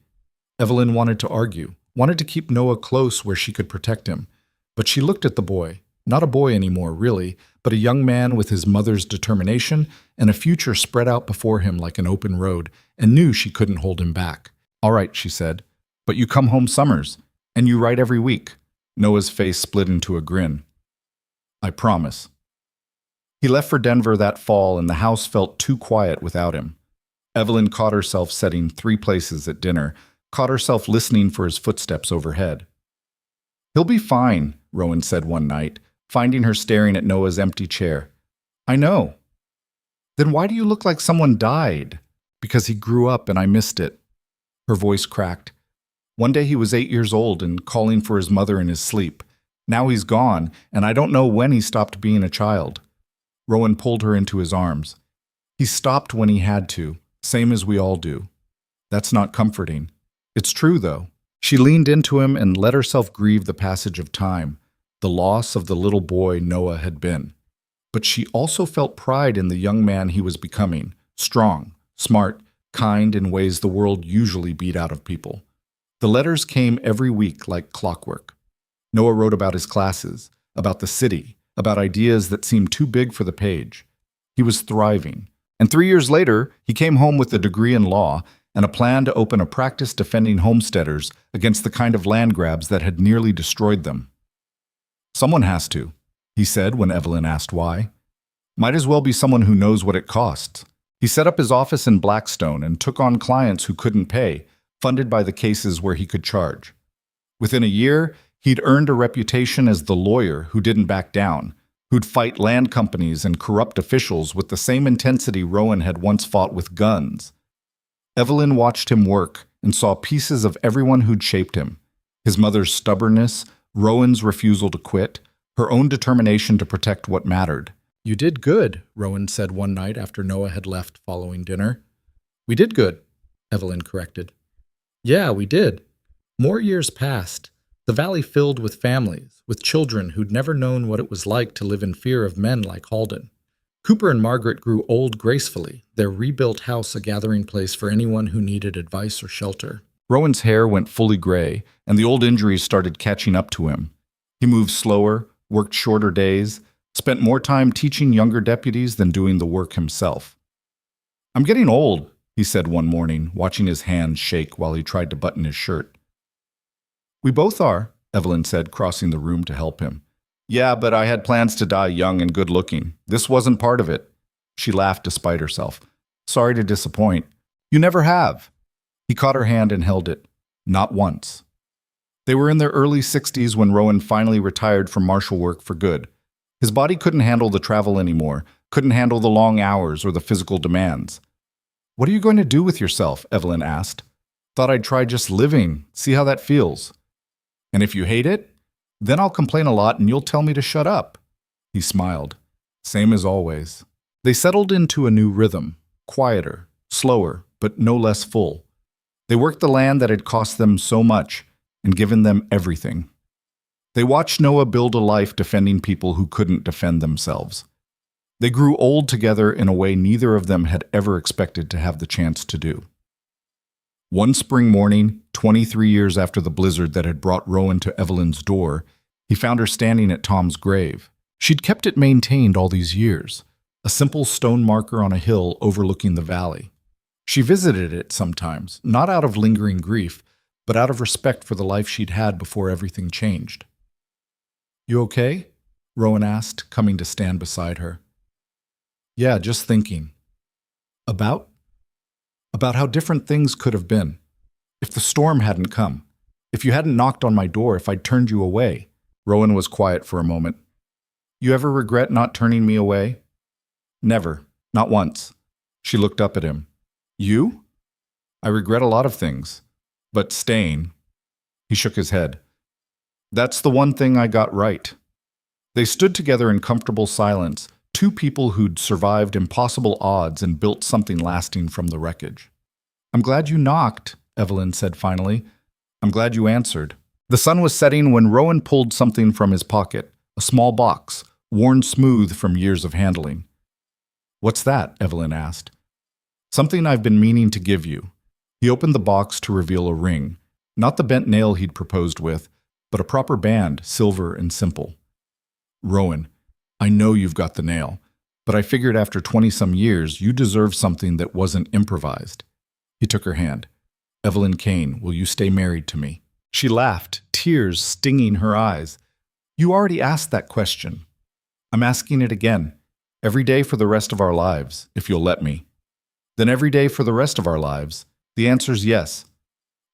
Evelyn wanted to argue, wanted to keep Noah close where she could protect him. But she looked at the boy, not a boy anymore, really, but a young man with his mother's determination and a future spread out before him like an open road, and knew she couldn't hold him back. All right, she said, but you come home summers, and you write every week. Noah's face split into a grin. I promise. He left for Denver that fall, and the house felt too quiet without him. Evelyn caught herself setting 3 places at dinner, caught herself listening for his footsteps overhead. He'll be fine, Rowan said one night, finding her staring at Noah's empty chair. I know. Then why do you look like someone died? Because he grew up and I missed it. Her voice cracked. One day he was 8 years old and calling for his mother in his sleep. Now he's gone, and I don't know when he stopped being a child. Rowan pulled her into his arms. He stopped when he had to, same as we all do. That's not comforting. It's true, though. She leaned into him and let herself grieve the passage of time, the loss of the little boy Noah had been. but she also felt pride in the young man he was becoming, strong, smart, kind in ways the world usually beat out of people. The letters came every week like clockwork. Noah wrote about his classes, about the city, about ideas that seemed too big for the page. He was thriving. And 3 years later, he came home with a degree in law and a plan to open a practice defending homesteaders against the kind of land grabs that had nearly destroyed them. "Someone has to," he said when Evelyn asked why. "Might as well be someone who knows what it costs." He set up his office in Blackstone and took on clients who couldn't pay, funded by the cases where he could charge. Within a year, he'd earned a reputation as the lawyer who didn't back down, who'd fight land companies and corrupt officials with the same intensity Rowan had once fought with guns. Evelyn watched him work and saw pieces of everyone who'd shaped him: his mother's stubbornness, Rowan's refusal to quit, her own determination to protect what mattered. "You did good," Rowan said one night after Noah had left following dinner. "We did good," Evelyn corrected. "Yeah, we did." More years passed, the valley filled with families, with children who'd never known what it was like to live in fear of men like Halden. Cooper and Margaret grew old gracefully, their rebuilt house a gathering place for anyone who needed advice or shelter. Rowan's hair went fully gray, and the old injuries started catching up to him. He moved slower, worked shorter days, spent more time teaching younger deputies than doing the work himself. "I'm getting old," he said one morning, watching his hands shake while he tried to button his shirt. "We both are," Evelyn said, crossing the room to help him. "Yeah, but I had plans to die young and good-looking. This wasn't part of it." She laughed despite herself. "Sorry to disappoint." "You never have." He caught her hand and held it. Not once. They were in their early 60s when Rowan finally retired from marshal work for good. His body couldn't handle the travel anymore, couldn't handle the long hours or the physical demands. "What are you going to do with yourself?" Evelyn asked. "Thought I'd try just living, see how that feels." "And if you hate it, then I'll complain a lot and you'll tell me to shut up." He smiled. Same as always. They settled into a new rhythm, quieter, slower, but no less full. They worked the land that had cost them so much and given them everything. They watched Noah build a life defending people who couldn't defend themselves. They grew old together in a way neither of them had ever expected to have the chance to do. One spring morning, 23 years after the blizzard that had brought Rowan to Evelyn's door, he found her standing at Tom's grave. She'd kept it maintained all these years, a simple stone marker on a hill overlooking the valley. She visited it sometimes, not out of lingering grief, but out of respect for the life she'd had before everything changed. "You okay?" Rowan asked, coming to stand beside her. "Yeah, just thinking." "About?" "About how different things could have been. If the storm hadn't come. If you hadn't knocked on my door, if I'd turned you away." Rowan was quiet for a moment. "You ever regret not turning me away?" "Never. Not once." She looked up at him. "You?" "I regret a lot of things. But staying." He shook his head. "That's the one thing I got right." They stood together in comfortable silence, two people who'd survived impossible odds and built something lasting from the wreckage. "I'm glad you knocked," Evelyn said finally. "I'm glad you answered." The sun was setting when Rowan pulled something from his pocket, a small box, worn smooth from years of handling. "What's that?" Evelyn asked. "Something I've been meaning to give you." He opened the box to reveal a ring, not the bent nail he'd proposed with, but a proper band, silver and simple. "Rowan, I know you've got the nail, but I figured after 20-some years you deserve something that wasn't improvised." He took her hand. "Evelyn Kane, will you stay married to me?" She laughed, tears stinging her eyes. "You already asked that question. I'm asking it again. Every day for the rest of our lives, if you'll let me." "Then every day for the rest of our lives?" "The answer's yes."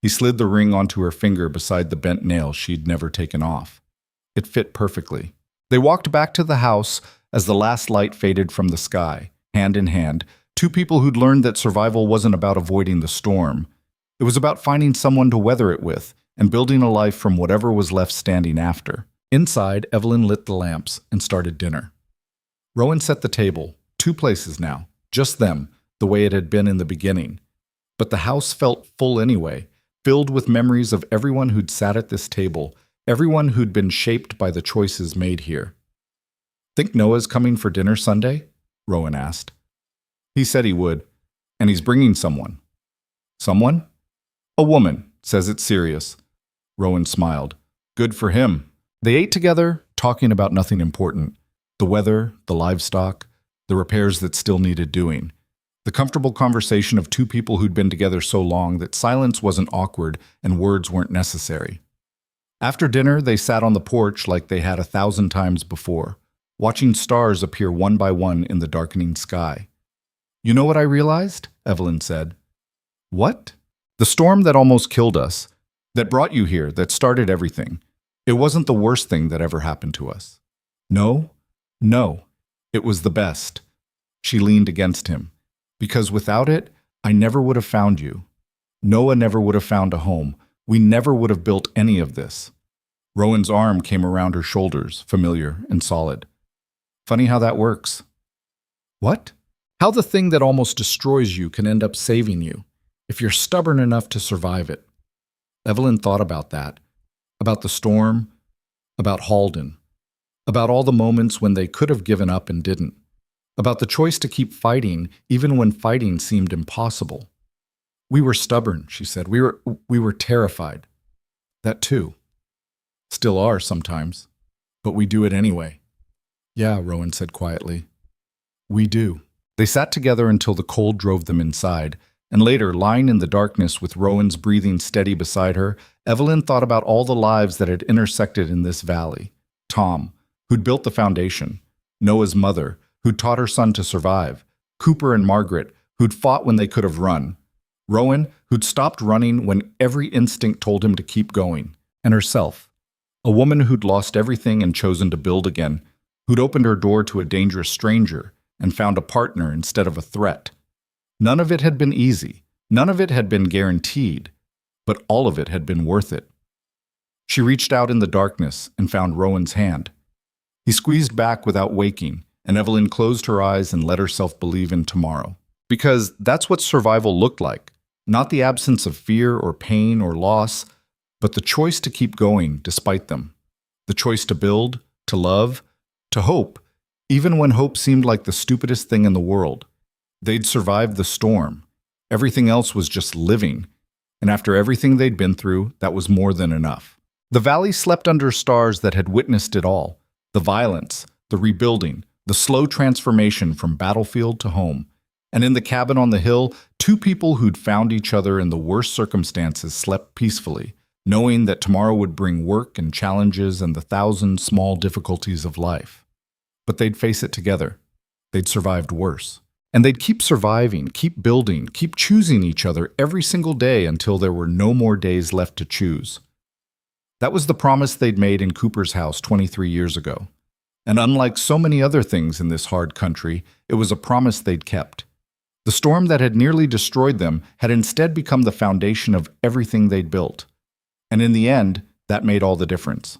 He slid the ring onto her finger beside the bent nail she'd never taken off. It fit perfectly. They walked back to the house as the last light faded from the sky, hand in hand, two people who'd learned that survival wasn't about avoiding the storm. It was about finding someone to weather it with and building a life from whatever was left standing after. Inside, Evelyn lit the lamps and started dinner. Rowan set the table, 2 places now, just them, the way it had been in the beginning. But the house felt full anyway, filled with memories of everyone who'd sat at this table, everyone who'd been shaped by the choices made here. Think Noah's coming for dinner Sunday? Rowan asked. He said he would, and he's bringing someone. Someone? A woman, says it's serious. Rowan smiled. Good for him. They ate together, talking about nothing important. The weather, the livestock, the repairs that still needed doing. The comfortable conversation of two people who'd been together so long that silence wasn't awkward and words weren't necessary. After dinner, they sat on the porch like they had 1,000 times before, watching stars appear one by one in the darkening sky. You know what I realized? Evelyn said. What? The storm that almost killed us, that brought you here, that started everything. It wasn't the worst thing that ever happened to us. No, it was the best. She leaned against him. Because without it, I never would have found you. Noah never would have found a home. We never would have built any of this. Rowan's arm came around her shoulders, familiar and solid. Funny how that works. What? How the thing that almost destroys you can end up saving you, if you're stubborn enough to survive it. Evelyn thought about that, about the storm, about Halden, about all the moments when they could have given up and didn't, about the choice to keep fighting even when fighting seemed impossible. We were stubborn, she said. We were terrified. That too. Still are sometimes, but we do it anyway. Yeah, Rowan said quietly. We do. They sat together until the cold drove them inside, and later, lying in the darkness with Rowan's breathing steady beside her, Evelyn thought about all the lives that had intersected in this valley. Tom, who'd built the foundation. Noah's mother, who'd taught her son to survive. Cooper and Margaret, who'd fought when they could have run. Rowan, who'd stopped running when every instinct told him to keep going. And herself, a woman who'd lost everything and chosen to build again, who'd opened her door to a dangerous stranger and found a partner instead of a threat. None of it had been easy. None of it had been guaranteed, but all of it had been worth it. She reached out in the darkness and found Rowan's hand. He squeezed back without waking, and Evelyn closed her eyes and let herself believe in tomorrow. Because that's what survival looked like. Not the absence of fear or pain or loss, but the choice to keep going despite them. The choice to build, to love, to hope, even when hope seemed like the stupidest thing in the world. They'd survived the storm. Everything else was just living. And after everything they'd been through, that was more than enough. The valley slept under stars that had witnessed it all. The violence, the rebuilding, the slow transformation from battlefield to home. And in the cabin on the hill, two people who'd found each other in the worst circumstances slept peacefully, knowing that tomorrow would bring work and challenges and the 1,000 small difficulties of life. But they'd face it together. They'd survived worse. And they'd keep surviving, keep building, keep choosing each other every single day until there were no more days left to choose. That was the promise they'd made in Cooper's house 23 years ago. And unlike so many other things in this hard country, it was a promise they'd kept. The storm that had nearly destroyed them had instead become the foundation of everything they'd built. And in the end, that made all the difference.